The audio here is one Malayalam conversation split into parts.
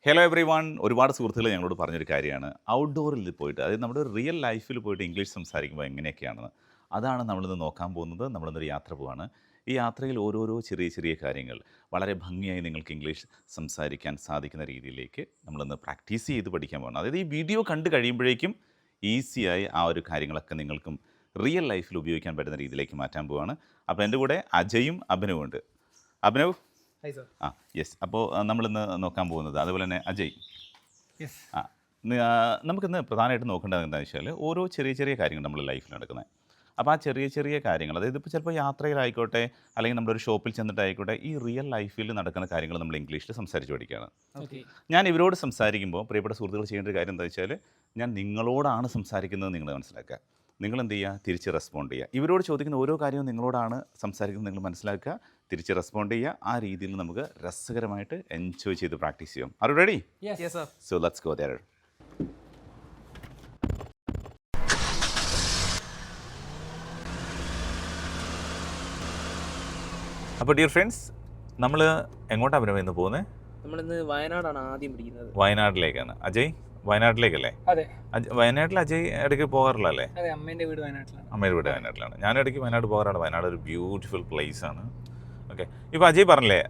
ഹലോ എവറി വൺ ഒരുപാട് സുഹൃത്തുക്കൾ ഞങ്ങളോട് പറഞ്ഞൊരു കാര്യമാണ് ഔട്ട്ഡോറിൽ പോയിട്ട് അതായത് നമ്മുടെ റിയൽ ലൈഫിൽ പോയിട്ട് ഇംഗ്ലീഷ് സംസാരിക്കുമ്പോൾ എങ്ങനെയൊക്കെയാണെന്ന് അതാണ് നമ്മളിന്ന് നോക്കാൻ പോകുന്നത്. നമ്മളിന്നൊരു യാത്ര പോവാണ്. ഈ യാത്രയിൽ ഓരോരോ ചെറിയ ചെറിയ കാര്യങ്ങൾ വളരെ ഭംഗിയായി നിങ്ങൾക്ക് ഇംഗ്ലീഷ് സംസാരിക്കാൻ സാധിക്കുന്ന രീതിയിലേക്ക് നമ്മളിന്ന് പ്രാക്ടീസ് ചെയ്ത് പഠിക്കാൻ പോകണം. അതായത് ഈ വീഡിയോ കണ്ട് കഴിയുമ്പോഴേക്കും ഈസിയായി ആ ഒരു കാര്യങ്ങളൊക്കെ നിങ്ങൾക്കും റിയൽ ലൈഫിൽ ഉപയോഗിക്കാൻ പറ്റുന്ന രീതിയിലേക്ക് മാറ്റാൻ പോവാണ്. അപ്പോൾ എൻ്റെ കൂടെ അജയും അഭിനവും ഉണ്ട്. Abhinav, hi sir. ആ യെസ്. അപ്പോൾ നമ്മളിന്ന് നോക്കാൻ പോകുന്നത് അതുപോലെ തന്നെ അജയ്. യെസ്. ആ നമുക്കിന്ന് പ്രധാനമായിട്ട് നോക്കേണ്ടത് എന്താണെന്ന് വെച്ചാൽ ഓരോ ചെറിയ ചെറിയ കാര്യങ്ങൾ നമ്മൾ ലൈഫിൽ നടക്കുന്നത്. അപ്പോൾ ആ ചെറിയ ചെറിയ കാര്യങ്ങൾ അതായത് ഇപ്പോൾ ചിലപ്പോൾ യാത്രയിലായിക്കോട്ടെ അല്ലെങ്കിൽ നമ്മളൊരു ഷോപ്പിൽ ചെന്നിട്ടായിക്കോട്ടെ ഈ റിയൽ ലൈഫിൽ നടക്കുന്ന കാര്യങ്ങൾ നമ്മൾ ഇംഗ്ലീഷിൽ സംസാരിച്ച് പഠിക്കുകയാണ്. ഓക്കെ. ഞാൻ ഇവരോട് സംസാരിക്കുമ്പോൾ പ്രിയപ്പെട്ട സുഹൃത്തുക്കൾ ചെയ്യേണ്ട ഒരു കാര്യം എന്താ വെച്ചാൽ ഞാൻ നിങ്ങളോടാണ് സംസാരിക്കുന്നത് നിങ്ങൾ മനസ്സിലാക്കുക. നിങ്ങൾ എന്ത് ചെയ്യുക, തിരിച്ച് റെസ്പോണ്ട് ചെയ്യുക. ഇവരോട് ചോദിക്കുന്ന ഓരോ കാര്യവും നിങ്ങളോടാണ് സംസാരിക്കുന്നത് നിങ്ങൾ മനസ്സിലാക്കുക, തിരിച്ച് റെസ്പോണ്ട് ചെയ്യുക. ആ രീതിയിൽ നമുക്ക് രസകരമായിട്ട് എൻജോയ് ചെയ്ത് പ്രാക്ടീസ് ചെയ്യാം. Are you ready? Yes sir. So let's go there. അപ്പോൾ ഡിയർ ഫ്രണ്ട്സ്, നമ്മൾ എങ്ങോട്ടാണ് അഭിനവ് ഇന്ന് പോകുന്നത്? നമ്മളിന്ന് വയനാടാണ് ആദ്യം പിടിക്കുന്നത്. വയനാട്ടിലേക്കാണ്. അജയ് വയനാട്ടിലേക്കല്ലേ? അതെ വയനാട്ടിൽ അജയ് ഇടയ്ക്ക് പോകാറില്ലല്ലേ? അതെ, അമ്മേൻ്റെ വീട് വയനാട്ടിലാണ്. അമ്മയുടെ വീട് വയനാട്ടിലാണ്. ഞാൻ ഇടയ്ക്ക് വയനാട് പോകാറാണ്. വയനാട് ഒരു ബ്യൂട്ടിഫുൾ പ്ലേസ് ആണ്. ഓക്കെ, ഇപ്പോൾ അജയ് പറഞ്ഞില്ലേ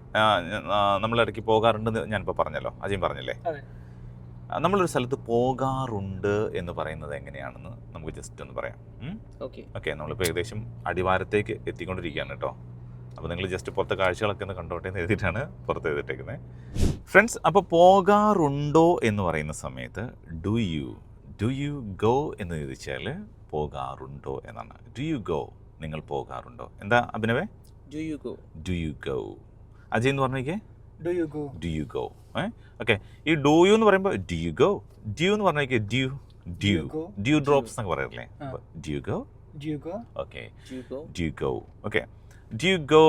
നമ്മളിടയ്ക്ക് പോകാറുണ്ടെന്ന് ഞാനിപ്പോൾ പറഞ്ഞല്ലോ, അജയ് പറഞ്ഞില്ലേ? അതെ. നമ്മളൊരു സ്ഥലത്ത് പോകാറുണ്ട് എന്ന് പറയുന്നത് എങ്ങനെയാണെന്ന് നമുക്ക് ജസ്റ്റ് ഒന്ന് പറയാം. ഓക്കെ ഓക്കെ, നമ്മളിപ്പോൾ ഏകദേശം അടിവാരത്തേക്ക് എത്തിക്കൊണ്ടിരിക്കുകയാണ് കേട്ടോ. അപ്പോൾ നിങ്ങൾ ജസ്റ്റ് പുറത്തെ കാഴ്ചകളൊക്കെ ഒന്ന് കണ്ടോട്ടെ എന്ന് എഴുതിയിട്ടാണ് പുറത്ത് എഴുതിയിട്ടേക്കുന്നത്. ഫ്രണ്ട്സ്, അപ്പോൾ പോകാറുണ്ടോ എന്ന് പറയുന്ന സമയത്ത് ഡു യു ഗോ എന്ന് ചോദിച്ചാൽ പോകാറുണ്ടോ എന്നാണ്. ഡു യു ഗോ, നിങ്ങൾ പോകാറുണ്ടോ? എന്താ അഭിനവേ? Do you go. Do you go. Ajay എന്ന് പറഞ്ഞേക്കേ? Do you go. Do you go. Okay, ഈ ഡു യു എന്ന് പറയുമ്പോൾ ഡു യു ഗോ. ഡ്യൂ എന്ന് പറഞ്ഞേക്കേ ഡ്യൂ ഡ്രോപ്സ് എന്നൊക്കെ പറയാറില്ലേ? Do you go. Do you go. Okay, do you go. Do you go. Okay, do you go.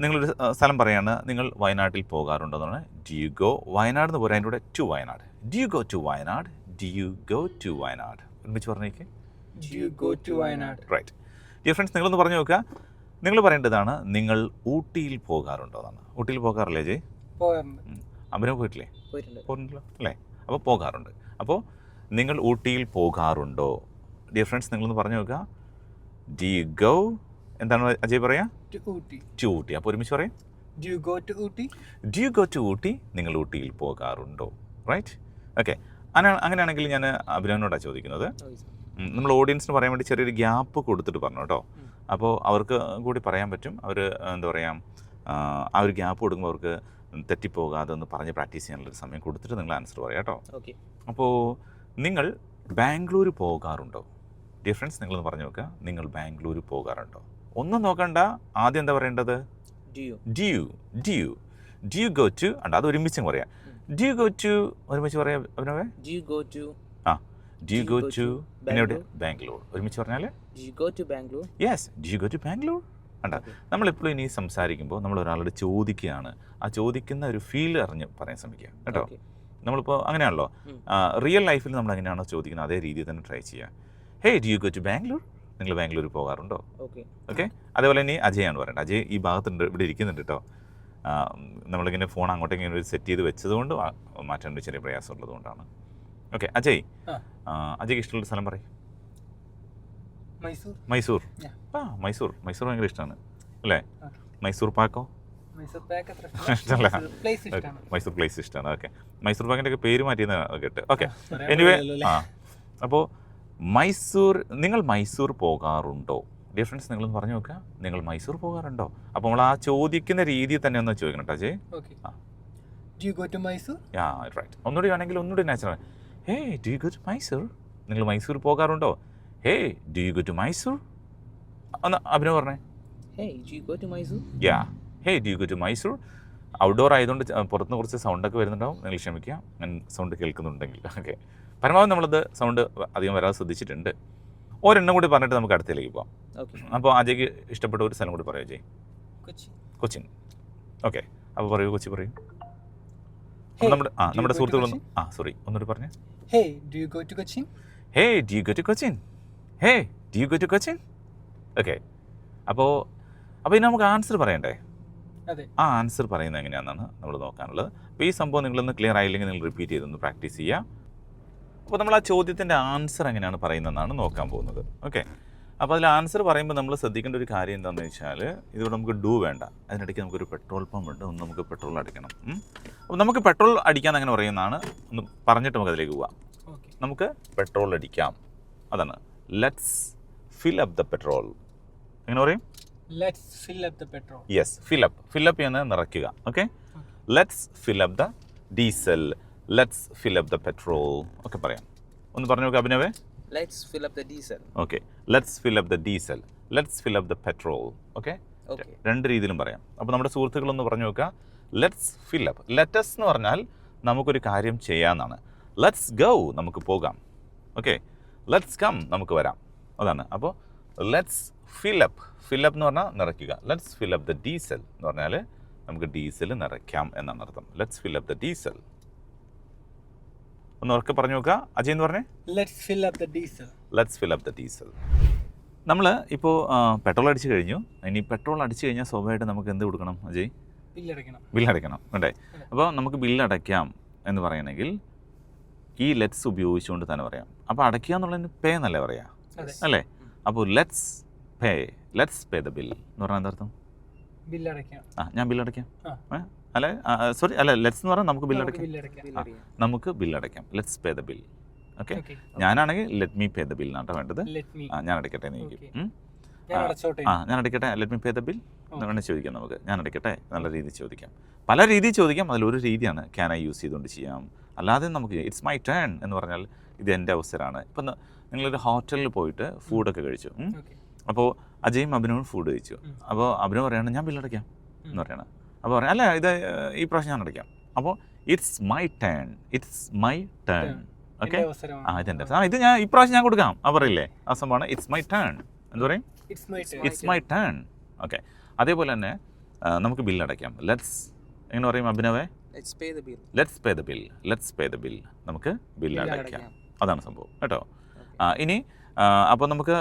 നിങ്ങളൊരു സ്ഥലം പറയാണ്, നിങ്ങൾ വയനാട്ടിൽ പോകാറുണ്ടോ എന്നാണ്. ഡു യു ഗോ വയനാട് എന്ന് പറയാൻ കൂടെ to Wayanad. Do you go to Wayanad. Do you go to Wayanad. ഒരുമിച്ച് പറഞ്ഞേക്ക്. Do you go to Wayanad. Right. Dear friends, നിങ്ങളൊന്ന് പറഞ്ഞു നോക്കുക. നിങ്ങൾ പറയേണ്ടതാണ് നിങ്ങൾ ഊട്ടിയിൽ പോകാറുണ്ടോ എന്നാണ്. ഊട്ടിയിൽ പോകാറില്ലേ ജയ്? പോകാറുണ്ട്. അഭിനവ് പോയിട്ടില്ലേ? പോയിട്ടുണ്ടല്ലോ അല്ലേ? അപ്പോൾ പോകാറുണ്ട്. അപ്പോൾ നിങ്ങൾ ഊട്ടിയിൽ പോകാറുണ്ടോ? ഡിയർ ഫ്രണ്ട്സ്, നിങ്ങളൊന്ന് പറഞ്ഞു നോക്കുക. ഡു യു ഗോ, എന്താണ് അജയ് പറയാ? ടു ഊട്ടി. ടു ഊട്ടി. അപ്പോൾ ഒരുമിച്ച് പറയും. Do you go to Ooty. Do you go to Ooty. നിങ്ങൾ ഊട്ടിയിൽ പോകാറുണ്ടോ? റൈറ്റ്. ഓക്കെ, അങ്ങനെയാണെങ്കിൽ ഞാൻ അഭിനവനോടാണ് ചോദിക്കുന്നത്. നമ്മൾ ഓഡിയൻസിന് പറയാൻ വേണ്ടി ചെറിയൊരു ഗ്യാപ്പ് കൊടുത്തിട്ട് പറഞ്ഞു കേട്ടോ. അപ്പോൾ അവർക്ക് കൂടി പറയാൻ പറ്റും. അവർ എന്താ പറയുക, ആ ഒരു ഗ്യാപ്പ് കൊടുക്കുമ്പോൾ അവർക്ക് തെറ്റിപ്പോകാതെ ഒന്ന് പറഞ്ഞ് പ്രാക്ടീസ് ചെയ്യാനുള്ളൊരു സമയം കൊടുത്തിട്ട് നിങ്ങൾ ആൻസർ പറയാം കേട്ടോ. ഓക്കെ. അപ്പോൾ നിങ്ങൾ ബാംഗ്ലൂർ പോകാറുണ്ടോ? ഡിയർ ഫ്രണ്ട്സ്, നിങ്ങളൊന്ന് പറഞ്ഞു നോക്കുക. നിങ്ങൾ ബാംഗ്ലൂർ പോകാറുണ്ടോ? ഒന്നും നോക്കണ്ട, ആദ്യം എന്താ പറയേണ്ടത്? Do you go to. അത് ഒരുമിച്ച് പറയാം. ഡു യു ഗോ ടു ഒരുമിച്ച് പറയാം അഭിനവേ. Do you go to. Do you go to എവിടെ? ബാംഗ്ലൂർ. ഒരുമിച്ച് പറഞ്ഞാൽ do you go to Bangalore. Yes, do you go to Bangalore. കണ്ട, നമ്മളെപ്പോഴും ഇനി സംസാരിക്കുമ്പോൾ നമ്മൾ ഒരാളോട് ചോദിക്കുകയാണ്. ആ ചോദിക്കുന്ന ഒരു ഫീൽ അറിഞ്ഞ് പറയാൻ ശ്രമിക്കുക കേട്ടോ. നമ്മളിപ്പോൾ അങ്ങനെയാണല്ലോ റിയൽ ലൈഫിൽ നമ്മൾ എങ്ങനെയാണോ ചോദിക്കുന്നത് അതേ രീതിയിൽ തന്നെ ട്രൈ ചെയ്യുക. Hey, do you go to Bangalore. നിങ്ങൾ ബാംഗ്ലൂർ പോകാറുണ്ടോ? ഓക്കെ. അതേപോലെ ഇനി അജയാണ് പറയേണ്ടത്. അജയ് ഈ ഭാഗത്തുണ്ട്, ഇവിടെ ഇരിക്കുന്നുണ്ട് കേട്ടോ. നമ്മളിങ്ങനെ ഫോൺ അങ്ങോട്ടേക്ക് ഇങ്ങനെ സെറ്റ് ചെയ്ത് വെച്ചതുകൊണ്ട് മാറ്റേണ്ട ചെറിയ പ്രയാസം ഉള്ളതുകൊണ്ടാണ്. ഓക്കെ, അജയ് അജയ്ക്ക് ഇഷ്ടമുള്ള സ്ഥലം പറയും. മൈസൂർ. മൈസൂർ ഭയങ്കര ഇഷ്ടമാണ് അല്ലേ? മൈസൂർ പാക്കോ? ഇഷ്ടമല്ല. മൈസൂർ പ്ലേസ് ഇഷ്ടമാണ്. ഓക്കെ, മൈസൂർ പാക്കിൻ്റെ ഒക്കെ പേര് മാറ്റിയെന്ന് കേട്ട്. ഓക്കെ, എനിവേ അപ്പോൾ നിങ്ങൾ മൈസൂർ പോകാറുണ്ടോ? ഡിയർ ഫ്രണ്ട്സ്, നിങ്ങളൊന്ന് പറഞ്ഞു നോക്കുക. നിങ്ങൾ മൈസൂർ പോകാറുണ്ടോ? അപ്പോൾ നമ്മൾ ആ ചോദിക്കുന്ന രീതിയിൽ തന്നെ ഒന്ന് ചോദിക്കണം കേട്ടോ അജയ്. റൈറ്റ്. ഒന്നുകൂടി വേണമെങ്കിൽ ഒന്നുകൂടി natural. Hey, do you go to Mysore. നിങ്ങൾ മൈസൂർ പോകാറുണ്ടോ? Hey, do you go to Mysore. ഒന്ന് അഭിനവ് പറഞ്ഞേ. Hey, do you go to Mysore. Hey, do you go to Mysore. Outdoor ആയതുകൊണ്ട് പുറത്തുനിന്ന് കുറച്ച് സൗണ്ടൊക്കെ വരുന്നുണ്ടാവും. നിങ്ങൾ ക്ഷമിക്കുക, ഞാൻ സൗണ്ട് കേൾക്കുന്നുണ്ടെങ്കിൽ. ഓക്കെ, പരമാവധി നമ്മളത് സൗണ്ട് അധികം വരാതെ ശ്രദ്ധിച്ചിട്ടുണ്ട്. ഒരെണ്ണം കൂടി പറഞ്ഞിട്ട് നമുക്ക് അടുത്തേക്ക് പോകാം. അപ്പോൾ അജയ്ക്ക് ഇഷ്ടപ്പെട്ട ഒരു സ്ഥലം കൂടി പറയാം അജയ്. കൊച്ചിൻ. ഓക്കെ, അപ്പോൾ പറയൂ, കൊച്ചി പറയൂ. നമ്മുടെ സുഹൃത്തുക്കളൊന്നും സോറി ഒന്നുകൂടി പറഞ്ഞേ. Hey, do you go to Cochin. Hey, do you go to Cochin. Hey, do you go to Cochin. Okay, അപ്പോൾ ഇനി നമുക്ക് ആൻസർ പറയണ്ടേ? അതെ. ആ ആൻസർ പറയുന്നത് എങ്ങനെയാണെന്നാണ് നമ്മൾ നോക്കാനുള്ളത്. അപ്പോൾ ഈ സംഭവം നിങ്ങളൊന്ന് ക്ലിയർ ആയില്ലെങ്കിൽ നിങ്ങൾ റിപ്പീറ്റ് ചെയ്തൊന്ന് പ്രാക്ടീസ് ചെയ്യുക. അപ്പോൾ നമ്മൾ ആ ചോദ്യത്തിൻ്റെ ആൻസർ എങ്ങനെയാണ് പറയുന്നതെന്നാണ് നോക്കാൻ പോകുന്നത്. ഓക്കെ, അപ്പോൾ അതിൽ ആൻസർ പറയുമ്പോൾ നമ്മൾ ശ്രദ്ധിക്കേണ്ട ഒരു കാര്യം എന്താണെന്ന് വെച്ചാൽ ഇതിവിടെ നമുക്ക് ഡൂ വേണ്ട. അതിനിടയ്ക്ക് നമുക്കൊരു പെട്രോൾ പമ്പ് ഉണ്ട്, ഒന്ന് നമുക്ക് പെട്രോൾ അടിക്കണം. അപ്പോൾ നമുക്ക് പെട്രോൾ അടിക്കാൻ അങ്ങനെ പറയുന്നതാണ്. ഒന്ന് പറഞ്ഞിട്ട് നമുക്ക് അതിലേക്ക് പോവാം. Okay. നമുക്ക് പെട്രോൾ അടിക്കാം. അതാണ് let's fill up the petrol. എങ്ങനെ പറയും? Let's fill up the petrol. Yes, fill up ചെയ്യുന്നത് നിറയ്ക്കുക. Okay, let's fill up the diesel, let's fill up the petrol ഒക്കെ പറയാം. ഒന്ന് പറഞ്ഞു നോക്കുക അഭിനവേ. Let's fill up the diesel. Okay, let's fill up the diesel, let's fill up the petrol. Okay, Okay. രണ്ട് രീതിയിലും പറയാം. അപ്പോൾ നമ്മുടെ സുഹൃത്തുക്കളൊന്ന് പറഞ്ഞു നോക്കുക. ലെറ്റ്സ് ഫിൽ അപ്പ്, ലെറ്റസ് എന്ന് പറഞ്ഞാൽ നമുക്കൊരു കാര്യം ചെയ്യാമെന്നാണ്. ലെറ്റ്സ് ഗോ, നമുക്ക് പോകാം. ഓക്കെ, ലെറ്റ്സ് കം, നമുക്ക് വരാം. അതാണ്. അപ്പോൾ ലെറ്റ്സ് ഫിൽ അപ്പ് എന്ന് പറഞ്ഞാൽ നിറയ്ക്കുക. Let's fill up the diesel എന്ന് പറഞ്ഞാൽ നമുക്ക് ഡീസൽ നിറയ്ക്കാം എന്നാണ് അർത്ഥം. Let's fill up the diesel. ഒന്ന് ഉറക്കെ പറഞ്ഞു നോക്കുക. അജയ് എന്ന് പറഞ്ഞേ. Let's fill up the diesel. Let's fill up the diesel. നമ്മൾ ഇപ്പോൾ പെട്രോൾ അടിച്ച് കഴിഞ്ഞു. ഇനി പെട്രോൾ അടിച്ച് കഴിഞ്ഞാൽ സ്വാഭാവികമായിട്ട് നമുക്ക് എന്ത് കൊടുക്കണം അജയ്? ബില്ലടയ്ക്കണം. ബില്ലടയ്ക്കണം വേണ്ടേ? അപ്പോൾ നമുക്ക് ബില്ലടയ്ക്കാം എന്ന് പറയണമെങ്കിൽ ഈ ലെറ്റ്സ് ഉപയോഗിച്ചുകൊണ്ട് തന്നെ പറയാം. അപ്പോൾ അടയ്ക്കുക എന്നുള്ളതിന് പേ എന്നല്ലേ പറയാം, അല്ലേ? അപ്പോൾ ലെറ്റ്സ് പേ ദ ബിൽ എന്ന് പറഞ്ഞാൽ എന്താർത്ഥം? ബില്ലടയ്ക്കാം. ഞാൻ ബില്ലടയ്ക്കാം. അല്ല സോറി, അല്ല, ലെറ്റ്സ് എന്ന് പറഞ്ഞാൽ നമുക്ക് ബില്ലടയ്ക്കാം. നമുക്ക് ബില്ലടയ്ക്കാം. Let's pay the bill. Okay, ഞാനാണെങ്കിൽ let me pay the bill എന്നാട്ടോ വേണ്ടത്. ഞാൻ അടയ്ക്കട്ടെ എന്ന് ചോദിക്കും. ഞാൻ അടയ്ക്കട്ടെ, let me pay the bill എന്ന് വേണേൽ ചോദിക്കാം നമുക്ക്. ഞാൻ അടയ്ക്കട്ടെ, നല്ല രീതിയിൽ ചോദിക്കാം. പല രീതിയിൽ ചോദിക്കാം. അതിലൊരു രീതിയാണ് ക്യാൻ ഐ യൂസ് ചെയ്തുകൊണ്ട് ചെയ്യാം. അല്ലാതെ നമുക്ക് ഇറ്റ്സ് മൈ ടേൺ എന്ന് പറഞ്ഞാൽ ഇത് എൻ്റെ അവസരമാണ്. ഇപ്പം നിങ്ങളൊരു ഹോട്ടലിൽ പോയിട്ട് ഫുഡൊക്കെ കഴിച്ചു. അപ്പോൾ അജയും അഭിനവും ഫുഡ് കഴിച്ചു. അപ്പോൾ അഭിനവ് പറയാണ് ഞാൻ ബില്ലടയ്ക്കാം എന്ന് പറയണം. അപ്പോൾ പറയാം അല്ല, ഇത് ഈ പ്രാവശ്യം ഞാൻ അടയ്ക്കാം. അപ്പോൾ ഇറ്റ്സ് മൈ ടേൺ. ഓക്കെ, ഇതെൻ്റെ ഇത് ഞാൻ ഈ പ്രാവശ്യം ഞാൻ കൊടുക്കാം. പറയില്ലേ ആ സംഭവമാണ് ഇറ്റ്സ് മൈ ടേൺ എന്ന് പറയും. It's my turn. ഓക്കെ, അതേപോലെ തന്നെ നമുക്ക് ബില്ലടയ്ക്കാം. ലെറ്റ്സ് എങ്ങനെ പറയും അഭിനവേ? Let's pay the bill. നമുക്ക് ബില്ലടയ്ക്കാം. അതാണ് സംഭവം കേട്ടോ. ഇനി അപ്പോൾ നമുക്ക്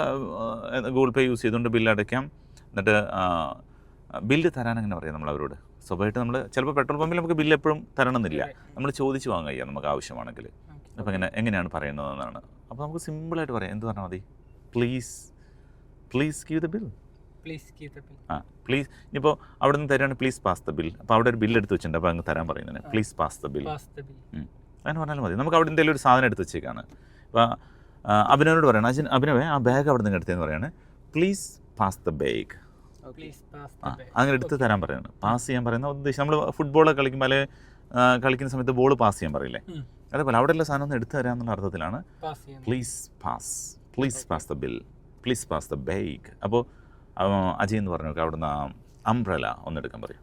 ഗൂഗിൾ പേ യൂസ് ചെയ്തുകൊണ്ട് ബില്ലടയ്ക്കാം. എന്നിട്ട് ബില്ല് തരാൻ എങ്ങനെ പറയാം നമ്മൾ അവരോട്? സ്വാഭാവികമായിട്ട് നമ്മൾ ചിലപ്പോൾ പെട്രോൾ പമ്പിൽ നമുക്ക് ബില്ല് എപ്പോഴും തരണമെന്നില്ല. നമ്മൾ ചോദിച്ച് വാങ്ങുക ചെയ്യാം നമുക്ക് ആവശ്യമാണെങ്കിൽ. അപ്പോൾ എങ്ങനെയാണ് പറയുന്നതെന്നാണ്. അപ്പോൾ നമുക്ക് സിമ്പിളായിട്ട് പറയാം. എന്ത് പറഞ്ഞാൽ മതി? Please give the bill. Please. ഇനിയിപ്പോൾ അവിടെ നിന്ന് തരികയാണ് പ്ലീസ് പാസ് ദ ബിൽ. അപ്പോൾ അവിടെ ഒരു ബില്ല് എടുത്ത് വെച്ചിട്ടുണ്ട്. അപ്പോൾ അങ്ങ് തരാൻ പറയുന്നതിന് പ്ലീസ് പാസ് ദ ബിൽ അങ്ങനെ പറഞ്ഞാൽ മതി. നമുക്ക് അവിടെ എന്തെങ്കിലും ഒരു സാധനം എടുത്ത് വെച്ചേക്കാണ്. അപ്പോൾ അഭിനവനോട് പറയണം അഭിനവേ ആ ബാഗ് അവിടെ നിന്ന് എടുത്തതെന്ന് പറയാണ് പ്ലീസ് പാസ് ദ ബാഗ്. അങ്ങനെ എടുത്ത് തരാൻ പറയുന്നത്. പാസ് ചെയ്യാൻ പറയുന്ന ഉദ്ദേശം നമ്മൾ ഫുട്ബോളൊക്കെ കളിക്കുമ്പോൾ അല്ലെങ്കിൽ കളിക്കുന്ന സമയത്ത് ബോൾ പാസ് ചെയ്യാൻ പറയില്ലേ? അതേപോലെ അവിടെയുള്ള സാധനം ഒന്ന് എടുത്തു തരാമെന്നുള്ള അർത്ഥത്തിലാണ് please pass the bill, please pass the bag. അപ്പോൾ അജയ് എന്ന് പറഞ്ഞു നോക്കുക അവിടുന്ന് അംബ്രല ഒന്ന് എടുക്കാൻ പറയും.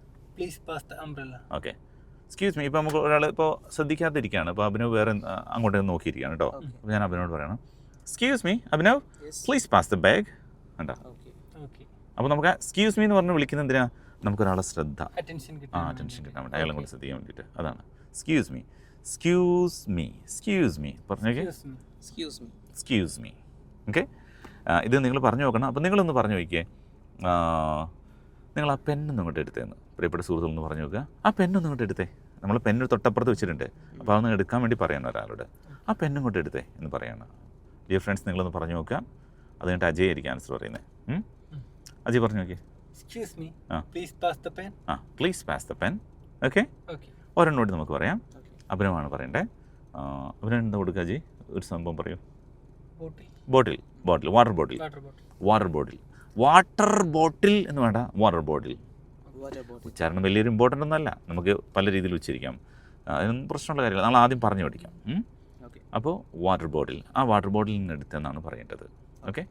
Okay, excuse me. ഇപ്പോൾ നമുക്ക് ഒരാൾ ഇപ്പോൾ ശ്രദ്ധിക്കാതിരിക്കുകയാണ്. അപ്പോൾ അഭിനവ് വേറെ അങ്ങോട്ടേക്ക് നോക്കിയിരിക്കുകയാണ് കേട്ടോ. അപ്പോൾ ഞാൻ അഭിനവോട് പറയണം excuse me Abhinav please pass the bag. കണ്ടോ? അപ്പോൾ നമുക്ക് എക്സ്ക്യൂസ് മീ എന്ന് പറഞ്ഞ് വിളിക്കുന്നത് എന്തിനാ? നമുക്കൊരാളെ അറ്റൻഷൻ കിട്ടാൻ വേണ്ടി, അയാളെ കൊണ്ട് ശ്രദ്ധിക്കാൻ വേണ്ടിയിട്ട്. അതാണ് എക്സ്ക്യൂസ് മീ പറഞ്ഞോക്കെ. Excuse me. ഓക്കെ, ഇത് നിങ്ങൾ പറഞ്ഞു നോക്കണം. അപ്പോൾ നിങ്ങളൊന്ന് പറഞ്ഞു നോക്കിയേ. നിങ്ങൾ ആ പെണ്ണൊന്നും ഇങ്ങോട്ട് എടുത്തേന്ന് പ്രിയപ്പെട്ട സുഹൃത്തുക്കളൊന്ന് പറഞ്ഞു നോക്കുക. ആ പെണ്ണൊന്നും ഇങ്ങോട്ട് എടുത്തേ. നമ്മൾ പെണ്ണ് തൊട്ടപ്പുറത്ത് വെച്ചിട്ടുണ്ട്. അപ്പോൾ അതൊന്ന് എടുക്കാൻ വേണ്ടി പറയണം ഒരാളോട്. ആ പെണ്ണും ഇങ്ങോട്ട് എടുത്തേ എന്ന് പറയണം. ഡിയർ ഫ്രണ്ട്സ്, നിങ്ങളൊന്ന് പറഞ്ഞു നോക്കുക. അത് കഴിഞ്ഞിട്ട് അജയ് ആയിരിക്കും ആൻസർ പറയുന്നത്. അജയ് പറഞ്ഞു നോക്കിയേ. Please pass the pen. Okay, ഒരെണ്ണോട് നമുക്ക് പറയാം. അഭിനവാണ് പറയണ്ടേ. അഭിനവ് എന്താ കൊടുക്കുക അജയ്? ഒരു സംഭവം പറയൂ. ബോട്ടിൽ വാട്ടർ ബോട്ടിൽ എന്ന് വേണ്ട, വാട്ടർ ബോട്ടിൽ. ഉച്ചാരണം വലിയൊരു ഇമ്പോർട്ടൻ്റ് ഒന്നുമല്ല. നമുക്ക് പല രീതിയിൽ ഉച്ചരിക്കാം. അതിനൊന്നും പ്രശ്നമുള്ള കാര്യമില്ല. നമ്മൾ ആദ്യം പറഞ്ഞു പഠിക്കാം. അപ്പോൾ വാട്ടർ ബോട്ടിൽ, ആ വാട്ടർ ബോട്ടിൽ നിന്ന് എടുത്തെന്നാണ് പറയേണ്ടത്. ഓക്കെ,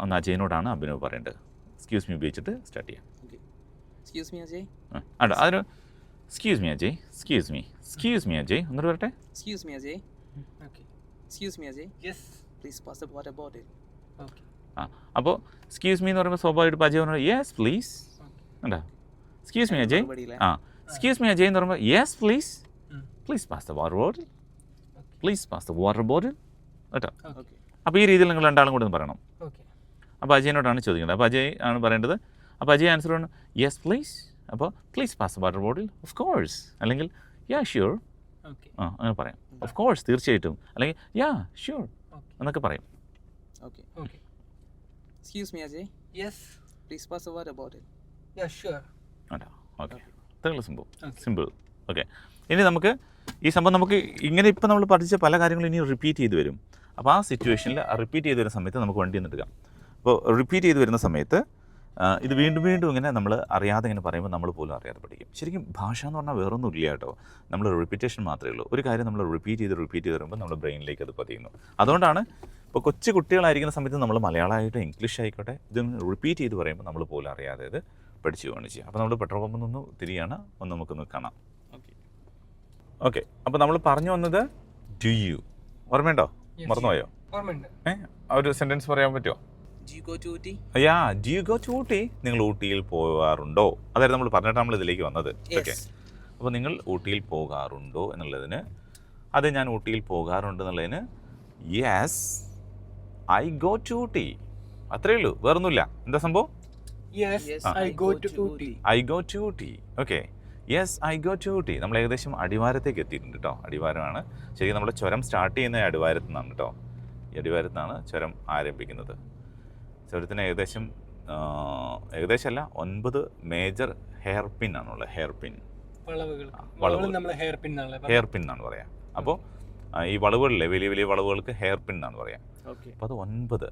ഒന്ന് അജയനോടാണ് അഭിനവ് പറയേണ്ടത്. എക്സ്ക്യൂസ് മീ ഉപയോഗിച്ചിട്ട് സ്റ്റാർട്ട് ചെയ്യാം. അതിന് എക്സ്ക്യൂസ് മീ അജയ് ഒന്നൂടെ വരട്ടെ. അപ്പോൾ എക്സ്ക്യൂസ് മീ എന്ന് പറയുമ്പോൾ സ്വാഭാവികമായിട്ട് അജയ് പറഞ്ഞു യെസ് പ്ലീസ്. കണ്ടോ? Excuse me Ajay. Excuse me Ajay എന്ന് പറയുമ്പോൾ yes please pass the water bottle. കേട്ടോ? അപ്പോൾ ഈ രീതിയിൽ നിങ്ങൾ രണ്ടാളും കൂടെ ഒന്ന് പറയണം. അപ്പോൾ അജയനോടാണ് ചോദിക്കേണ്ടത്. അപ്പോൾ അജയ് ആണ് പറയേണ്ടത്. അപ്പോൾ അജയ് ആൻസർ പറഞ്ഞു യെസ് പ്ലീസ് അപ്പോൾ please pass the water bottle, of course, അല്ലെങ്കിൽ യാ ഷ്യൂർ, Okay. അങ്ങനെ പറയാം. ഓഫ് കോഴ്സ്, തീർച്ചയായിട്ടും, അല്ലെങ്കിൽ യാ ഷ്യൂർ Okay. എന്നൊക്കെ പറയും. Okay. Okay. Excuse me, Ajay. Yes. Please pass the water bottle. Yeah, sure. അതാ ഓക്കെ, ഇത്രയുള്ള സംഭവം, Okay. സിമ്പിൾ. ഓക്കെ, ഇനി നമുക്ക് ഈ സംഭവം നമുക്ക് ഇങ്ങനെ ഇപ്പോൾ നമ്മൾ പഠിച്ച പല കാര്യങ്ങളും ഇനി റിപ്പീറ്റ് ചെയ്ത് വരും. അപ്പോൾ ആ സിറ്റുവേഷനിൽ റിപ്പീറ്റ് ചെയ്ത് വരുന്ന സമയത്ത് നമുക്ക് വണ്ടി ഒന്ന് എടുക്കാം. അപ്പോൾ റിപ്പീറ്റ് ചെയ്ത് വരുന്ന സമയത്ത് ഇത് വീണ്ടും വീണ്ടും ഇങ്ങനെ നമ്മൾ അറിയാതെ ഇങ്ങനെ പറയുമ്പോൾ നമ്മൾ പോലും അറിയാതെ പഠിക്കും. ശരിക്കും ഭാഷ എന്ന് പറഞ്ഞാൽ വേറൊന്നും ഇല്ല കേട്ടോ, നമ്മൾ റിപ്പീറ്റേഷൻ മാത്രമേ ഉള്ളൂ. ഒരു കാര്യം നമ്മൾ റിപ്പീറ്റ് ചെയ്ത് വരുമ്പോൾ നമ്മുടെ ബ്രെയിനിലേക്ക് അത് പതിയുന്നു. അതുകൊണ്ടാണ് ഇപ്പോൾ കൊച്ചു കുട്ടികളായിരിക്കുന്ന സമയത്ത് നമ്മൾ മലയാളമായിട്ട് ഇംഗ്ലീഷ് ആയിക്കോട്ടെ ഇത് റിപ്പീറ്റ് ചെയ്ത് പറയുമ്പോൾ നമ്മൾ പോലും അറിയാതെ ഇത് പഠിച്ചു പോവുകയാണ് ചെയ്യുക. അപ്പോൾ നമ്മൾ പെട്രോൾ പമ്പിൽ നിന്ന് തിരിയാണ്, ഒന്ന് നമുക്കൊന്ന് കാണാം. ഓക്കെ, അപ്പോൾ നമ്മൾ പറഞ്ഞു വന്നത് ഡു യു, ഓർമ്മയുണ്ടോ? Yes. മറന്നുപോയോ? ഓർമ്മയുണ്ട്. ആ ഒരു സെൻറ്റൻസ് പറയാൻ പറ്റുമോ? Do you go to Ooty? Yeah, do you go to Ooty? നിങ്ങൾ ഊട്ടിയിൽ പോകാറുണ്ടോ? അതായത് നമ്മൾ പറഞ്ഞിട്ട് നമ്മൾ ഇതിലേക്ക് വന്നത്. Okay, Yes. അപ്പോൾ നിങ്ങൾ ഊട്ടിയിൽ പോകാറുണ്ടോ എന്നുള്ളതിന്, അത് ഞാൻ ഊട്ടിയിൽ പോകാറുണ്ട് എന്നുള്ളതിന് yes I go to Ooty, അത്രയേ ഉള്ളൂ, വേറൊന്നുമില്ല. എന്താ സംഭവം? Yes, Yes, I go to Ooty. I go to Ooty. Okay, yes I go to Ooty. നമ്മൾ ഏകദേശം അടിവാരത്തേക്ക് എത്തിയിട്ടുണ്ട് കേട്ടോ. അടിവാരമാണ് ശരിക്കും നമ്മുടെ ചുരം സ്റ്റാർട്ട് ചെയ്യുന്ന അടിവാരത്തു നിന്നാണ് കേട്ടോ. ഈ അടിവാരത്തു നിന്നാണ് ചുരം ആരംഭിക്കുന്നത്. ചുരത്തിന് ഏകദേശമല്ല 9 മേജർ ഹെയർ പിൻ ആണുള്ളത്. ഹെയർ പിൻ, വളവുകൾ നമ്മൾ ഹെയർ പിൻ എന്നാണ് ഹെയർ പിൻ എന്നാണ് പറയാം. അപ്പോൾ ഈ വളവുകളിലെ വലിയ വലിയ വളവുകൾക്ക് ഹെയർ പിൻ എന്നാണ് പറയാം. Okay. അപ്പോൾ അത്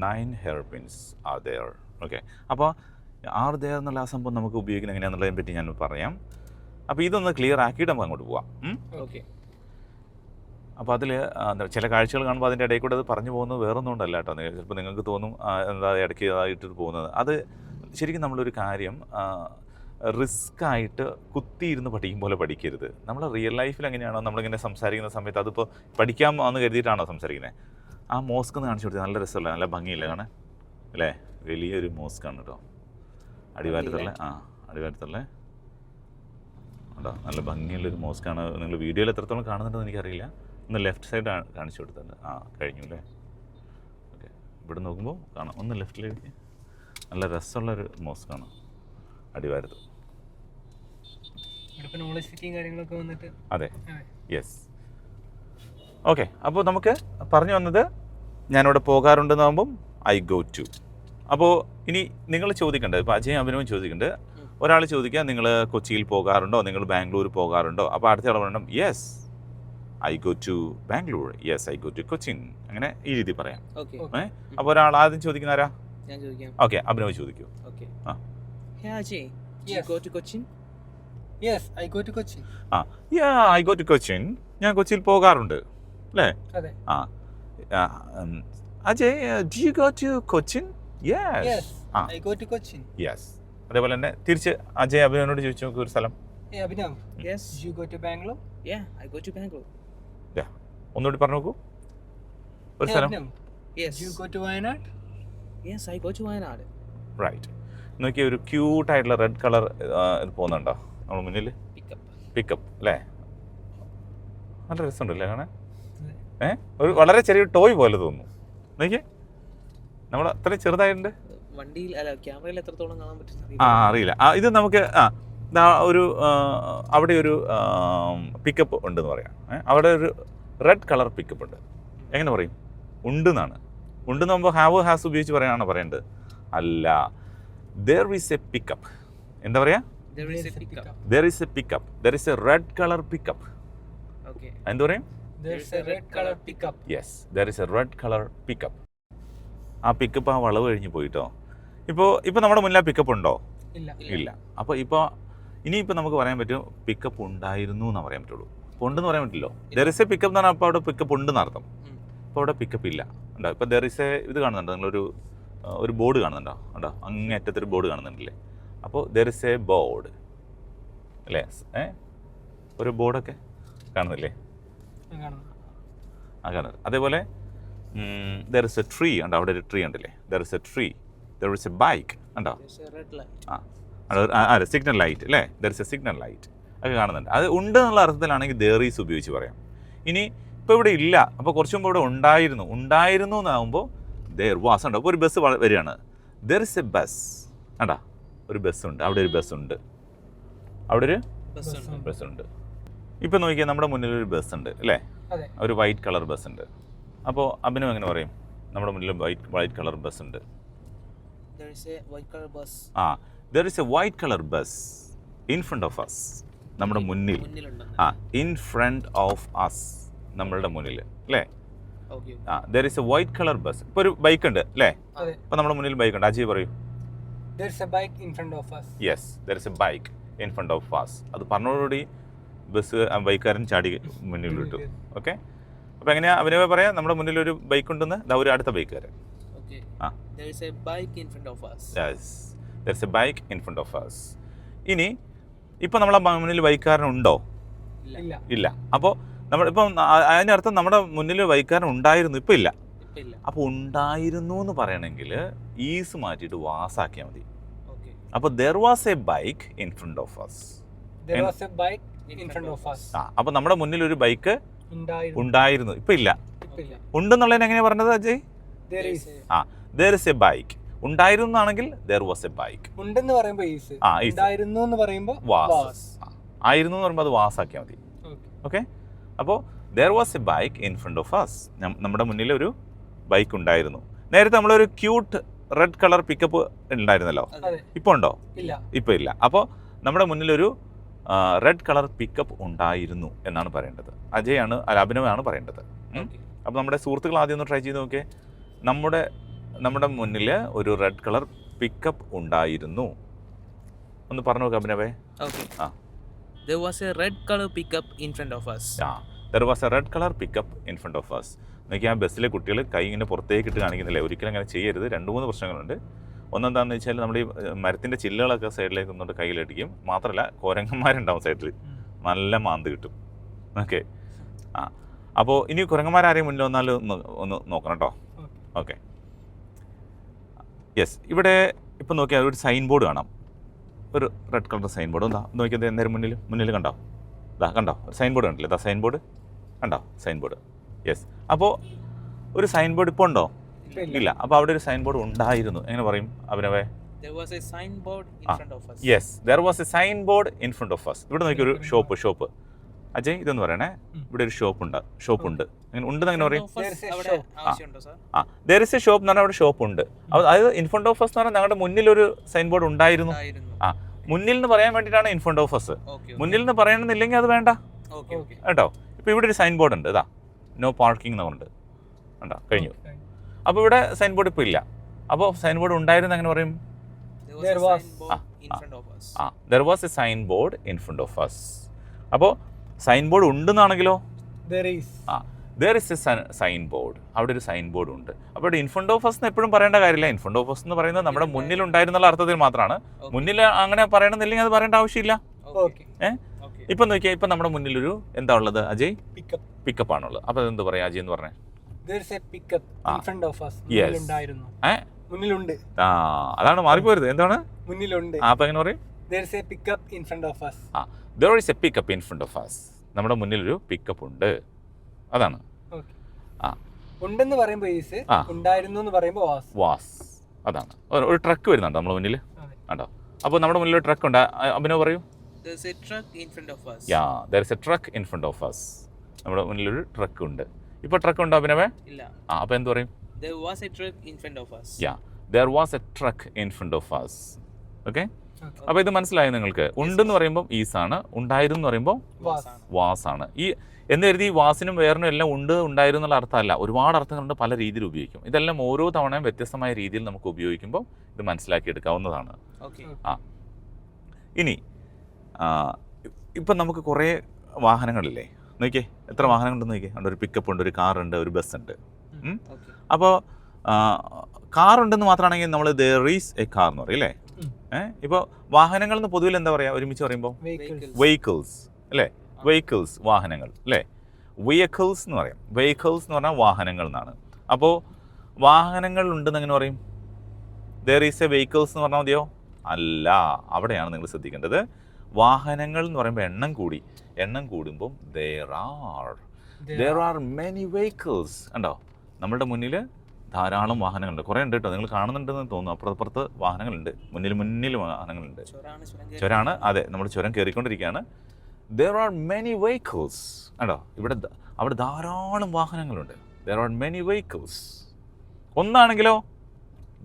9 hair pins are there. Okay, അപ്പോൾ ആർ ദെയർ എന്നുള്ള ആ സംഭവം നമുക്ക് ഉപയോഗിക്കുന്നത് എങ്ങനെയാണെന്നുള്ളതിനെ പറ്റി ഞാൻ പറയാം. അപ്പോൾ ഇതൊന്ന് ക്ലിയർ ആക്കിയിട്ട് നമുക്ക് അങ്ങോട്ട് പോവാം. Okay. അപ്പോൾ അതിൽ ചില കാഴ്ചകൾ കാണുമ്പോൾ അതിൻ്റെ ഇടയിൽ കൂടെ അത് പറഞ്ഞു പോകുന്നത് വേറൊന്നും കൊണ്ടല്ല കേട്ടോ. ചിലപ്പോൾ നിങ്ങൾക്ക് തോന്നും എന്താ ഇടയ്ക്ക് ഇതായിട്ട് പോകുന്നത്. അത് ശരിക്കും നമ്മളൊരു കാര്യം റിസ്ക് ആയിട്ട് കുത്തിയിരുന്ന് പഠിക്കും പോലെ പഠിക്കരുത്. നമ്മൾ റിയൽ ലൈഫിൽ എങ്ങനെയാണോ നമ്മളിങ്ങനെ സംസാരിക്കുന്ന സമയത്ത് അതിപ്പോൾ പഠിക്കാമെന്ന് കരുതിയിട്ടാണോ സംസാരിക്കുന്നത്? ആ മോസ്ക് ഒന്ന് കാണിച്ചു കൊടുത്താൽ നല്ല രസമല്ല, നല്ല ഭംഗിയില്ല കാണാൻ അല്ലേ? വലിയൊരു മോസ്കാണ് കേട്ടോ, അടിവാരത്തുള്ള അടിവാരത്തുള്ള കേട്ടോ, നല്ല ഭംഗിയുള്ളൊരു മോസ്കാണ്. നിങ്ങൾ വീഡിയോയിൽ എത്രത്തോളം കാണുന്നുണ്ടെന്ന് എനിക്കറിയില്ല. ഒന്ന് ലെഫ്റ്റ് സൈഡ് കാണിച്ചു കൊടുത്തിട്ടുണ്ട്. കഴിഞ്ഞു അല്ലേ? ഓക്കെ, ഇവിടെ നോക്കുമ്പോൾ കാണാം. ഒന്ന് ലെഫ്റ്റിലേക്ക് നല്ല രസമുള്ളൊരു മോസ്കാണ് അടിവാരത്ത്. നോളജ് സീക്കിങ് കാര്യങ്ങളൊക്കെ വന്നിട്ട്. അതെ, യെസ്. ഓക്കെ, അപ്പോൾ നമുക്ക് പറഞ്ഞു വന്നത് ഞാനിവിടെ പോകാറുണ്ടെന്നാകുമ്പം ഐ ഗോ ടു. അപ്പോൾ ഇനി നിങ്ങൾ ചോദിക്കേണ്ടത്, ഇപ്പോൾ അജയ് അഭിനവും ചോദിക്കുന്നുണ്ട്. ഒരാൾ ചോദിക്കുക നിങ്ങൾ കൊച്ചിയിൽ പോകാറുണ്ടോ, നിങ്ങൾ ബാംഗ്ലൂർ പോകാറുണ്ടോ? അപ്പോൾ അടുത്ത ആൾ പറയണം yes I go to Bangalore, yes I go to Cochin. അങ്ങനെ ഈ രീതി പറയാം. Okay. അപ്പോൾ ഒരാൾ ആദ്യം ചോദിക്കുന്ന ആരാ? ഞാൻ ചോദിക്കാം. ഓക്കെ, അഭിനവ് ചോദിക്കൂ. Okay. Hey Ajay, do you Yes. go to Cochin? Yes, I go to Kochi. Yeah I go to Cochin. ഞാൻ കൊച്ചിയിൽ പോകാറുണ്ട് അല്ലേ? അതെ. Ajay do you go to Cochin? Yes, Ah. I go to Kochi. Yes. അതേപോലെ തന്നെ തിരിച്ച് അജയ് അഭിനവനോട് ചോദിച്ചു നോക്കൂ ഒരു സ്ഥലം. Hey, Abhinav, Yes. you go to Bangalore? Yeah, I go to Bangalore. ഒന്നുകൂടി പറഞ്ഞു നോക്കൂ ഒരു Hey, സ്ഥലം. Abhinav, Yes. you go to Wayanad? Yes, I go to Wayanad. Right. നോക്കിയ ഒരു ക്യൂട്ടായിട്ടുള്ള റെഡ് കളർ ഇത് പോകുന്നുണ്ടോ നമ്മൾ മുന്നിൽ? Pick up. പിക്കപ്പ് അല്ലേ? നല്ല രസമുണ്ടല്ലേ കാണാൻ? ഒരു വളരെ ചെറിയ ടോയ് പോലെ തോന്നുന്നു. നോക്കിയേ, നമ്മൾ അത്രയും ചെറുതായിട്ടുണ്ട്. വണ്ടിയിൽ അല്ല ക്യാമറയിൽ എത്രത്തോളം കാണാൻ പറ്റും അറിയില്ല. ഇത് നമുക്ക് ഒരു അവിടെ ഒരു പിക്കപ്പ് ഉണ്ടെന്ന് പറയാം. അവിടെ ഒരു റെഡ് കളർ പിക്കപ്പ് ഉണ്ട്. എങ്ങനെ പറയും? ഉണ്ടെന്നാണ്. ഉണ്ടെന്ന് പറയുമ്പോൾ ഹാവ് ഹാസ് ഉപയോഗിച്ച് പറയാനാണ് പറയേണ്ടത്. അല്ല, ദർ ഈസ് എ പിക്കപ്പ്. എന്താ പറയുക? There is a pickup. There is A pickup. There is A red colour pickup. Okay. എന്താ പറയും? There's a red color pickup. Yes, there is A red colour pickup. ആ പിക്കപ്പ് ആ വളവ് കഴിഞ്ഞ് പോയിട്ടോ. ഇപ്പോൾ നമ്മുടെ മുന്നിൽ ആ പിക്കപ്പ് ഉണ്ടോ? ഇല്ല. ഇല്ല. അപ്പോൾ ഇനിയിപ്പോൾ നമുക്ക് പറയാൻ പറ്റും പിക്കപ്പ് ഉണ്ടായിരുന്നു എന്നാണ് പറയാൻ പറ്റുള്ളൂ. അപ്പോൾ ഉണ്ടെന്ന് പറയാൻ പറ്റില്ലോ. ദർ ഇസ് എ പിക്കപ്പ് എന്ന് പറഞ്ഞാൽ അപ്പോൾ അവിടെ പിക്കപ്പ് ഉണ്ടെന്ന് അർത്ഥം. അപ്പോൾ അവിടെ പിക്കപ്പ് ഇല്ല. ഉണ്ടോ? ഇപ്പോൾ ദർ ഇസ് എ ഇത് കാണുന്നുണ്ടോ? നിങ്ങളൊരു ബോർഡ് കാണുന്നുണ്ടോ? ഉണ്ടോ? അങ്ങേ അറ്റത്തൊരു ബോർഡ് കാണുന്നുണ്ടല്ലേ? അപ്പോൾ ദർ ഇസ് എ ബോർഡ് അല്ലേ? ഒരു ബോർഡൊക്കെ കാണുന്നില്ലേ? കാണുന്നത്. അതേപോലെ ദർ ഇസ് എ ട്രീ ഉണ്ടോ? അവിടെ ഒരു ട്രീ ഉണ്ടല്ലേ? There is A tree. There is a bike ഉണ്ടോ? There's a red light. അതെ, സിഗ്നൽ ലൈറ്റ് അല്ലേ? There is A signal light ഒക്കെ കാണുന്നുണ്ട്. അത് ഉണ്ട് എന്നുള്ള അർത്ഥത്തിലാണെങ്കിൽ ദർ ഈസ് ഉപയോഗിച്ച് പറയാം. ഇനി ഇപ്പോൾ ഇവിടെ ഇല്ല, അപ്പോൾ കുറച്ച് മുമ്പ് ഇവിടെ ഉണ്ടായിരുന്നു എന്നാകുമ്പോൾ ദർ വാസ് ഉണ്ടോ? അപ്പോൾ ഒരു ബസ് വരികയാണ്. ദർ ഇസ് എ ബസ് ഉണ്ടോ? ഒരു ബസ്സുണ്ട്, അവിടെ ഒരു ബസ്സുണ്ട്, അവിടെ ഒരു ബസ്സുണ്ട്. ബസ്സുണ്ട്. ഇപ്പം നോക്കിയാൽ നമ്മുടെ മുന്നിൽ ഒരു ബസ്സുണ്ട് അല്ലേ, അതെ. ഒരു വൈറ്റ് കളർ ബസ്സുണ്ട്. അപ്പോൾ അഭിനവ് എങ്ങനെ പറയും നമ്മുടെ മുന്നിൽ വൈറ്റ് കളർ ബസ്സുണ്ട്? There is a white color bus. ആ, there is a white colour bus in front of us, നമ്മുടെ മുന്നിൽ. മുന്നിലുണ്ടെന്ന്. ആ, ഇൻ ഫ്രണ്ട് ഓഫ് അസ്, നമ്മളുടെ മുന്നിൽ അല്ലേ. Okay. ആ, there is a white colour bus. ഇപ്പോൾ ഒരു ബൈക്ക് ഉണ്ട് അല്ലേ, അതെ. ഇപ്പോൾ നമ്മുടെ മുന്നിൽ ബൈക്ക് ഉണ്ട്. അജയ് പറയൂ. There's a bike in front of us. Yes, there is a bike in front of us. അത് പറഞ്ഞോടുകൂടി ബസ് ബൈക്കുകാരൻ ചാടി മുന്നിൽ വിട്ടു. ഓക്കെ, അപ്പോൾ എങ്ങനെയാ അഭിനവ് പറയാം നമ്മുടെ മുന്നിൽ ഒരു ബൈക്ക് ഉണ്ടെന്ന്? ദാ ഒരു അടുത്ത ബൈക്കുകാരൻ. Okay. ആ, There is a bike in front of us. Yes, there is a bike in front of us. ഇനി ഇപ്പോൾ നമ്മളെ മുന്നിൽ ബൈക്കുകാരൻ ഉണ്ടോ? ഇല്ല. ഇല്ല. അപ്പോൾ നമ്മളിപ്പം അതിനർത്ഥം നമ്മുടെ മുന്നിൽ ബൈക്കുകാരൻ ഉണ്ടായിരുന്നു, ഇപ്പം ഇല്ല. ഇപ്പൊ ഇല്ല. അപ്പോൾ ഉണ്ടായിരുന്നു എന്ന് പറയണമെങ്കിൽ ഈസ് മാറ്റിയിട്ട് വാസാക്കിയാൽ മതി. Okay. അപ്പോൾ there was a bike in front of us. There was a bike in front of us. ആ, അപ്പോൾ നമ്മുടെ മുന്നിൽ ഒരു ബൈക്ക് ഉണ്ടായിരുന്നു. ഉണ്ടായിരുന്നു, ഇപ്പം ഇല്ല. ഇപ്പൊ ഇല്ല. ഉണ്ടെന്നുള്ളതിന് എങ്ങനെയാണ് പറഞ്ഞത് അജയ്? There is. ആ, ദർ ഇസ് എ ബൈക്ക്. ഉണ്ടായിരുന്നു എന്നാണെങ്കിൽ ദർ വാസ് എ ബൈക്ക്. ഉണ്ടെന്ന് പറയുമ്പോ ഈസ്. ആ, is. ഉണ്ടായിരുന്നു എന്ന് പറയുമ്പോ വാസ്. was. ആയിരുന്നു എന്ന് പറയുമ്പോൾ അത് വാസാക്കിയാൽ മതി. Okay. ഓക്കെ, അപ്പോൾ there was a bike in front of us, നമ്മുടെ മുന്നിൽ ഒരു ബൈക്ക് ഉണ്ടായിരുന്നു. നേരത്തെ നമ്മളൊരു ക്യൂട്ട് റെഡ് കളർ പിക്കപ്പ് ഉണ്ടായിരുന്നല്ലോ, അതെ. ഇപ്പോൾ ഉണ്ടോ? ഇല്ല. ഇപ്പോൾ ഇല്ല. അപ്പോൾ നമ്മുടെ മുന്നിലൊരു റെഡ് കളർ പിക്കപ്പ് ഉണ്ടായിരുന്നു എന്നാണ് പറയേണ്ടത്. അജയാണ് അഭിനവാണ് പറയേണ്ടത്. Okay. അപ്പോൾ നമ്മുടെ സുഹൃത്തുക്കൾ ആദ്യം ഒന്ന് ട്രൈ ചെയ്ത് നോക്കിയേ. നമ്മുടെ മുന്നിൽ ഒരു റെഡ് കളർ പിക്കപ്പ് ഉണ്ടായിരുന്നു. ഒന്ന് പറഞ്ഞു നോക്കാം അഭിനവേ. Okay. ആ. There was a red color pickup in front of us. ആ, there was a red colour pickup in front of us. നോക്കി, ആ ബസ്സിലെ കുട്ടികൾ കൈ ഇങ്ങനെ പുറത്തേക്ക് ഇട്ട് കാണിക്കുന്നില്ലേ, ഒരിക്കലും അങ്ങനെ ചെയ്യരുത്. 2-3 പ്രശ്നങ്ങളുണ്ട്. ഒന്നെന്താണെന്ന് വെച്ചാൽ നമ്മുടെ ഈ മരത്തിൻ്റെ ചില്ലുകളൊക്കെ സൈഡിലേക്ക് നിന്നുകൊണ്ട് കയ്യിലടിക്കും. മാത്രമല്ല കുരങ്ങന്മാരുണ്ടാവും സൈഡിൽ, നല്ല മാന്ത് കിട്ടും. ഓക്കെ, ആ, അപ്പോൾ ഇനി കുരങ്ങന്മാരാരെയും മുന്നിൽ വന്നാലും ഒന്ന് നോക്കണം കേട്ടോ. Okay, yes. ഇവിടെ ഇപ്പം നോക്കിയാൽ ഒരു സൈൻ ബോർഡ് കാണാം, ഒരു റെഡ് കളർ സൈൻ ബോർഡ്. എന്താ നോക്കിയത് എന്തായാലും മുന്നിൽ കണ്ടോ? കണ്ടോ ഒരു സൈൻ ബോർഡ് കണ്ടില്ലേ? സൈൻ ബോർഡ് കണ്ടോ? Sign board. യെസ്. അപ്പോൾ ഒരു സൈൻ ബോർഡ് ഇപ്പോൾ ഉണ്ടോ? ഇല്ല. അപ്പോൾ അവിടെ ഒരു സൈൻ ബോർഡ് ഉണ്ടായിരുന്നു. എങ്ങനെ പറയും അഭിനവേ? There was a signboard in front of us. Yes, there was a sign board in front of us. ഇവിടെ നോക്കി ഒരു ഷോപ്പ്. അജയ് ഇതൊന്ന് പറയണേ. ഇവിടെ ഒരു ഷോപ്പ് ഉണ്ട്. അങ്ങനെ ഉണ്ടെന്ന് അങ്ങനെ പറയും. There is a അവിടെ shop. ആവശ്യമുണ്ടോ സർ? ആ, ദർ ഇസ് എ ഷോപ്പ് എന്ന് പറഞ്ഞാൽ അവിടെ ഷോപ്പ് ഉണ്ട്. അതായത് ഇൻ ഫ്രണ്ട് ഓഫ് അസ് എന്ന് പറഞ്ഞാൽ ഞങ്ങളുടെ മുന്നിലൊരു സൈൻ ബോർഡ് ഉണ്ടായിരുന്നു. ആ, മുന്നിൽ നിന്ന് പറയാൻ വേണ്ടിയിട്ടാണ് in front of us. Okay. മുന്നിൽ നിന്ന് പറയണമെന്നില്ലെങ്കിൽ അത് വേണ്ട Okay. Okay. കേട്ടോ. ഇപ്പോൾ ഇവിടെ ഒരു സൈൻ ബോർഡ് ഉണ്ട്, ഇതാ നോ പാർക്കിംഗ് എന്നുണ്ട്. കണ്ടോ? കഴിഞ്ഞു. അപ്പോൾ ഇവിടെ സൈൻ ബോർഡ് ഇപ്പോൾ ഇല്ല. അപ്പോൾ സൈൻ ബോർഡ് ഉണ്ടായിരുന്നു അങ്ങനെ പറയും. There was a There was. signboard in front of us. ആ, there was a sign board in front of us. അപ്പോൾ സൈൻ ബോർഡ് ഉണ്ടെന്നാണെങ്കിലോ? There is. ആ, there is a sign board. അവിടെ ഒരു സൈൻ ബോർഡ് ഉണ്ട്. അപ്പോൾ ഇവിടെ ഇൻ ഫ്രണ്ട് ഓഫ് അസ് എന്ന് എപ്പോഴും പറയേണ്ട കാര്യമില്ല. ഇൻ ഫ്രണ്ട് ഓഫ് അസ് എന്ന് പറയുന്നത് നമ്മുടെ മുന്നിൽ ഉണ്ടായിരുന്നുള്ള അർത്ഥത്തിൽ മാത്രമാണ്. മുന്നിൽ അങ്ങനെ പറയണമെന്നില്ലെങ്കിൽ അത് പറയേണ്ട ആവശ്യമില്ല. Okay. Okay. ഇപ്പം നോക്കിയാൽ ഇപ്പം നമ്മുടെ മുന്നിലൊരു എന്താ ഉള്ളത് അജയ്? Pickup. പിക്കപ്പ് ആണുള്ളത്. അപ്പോൾ അതെന്ത് പറയാം അജയ് എന്ന് പറഞ്ഞേ? There is a pickup in front of us. Yes. മുന്നിലുണ്ടായിരുന്നു. മുന്നിലുണ്ട്. ആ, അതാണ് മാറിപ്പോരുത്. എന്താണ്? മുന്നിലുണ്ട്. ആ, അപ്പം എങ്ങനെ പറയും? There is a pickup in front of us. ആ, there is a pickup in front of us. നമ്മുടെ മുന്നിലൊരു പിക്കപ്പ് ഉണ്ട്. അതാണ്. Okay. ആ, ഉണ്ടെന്ന് പറയുമ്പോൾ ഈസ്, ആ. ഉണ്ടായിരുന്നു എന്ന് പറയുമ്പോൾ was. വാസ്. അതാണ്. ഒരു ട്രക്ക് വരുന്നുണ്ടോ നമ്മുടെ മുന്നിൽ? അതെ. ഉണ്ടോ? അപ്പോൾ നമ്മുടെ മുന്നിൽ ഒരു ട്രക്ക് ഉണ്ട്. അഭിനവ് പറയൂ. There's a truck in front of us. Yeah, there is a truck in front of us. നമ്മുടെ മുന്നിലൊരു ട്രക്ക് ഉണ്ട്. ഇപ്പോൾ ട്രക്ക് ഉണ്ടോ അഭിനവേ? ഇല്ല. ആ, അപ്പോൾ എന്ത് പറയും? There was a truck in front of us. Yeah, there was a truck in front of us. Okay, Okay. അപ്പോൾ ഇത് മനസ്സിലായി നിങ്ങൾക്ക്? ഉണ്ടെന്ന് പറയുമ്പോൾ ഈസ് ആണ്, ഉണ്ടായിരുന്നു എന്ന് പറയുമ്പോൾ Was. വാസ് ആണ്. ഈ എന്ന് കരുതി വാസിനും വേറിനും എല്ലാം ഉണ്ടായിരുന്നു എന്നുള്ള അർത്ഥമല്ല. ഒരുപാട് അർത്ഥങ്ങളുണ്ട്, പല രീതിയിൽ ഉപയോഗിക്കും. ഇതെല്ലാം ഓരോ തവണയും വ്യത്യസ്തമായ രീതിയിൽ നമുക്ക് ഉപയോഗിക്കുമ്പോൾ ഇത് മനസ്സിലാക്കിയെടുക്കാവുന്നതാണ്. Okay. ആ, ഇനി ഇപ്പം നമുക്ക് കുറേ വാഹനങ്ങളില്ലേ? നോക്കിയേ, എത്ര വാഹനങ്ങളുണ്ടെന്ന് നോക്കിയേ. ഉണ്ട്, ഒരു പിക്കപ്പ് ഉണ്ട്, ഒരു കാറുണ്ട്, ഒരു ബസ് ഉണ്ട്. Okay. അപ്പോൾ കാറുണ്ടെന്ന് മാത്രമാണെങ്കിൽ നമ്മൾ ദർ ഈസ് എ കാർ എന്ന് പറയും അല്ലേ? ഇപ്പോൾ വാഹനങ്ങൾ എന്ന് പൊതുവിൽ എന്താ പറയുക ഒരുമിച്ച് പറയുമ്പോൾ? Vehicles. വെഹിക്കിൾസ് അല്ലേ? വെഹിക്കിൾസ്, വാഹനങ്ങൾ അല്ലേ? വെഹിക്കിൾസ് എന്ന് പറയും. വെഹിക്കിൾസ് എന്ന് പറഞ്ഞാൽ വാഹനങ്ങൾ എന്നാണ്. അപ്പോൾ വാഹനങ്ങൾ ഉണ്ടെന്ന് എങ്ങനെ പറയും? ദർ ഈസ് എ വെഹിക്കിൾസ് എന്ന് പറഞ്ഞാൽ മതിയോ? അല്ല, അവിടെയാണ് നിങ്ങൾ ശ്രദ്ധിക്കേണ്ടത്. വാഹനങ്ങൾ എന്ന് പറയുമ്പോൾ എണ്ണം കൂടുമ്പോൾ there are many vehicles. ഉണ്ടോ? നമ്മളുടെ മുന്നിൽ ധാരാളം വാഹനങ്ങളുണ്ട്, കുറേ ഉണ്ട് കേട്ടോ, നിങ്ങൾ കാണുന്നുണ്ടെന്ന് തോന്നുന്നു. അപ്പുറത്ത് വാഹനങ്ങളുണ്ട്, മുന്നിൽ വാഹനങ്ങളുണ്ട്. ചുരമാണ്, അതെ, നമ്മൾ ചുരം കയറിക്കൊണ്ടിരിക്കുകയാണ്. There are many vehicles. കണ്ടോ, അവിടെ ധാരാളം വാഹനങ്ങളുണ്ട്. There are many vehicles. ഒന്നാണെങ്കിലോ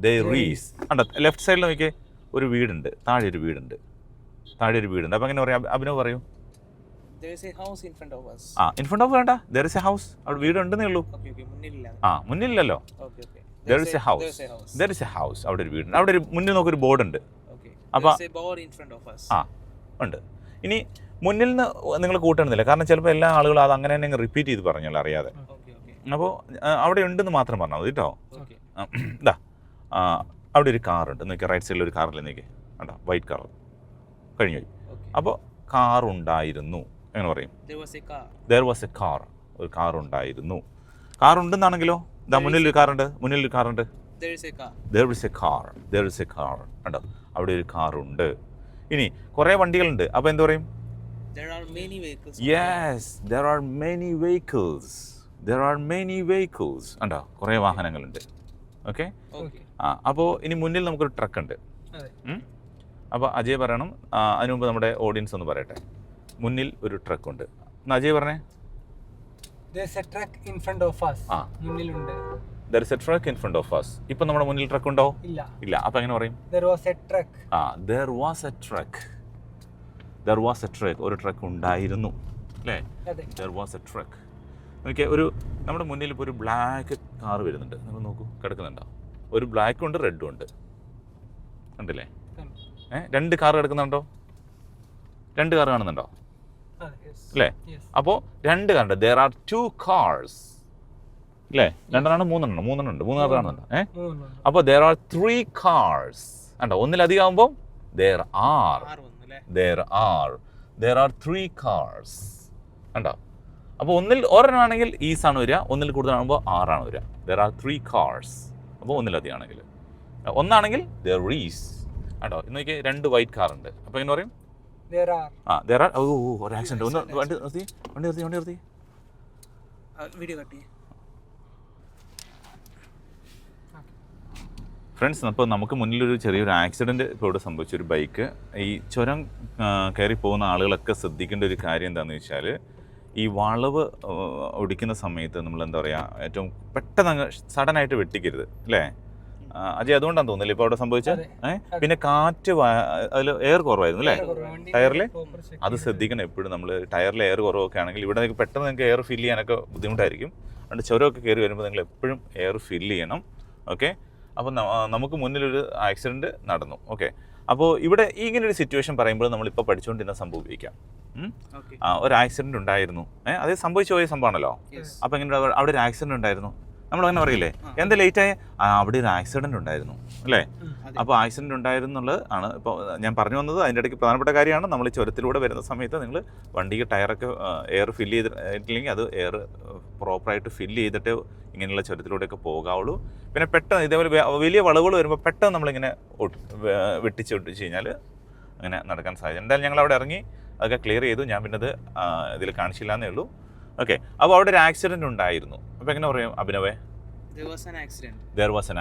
there is. കണ്ടോ, ലെഫ്റ്റ് സൈഡിൽ നോക്കിയേ, ഒരു വീടുണ്ട്, താഴെ ഒരു വീടുണ്ട്. അപ്പോൾ എങ്ങനെ പറയാം, അഭിനവ് പറയൂ. There is a house in front of us. In front of വേണ്ട, there is a house. അവിടെ വീടുണ്ടെന്നേ ഉള്ളൂ. മുന്നിലില്ലല്ലോ. There is a house. അവിടെ ഒരു വീടുണ്ട്. അവിടെ ഒരു മുന്നിൽ നോക്കൊരു ബോർഡ് ഉണ്ട്. അപ്പോൾ ഉണ്ട്. ഇനി മുന്നിൽ നിന്ന് നിങ്ങൾ കൂട്ടണമെന്നില്ല, കാരണം ചിലപ്പോൾ എല്ലാ ആളുകളും അത് അങ്ങനെ തന്നെ റിപ്പീറ്റ് ചെയ്ത് പറഞ്ഞല്ലോ അറിയാതെ. അപ്പോൾ അവിടെ ഉണ്ടെന്ന് മാത്രം പറഞ്ഞാൽ മതി കേട്ടോ. ഇതാ അവിടെ ഒരു കാറുണ്ട്, നോക്കിയാൽ റൈറ്റ് സൈഡിൽ ഒരു കാറിൽ നോക്കി, കണ്ടോ, വൈറ്റ് കാർ കഴിഞ്ഞു പോയി. അപ്പോൾ കാറുണ്ടായിരുന്നു എങ്ങനെ പറയും? There was a car. ഒരു കാറുണ്ടായിരുന്നു. കാറുണ്ടെന്നാണെങ്കിലോ, ഇതാ മുന്നിലൊരു കാറുണ്ട്. There is a car. കണ്ടോ, അവിടെ ഒരു കാറുണ്ട്. ഇനി കുറേ വണ്ടികളുണ്ട്, അപ്പോൾ എന്താ പറയും? There are many vehicles. Yes, there are many vehicles. കണ്ടോ, കുറേ വാഹനങ്ങളുണ്ട്. ഓക്കെ. അപ്പോൾ ഇനി മുന്നിൽ നമുക്കൊരു ട്രക്ക് ഉണ്ട്. അപ്പോൾ അജയ് പറയണം. അതിനു മുമ്പ് നമ്മുടെ ഓഡിയൻസ് ഒന്ന് പറയട്ടെ. മുന്നിൽ ഒരു ട്രക്ക് ഉണ്ട്. അജയ് പറഞ്ഞേ. There's a truck in front of us. മുന്നിലുണ്ട്. There is a truck in front of us. ഇപ്പം നമ്മുടെ മുന്നിൽ ട്രക്ക് ഉണ്ടോ? ഇല്ല. അപ്പോൾ എങ്ങനെ പറയും? There was a truck. There was a truck. ഒരു ട്രക്ക് ഉണ്ടായിരുന്നു, അല്ലേ? There was a truck. Okay. നമ്മുടെ മുന്നിൽ ഇപ്പോൾ ഒരു ബ്ലാക്ക് കാർ വരുന്നുണ്ട്. നിങ്ങൾ നോക്കൂ, കിടക്കുന്നുണ്ടോ? ഒരു ബ്ലാക്കും ഉണ്ട്, റെഡും ഉണ്ട്. ഉണ്ടല്ലേ? രണ്ട് കാർ കിടക്കുന്നുണ്ടോ? രണ്ട് കാർ കാണുന്നുണ്ടോ? അല്ലേ? അപ്പോൾ രണ്ട് കാറുണ്ട്. There are 2 cars. അല്ലേ? രണ്ടെണ്ണം മൂന്നെണ്ണം ഉണ്ട്. 3 കാർ കാണുന്നുണ്ടോ? അപ്പോൾ there are 3 cars. ഉണ്ടോ? ഒന്നിലധികം ആകുമ്പോൾ there are 3 cars. ഉണ്ടോ? അപ്പോൾ ഒരെണ്ണമാണെങ്കിൽ ഈസ് ആണ് വരിക, ഒന്നിൽ കൂടുതലാകുമ്പോൾ ആറാണ് വരിക. There are 3 cars. അപ്പോൾ ഒന്നിലധികം ആണെങ്കിൽ. ഒന്നാണെങ്കിൽ there is. കേട്ടോ, ഇന്നൊക്കെ 2 വൈറ്റ് കാർ ഉണ്ട്. അപ്പോൾ എങ്ങനെ പറയും? There are. ഒരു ആക്സിഡന്റ്. ഒന്ന് വണ്ടി നിർത്തി. വീഡിയോ കട്ട് ചെയ്യ്. ഫ്രണ്ട്സ്, അപ്പോൾ നമുക്ക് മുന്നിലൊരു ചെറിയൊരു ആക്സിഡൻറ്റ് ഇപ്പോൾ ഇവിടെ സംഭവിച്ചു. ഒരു ബൈക്ക്, ഈ ചുരം കയറി പോകുന്ന ആളുകളൊക്കെ ശ്രദ്ധിക്കേണ്ട ഒരു കാര്യം എന്താണെന്ന് വെച്ചാൽ, ഈ വളവ് ഒടിക്കുന്ന സമയത്ത് നമ്മൾ എന്താ പറയുക, ഏറ്റവും പെട്ടെന്ന് അങ്ങ് സഡനായിട്ട് വെട്ടിക്കരുത്, അല്ലേ അജയ്? അതുകൊണ്ടാണ് തോന്നുന്നില്ല ഇപ്പോൾ അവിടെ സംഭവിച്ചത്. പിന്നെ കാറ്റ്, അതിൽ എയർ കുറവായിരുന്നു അല്ലേ ടയറിൽ? അത് ശ്രദ്ധിക്കണം എപ്പോഴും. നമ്മൾ ടയറിൽ എയർ കുറവൊക്കെ ആണെങ്കിൽ ഇവിടെ പെട്ടെന്ന് നിങ്ങൾക്ക് എയർ ഫില്ല് ചെയ്യാനൊക്കെ ബുദ്ധിമുട്ടായിരിക്കും. അതുകൊണ്ട് ചുരമൊക്കെ കയറി വരുമ്പോൾ നിങ്ങൾ എപ്പോഴും എയർ ഫില്ല് ചെയ്യണം. ഓക്കെ. അപ്പോൾ നമുക്ക് മുന്നിലൊരു ആക്സിഡൻറ്റ് നടന്നു. ഓക്കെ. അപ്പോൾ ഇവിടെ ഇങ്ങനൊരു സിറ്റുവേഷൻ പറയുമ്പോൾ നമ്മളിപ്പോൾ പഠിച്ചുകൊണ്ടിരുന്ന സംഭവം ഉപയോഗിക്കാം. ഒരു ആക്സിഡൻറ്റ് ഉണ്ടായിരുന്നു, അത് സംഭവിച്ചു പോയ സംഭവമാണല്ലോ. അപ്പോൾ എങ്ങനെ അവിടെ ഒരു ആക്സിഡൻറ്റ് ഉണ്ടായിരുന്നു, നമ്മളങ്ങനെ പറയില്ലേ? എന്താ ലേറ്റായി? അവിടെ ഒരു ആക്സിഡൻറ്റ് ഉണ്ടായിരുന്നു, അല്ലേ? അപ്പോൾ ആക്സിഡൻറ്റ് ഉണ്ടായിരുന്നുള്ളത് ആണ് ഇപ്പോൾ ഞാൻ പറഞ്ഞു വന്നത്. അതിൻ്റെ ഇടയ്ക്ക് പ്രധാനപ്പെട്ട കാര്യമാണ്, നമ്മൾ ചുരത്തിലൂടെ വരുന്ന സമയത്ത് നിങ്ങൾ വണ്ടിക്ക് ടയറൊക്കെ എയർ ഫില്ല് ചെയ്തിട്ടില്ലെങ്കിൽ അത് എയർ പ്രോപ്പറായിട്ട് ഫില്ല് ചെയ്തിട്ട് ഇങ്ങനെയുള്ള ചുരത്തിലൂടെയൊക്കെ പോകാവുള്ളൂ. പിന്നെ പെട്ടെന്ന് ഇതേപോലെ വലിയ വളവുകൾ വരുമ്പോൾ പെട്ടെന്ന് നമ്മളിങ്ങനെ വെട്ടിച്ച് കഴിഞ്ഞാൽ അങ്ങനെ നടക്കാൻ സാധ്യത. എന്തായാലും ഞങ്ങൾ അവിടെ ഇറങ്ങി അതൊക്കെ ക്ലിയർ ചെയ്തു. ഞാൻ പിന്നെ അത് ഇതിൽ കാണിച്ചില്ല എന്നേ ഉള്ളൂ. ഓക്കെ. അപ്പോൾ അവിടെ ഒരു ആക്സിഡൻറ്റ് ഉണ്ടായിരുന്നു. അപ്പോൾ എങ്ങനെ പറയും അഭിനവേ? There was an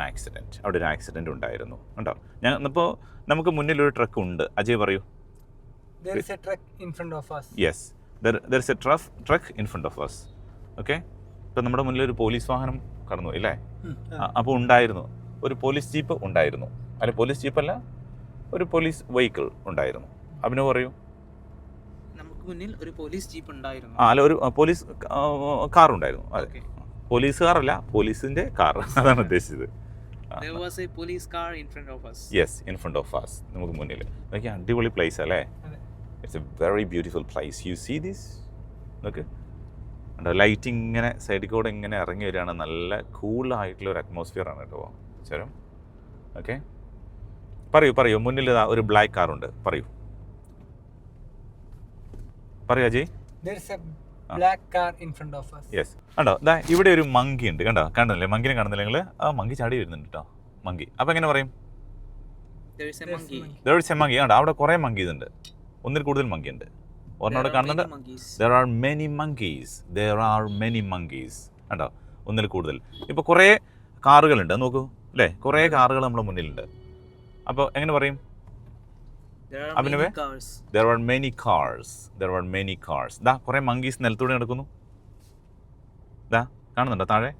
accident. അവിടെ ഒരു ആക്സിഡൻറ്റ് ഉണ്ടായിരുന്നു. ഉണ്ടോ? ഇപ്പോൾ നമുക്ക് മുന്നിലൊരു ട്രക്ക് ഉണ്ട്. അജയ് പറയൂ. There is a truck in front of us. Yes, there is a truck in front of us. Okay. ഇപ്പോൾ നമ്മുടെ മുന്നിലൊരു പോലീസ് വാഹനം കടന്നു, ഇല്ലേ? അപ്പോൾ ഉണ്ടായിരുന്നു ഒരു പോലീസ് ജീപ്പ് ഉണ്ടായിരുന്നു. അല്ല, പോലീസ് ജീപ്പല്ല, ഒരു പോലീസ് വെഹിക്കിൾ ഉണ്ടായിരുന്നു. അഭിനവ് പറയൂ. നമുക്ക് മുന്നിൽ ഒരു പോലീസ് ജീപ്പ് ഉണ്ടായിരുന്നു. അല്ല, ഒരു പോലീസ് കാർ ഉണ്ടായിരുന്നു. അതെ, പോലീസ് കാറല്ല, പോലീസിന്റെ കാർ, അതാണ് ഉദ്ദേശിച്ചത്. There was a police car in front of us. Yes, in front of us. നമുക്ക് മുന്നിൽ. നോക്കിയാൽ അടിപൊളി പ്ലേസ് അല്ലേ? It's a very beautiful place. You see this? നോക്ക്, ലൈറ്റിംഗ് ഇങ്ങനെ സൈഡിൽ കൂടെ ഇങ്ങനെ ഇറങ്ങി വരികയാണ്. നല്ല കൂളായിട്ടുള്ള ഒരു അറ്റ്മോസ്ഫിയർ ആണ് കേട്ടോ ചുരം. ഓക്കെ. പറയൂ. മുന്നിൽ ഒരു ബ്ലാക്ക് കാറുണ്ട്. പറയൂ Ajay. There's a black car in front of us. Yes. കണ്ടോ, ഇവിടെ ഒരു മങ്കി ഉണ്ട്. കണ്ടല്ലേ? മങ്കിനെ കാണുന്നില്ല നിങ്ങൾ? ആ മങ്കി ചാടി വരുന്നുണ്ട് കേട്ടോ, മങ്കി. അപ്പോൾ എങ്ങനെ പറയും? There is a monkey. കണ്ടോ, അവിടെ കുറേ മങ്കീസ് ഉണ്ട്. ഒന്നിൽ കൂടുതൽ മങ്കി ഉണ്ട്. ഒരെണ്ണോടെ കാണുന്നുണ്ട്. There are many monkeys. കണ്ടോ, ഒന്നിൽ കൂടുതൽ. ഇപ്പോൾ കുറേ കാറുകളുണ്ട്, നോക്കൂ അല്ലേ, കുറേ കാറുകൾ നമ്മുടെ മുന്നിലുണ്ട്. അപ്പോൾ എങ്ങനെ പറയും? There are Abhinav? many cars. There are many cars. There are many cars. ദാ കുറേ മങ്കീസ് നിലത്തൂടെ നടക്കുന്നു. ദാ കാണുന്നുണ്ടോ താഴെ?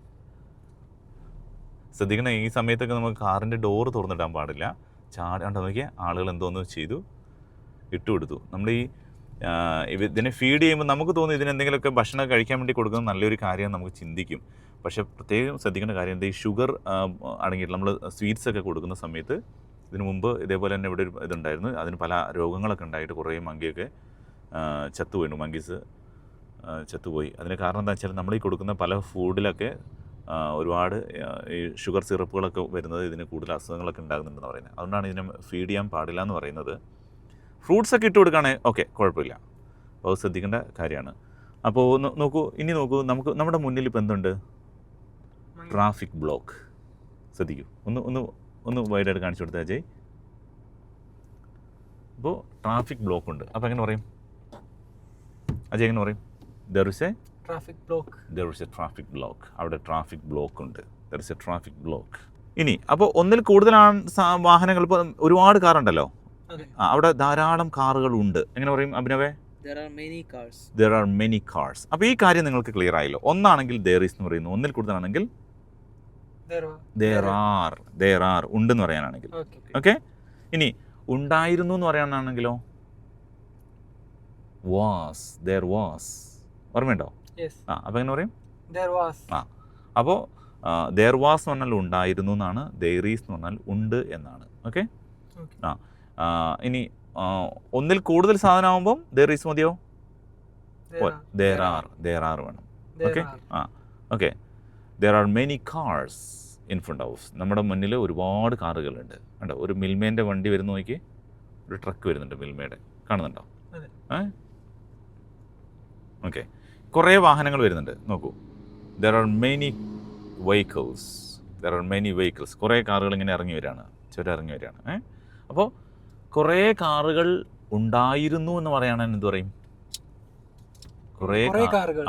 ശ്രദ്ധിക്കണം, ഈ സമയത്തൊക്കെ നമുക്ക് കാറിൻ്റെ ഡോറ് തുറന്നിടാൻ പാടില്ല. കണ്ടോ നോക്കിയാൽ ആളുകൾ എന്തോന്ന് ചെയ്തു, ഇട്ടുകൊടുത്തു. നമ്മൾ ഈ ഇതിനെ ഫീഡ് ചെയ്യുമ്പോൾ നമുക്ക് തോന്നും ഇതിനെന്തെങ്കിലുമൊക്കെ ഭക്ഷണം കഴിക്കാൻ വേണ്ടി കൊടുക്കുന്നത് നല്ലൊരു കാര്യം നമുക്ക് ചിന്തിക്കും. പക്ഷേ പ്രത്യേകം ശ്രദ്ധിക്കേണ്ട കാര്യം എന്താ, ഈ ഷുഗർ അടങ്ങിയിട്ട് നമ്മൾ സ്വീറ്റ്സ് ഒക്കെ കൊടുക്കുന്ന സമയത്ത്, ഇതിനു മുമ്പ് ഇതേപോലെ തന്നെ ഇവിടെ ഒരു ഇതുണ്ടായിരുന്നു, അതിന് പല രോഗങ്ങളൊക്കെ ഉണ്ടായിട്ട് കുറേ മങ്കിയൊക്കെ ചത്തുപോയിരുന്നു, മങ്കീസ് ചത്തുപോയി. അതിന് കാരണം എന്താ വെച്ചാൽ നമ്മൾ ഈ കൊടുക്കുന്ന പല ഫുഡിലൊക്കെ ഒരുപാട് ഈ ഷുഗർ സിറപ്പുകളൊക്കെ വരുന്നത് ഇതിന് കൂടുതൽ അസുഖങ്ങളൊക്കെ ഉണ്ടാകുന്നുണ്ടെന്ന് പറയുന്നത്. അതുകൊണ്ടാണ് ഇതിനെ ഫീഡ് ചെയ്യാൻ പാടില്ല എന്ന് പറയുന്നത്. ഫ്രൂട്ട്സൊക്കെ ഇട്ട് കൊടുക്കുകയാണെങ്കിൽ ഓക്കെ, കുഴപ്പമില്ല. അപ്പോൾ അത് ശ്രദ്ധിക്കേണ്ട കാര്യമാണ്. അപ്പോൾ നോക്കൂ, ഇനി നോക്കൂ, നമ്മുടെ മുന്നിൽ ഇപ്പോൾ എന്തുണ്ട്? Traffic block. ശ്രദ്ധിക്കൂ, ഒന്ന് വൈഡായിട്ട് കാണിച്ചു കൊടുത്താൽ അജയ്. അപ്പോൾ ട്രാഫിക് ബ്ലോക്ക് ഉണ്ട്. അപ്പോൾ എങ്ങനെ പറയും അജയ്, എങ്ങനെ പറയും? There is A traffic block. അവിടെ ട്രാഫിക് ബ്ലോക്ക് ഉണ്ട്. There is A traffic block. ഇനി അപ്പോൾ ഒന്നിൽ കൂടുതലാണ് വാഹനങ്ങൾ. ഇപ്പോൾ ഒരുപാട് കാറുണ്ടല്ലോ, അവിടെ ധാരാളം കാറുകൾ ഉണ്ട്. എങ്ങനെ പറയും അഭിനവേ? There are many cars. There are many cars. അപ്പോൾ ഈ കാര്യം നിങ്ങൾക്ക് ക്ലിയർ ആയല്ലോ. ഒന്നാണെങ്കിൽ there is എന്ന് പറയുന്നു, ഒന്നിൽ കൂടുതലാണെങ്കിൽ there are ഉണ്ടെന്ന് പറയാനാണെങ്കിൽ. ഓക്കെ. ഇനി ഉണ്ടായിരുന്നു എന്ന് പറയാനാണെങ്കിലോ? there was. ഓർമ്മയുണ്ടോ? അപ്പോൾ എങ്ങനെ പറയും? അപ്പോൾ there was എന്ന് പറഞ്ഞാൽ ഉണ്ടായിരുന്നു എന്നാണ്, there is എന്ന് പറഞ്ഞാൽ ഉണ്ട് എന്നാണ്. ഓക്കെ. ഇനി ഒന്നിൽ കൂടുതൽ സാധനമാകുമ്പം there is മതിയോ? there are വേണം. Okay. Okay. there are many cars in front of us. നമ്മുടെ മുന്നിൽ ഒരുപാട് കാറുകളുണ്ട്. കണ്ടോ, ഒരു മിൽമേൻ്റെ വണ്ടി വരുന്ന നോക്കി, ഒരു ട്രക്ക് വരുന്നുണ്ട് മിൽമയുടെ, കാണുന്നുണ്ടോ? ഓക്കെ. കുറേ വാഹനങ്ങൾ വരുന്നുണ്ട്, നോക്കൂ. there are many vehicles. കുറേ കാറുകൾ ഇങ്ങനെ ഇറങ്ങി വരികയാണ്, ഇറങ്ങി വരികയാണ്. അപ്പോൾ കുറേ കാറുകൾ ഉണ്ടായിരുന്നു എന്ന് പറയുകയാണെങ്കിൽ എന്ത് പറയും? കുറേ കാറുകൾ.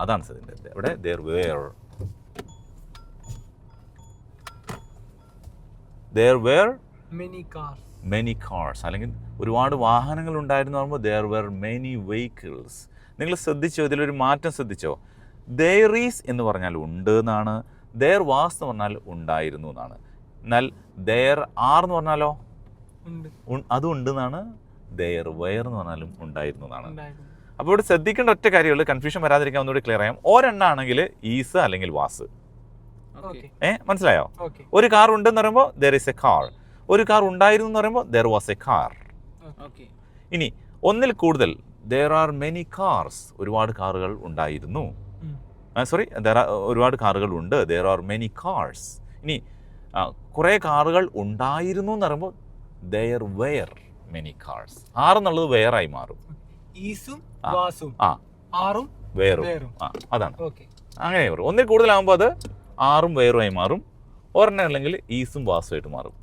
അതാണ് സത്യം. ഇവിടെ there were many cars. അല്ലെങ്കിൽ ഒരുപാട് വാഹനങ്ങൾ ഉണ്ടായിരുന്നു പറയുമ്പോൾ there were many vehicles. നിങ്ങൾ ശ്രദ്ധിച്ചോ, ഇതിലൊരു മാറ്റം ശ്രദ്ധിച്ചോ? there is എന്ന് പറഞ്ഞാൽ ഉണ്ട് എന്നാണ്, there was എന്ന് പറഞ്ഞാൽ ഉണ്ടായിരുന്നു എന്നാണ്. എന്നാൽ there are എന്ന് പറഞ്ഞാലോ അതും ഉണ്ട് എന്നാണ്, there were എന്ന് പറഞ്ഞാലും ഉണ്ടായിരുന്നു എന്നാണ്. അപ്പോൾ ഇവിടെ ശ്രദ്ധിക്കേണ്ട ഒറ്റ കാര്യമുള്ളൂ, കൺഫ്യൂഷൻ വരാതിരിക്കാൻ ഒന്നുകൂടി ക്ലിയർ ചെയ്യാം. ഒരെണ്ണാണെങ്കിൽ ഈസ് അല്ലെങ്കിൽ വാസ്. മനസ്സിലായോ? ഒരു കാർ ഉണ്ടെന്ന് പറയുമ്പോൾ there is a car. ഒരു കാർ ഉണ്ടായിരുന്നു എന്ന് പറയുമ്പോൾ there was a car. ഇനി ഒന്നിൽ കൂടുതൽ there are many cars. ഒരുപാട് കാറുകൾ ഉണ്ടായിരുന്നു. ഒരുപാട് കാറുകൾ ഉണ്ട്. there are many cars. ഇനി കുറേ കാറുകൾ ഉണ്ടായിരുന്നു എന്ന് പറയുമ്പോൾ there were many cars. ആറെന്നുള്ളത് വേറായി മാറും. വേറും. അതാണ് അങ്ങനെ വരും. ഒന്നിൽ കൂടുതലാകുമ്പോൾ അത് ആറും വേറുമായി മാറും. ഒരെണ്ണം അല്ലെങ്കിൽ ഈസും വാസുമായിട്ട് മാറും.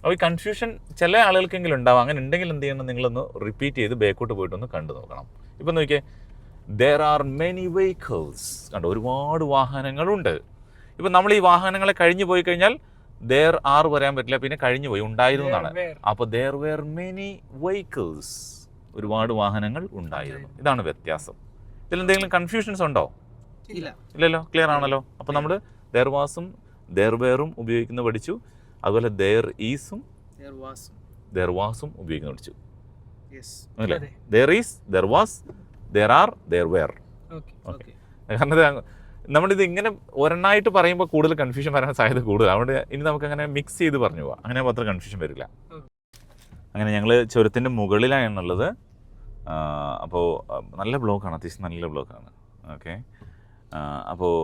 അപ്പോൾ ഈ കൺഫ്യൂഷൻ ചില ആളുകൾക്കെങ്കിലും ഉണ്ടാവും. അങ്ങനെ ഉണ്ടെങ്കിൽ എന്ത് ചെയ്യണം, നിങ്ങളൊന്ന് റിപ്പീറ്റ് ചെയ്ത് ബാക്കോട്ട് പോയിട്ടൊന്ന് കണ്ടു നോക്കണം. ഇപ്പം നോക്കിയേ, there are many vehicles. കണ്ടോ, ഒരുപാട് വാഹനങ്ങളുണ്ട്. ഇപ്പം നമ്മൾ ഈ വാഹനങ്ങളെ കഴിഞ്ഞു പോയി കഴിഞ്ഞാൽ there are പറയാൻ പറ്റില്ല, പിന്നെ കഴിഞ്ഞു പോയി ഉണ്ടായിരുന്നു എന്നാണ്. അപ്പോൾ there were many vehicles. ഒരുപാട് വാഹനങ്ങൾ ഉണ്ടായിരുന്നു. ഇതാണ് വ്യത്യാസം. ഇതിൽ എന്തെങ്കിലും കൺഫ്യൂഷൻസ് ഉണ്ടോ? ഇല്ലല്ലോ, ക്ലിയർ ആണല്ലോ. അപ്പോൾ നമ്മൾ there wasഉം there wereഉം ഉപയോഗിക്കുന്ന പഠിച്ചു. അതുപോലെ there isഉം there wasഉം ഉപയോഗിക്കുന്ന പഠിച്ചു. അല്ലേ? there is, there was, there are, there were. കാരണം നമ്മളിത് ഇങ്ങനെ ഒരെണ്ണമായിട്ട് പറയുമ്പോൾ കൂടുതൽ കൺഫ്യൂഷൻ വരാൻ സാധ്യത കൂടുതൽ. അതുകൊണ്ട് ഇനി നമുക്കങ്ങനെ മിക്സ് ചെയ്ത് പറഞ്ഞു പോവാം. അങ്ങനെ അത്ര കൺഫ്യൂഷൻ വരില്ല. അങ്ങനെ ഞങ്ങൾ ചുരത്തിൻ്റെ മുകളിലാണുള്ളത്. അപ്പോൾ നല്ല ബ്ലോക്കാണ്, അത്യാവശ്യം നല്ല ബ്ലോക്കാണ്. ഓക്കെ. അപ്പോൾ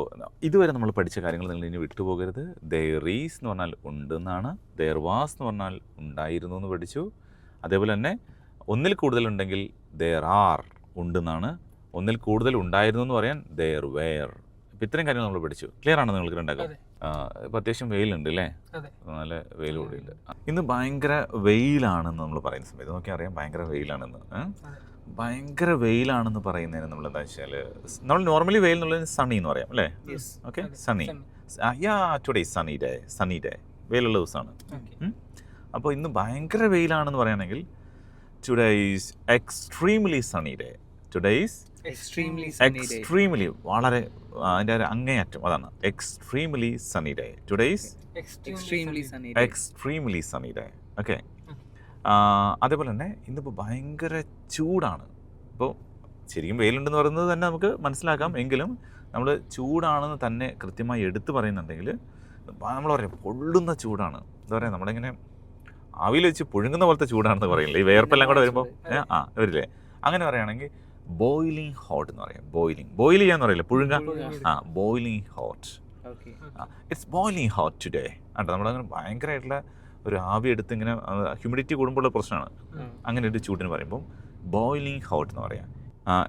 ഇതുവരെ നമ്മൾ പഠിച്ച കാര്യങ്ങൾ നിങ്ങൾ ഇനി വിട്ടുപോകരുത്. there is എന്ന് പറഞ്ഞാൽ ഉണ്ടെന്നാണ്, there was എന്ന് പറഞ്ഞാൽ ഉണ്ടായിരുന്നു എന്ന് പഠിച്ചു. അതേപോലെ തന്നെ ഒന്നിൽ കൂടുതലുണ്ടെങ്കിൽ there are ഉണ്ടെന്നാണ്, ഒന്നിൽ കൂടുതൽ ഉണ്ടായിരുന്നു എന്ന് പറയാൻ there were. അപ്പോൾ ഇത്രയും കാര്യങ്ങൾ നമ്മൾ പഠിച്ചു. ക്ലിയർ ആണ് നിങ്ങൾക്ക് രണ്ടാക്കും? ഇപ്പോൾ അത്യാവശ്യം വെയിലുണ്ട് അല്ലേ? നല്ല വെയിൽ കൂടിയുണ്ട്. ഇന്ന് ഭയങ്കര വെയിലാണെന്ന് നമ്മൾ പറയുന്ന സമയത്ത് നോക്കി അറിയാം, ഭയങ്കര വെയിലാണെന്ന്. ഭയങ്കര വെയിലാണെന്ന് പറയുന്നതിന് നമ്മൾ എന്താ വെച്ചാൽ നമ്മൾ നോർമലി വെയിൽ എന്നുള്ളത് സണ്ണി എന്ന് പറയാം അല്ലേ? Yes. Okay, Sunny. Today Sunny day, വെയിലുള്ള ദിവസമാണ്. Okay. അപ്പോൾ ഇന്ന് ഭയങ്കര വെയിലാണെന്ന് പറയുകയാണെങ്കിൽ today is extremely Sunny day. Today is Extremely sunny day. Extremely, വളരെ അതിൻ്റെ ഒരു അങ്ങേയറ്റം, അതാണ് extremely Sunny day. Today is Extremely sunny day. Extremely Sunny day. Okay. അതേപോലെ തന്നെ ഇന്നിപ്പോൾ ഭയങ്കര ചൂടാണ്. ഇപ്പോൾ ശരിക്കും വെയിലുണ്ടെന്ന് പറയുന്നത് തന്നെ നമുക്ക് മനസ്സിലാക്കാം, എങ്കിലും നമ്മൾ ചൂടാണെന്ന് തന്നെ കൃത്യമായി എടുത്തു പറയുന്നുണ്ടെങ്കിൽ നമ്മൾ പറയാം പൊള്ളുന്ന ചൂടാണ്. എന്താ പറയുക, നമ്മളിങ്ങനെ ആവിയിൽ വെച്ച് പുഴുങ്ങുന്ന പോലത്തെ ചൂടാണെന്ന് പറയില്ലേ, ഈ വേർപ്പെല്ലാം കൂടെ വരുമ്പോൾ വരില്ലേ, അങ്ങനെ പറയുകയാണെങ്കിൽ ബോയിലിംഗ് ഹോട്ട് എന്ന് പറയാം. ബോയിൽ ചെയ്യാന്ന് പറയില്ല, പുഴുങ്ങ. Boiling hot. Okay. It's boiling hot today. കേട്ടോ, നമ്മളങ്ങനെ ഭയങ്കരമായിട്ടുള്ള ഒരു ആവി എടുത്ത് ഇങ്ങനെ ഹ്യൂമിഡിറ്റി കൂടുമ്പോഴുള്ള പ്രശ്നമാണ്. അങ്ങനെ ഒരു ചൂടിന് പറയുമ്പോൾ ബോയിലിംഗ് ഹോട്ട് എന്ന് പറയാം.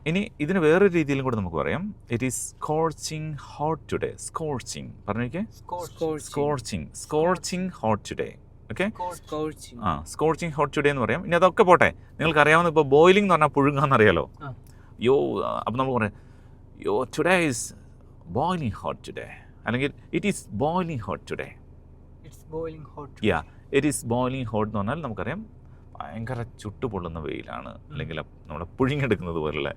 ഇനി ഇതിന് വേറൊരു രീതിയിലും കൂടെ നമുക്ക് പറയാം. It is scorching hot today. Scorching പറഞ്ഞേക്കേ. Scorching hot today. Okay, Scorching. Scorching hot today എന്ന് പറയാം. ഇനി അതൊക്കെ പോട്ടെ, നിങ്ങൾക്ക് അറിയാവുന്ന ഇപ്പോൾ ബോയിലിംഗ് എന്ന് പറഞ്ഞാൽ പുഴുങ്ങാന്നറിയാലോ. അപ്പം നമുക്ക് പറയാം today is boiling hot today, അല്ലെങ്കിൽ it is boiling hot today. It's boiling hot. It is boiling hot എന്ന് പറഞ്ഞാൽ നമുക്കറിയാം ഭയങ്കര ചുട്ടുപൊള്ളുന്ന വെയിലാണ്, അല്ലെങ്കിൽ നമ്മളെ പുഴുങ്ങിയെടുക്കുന്നത് പോലുള്ള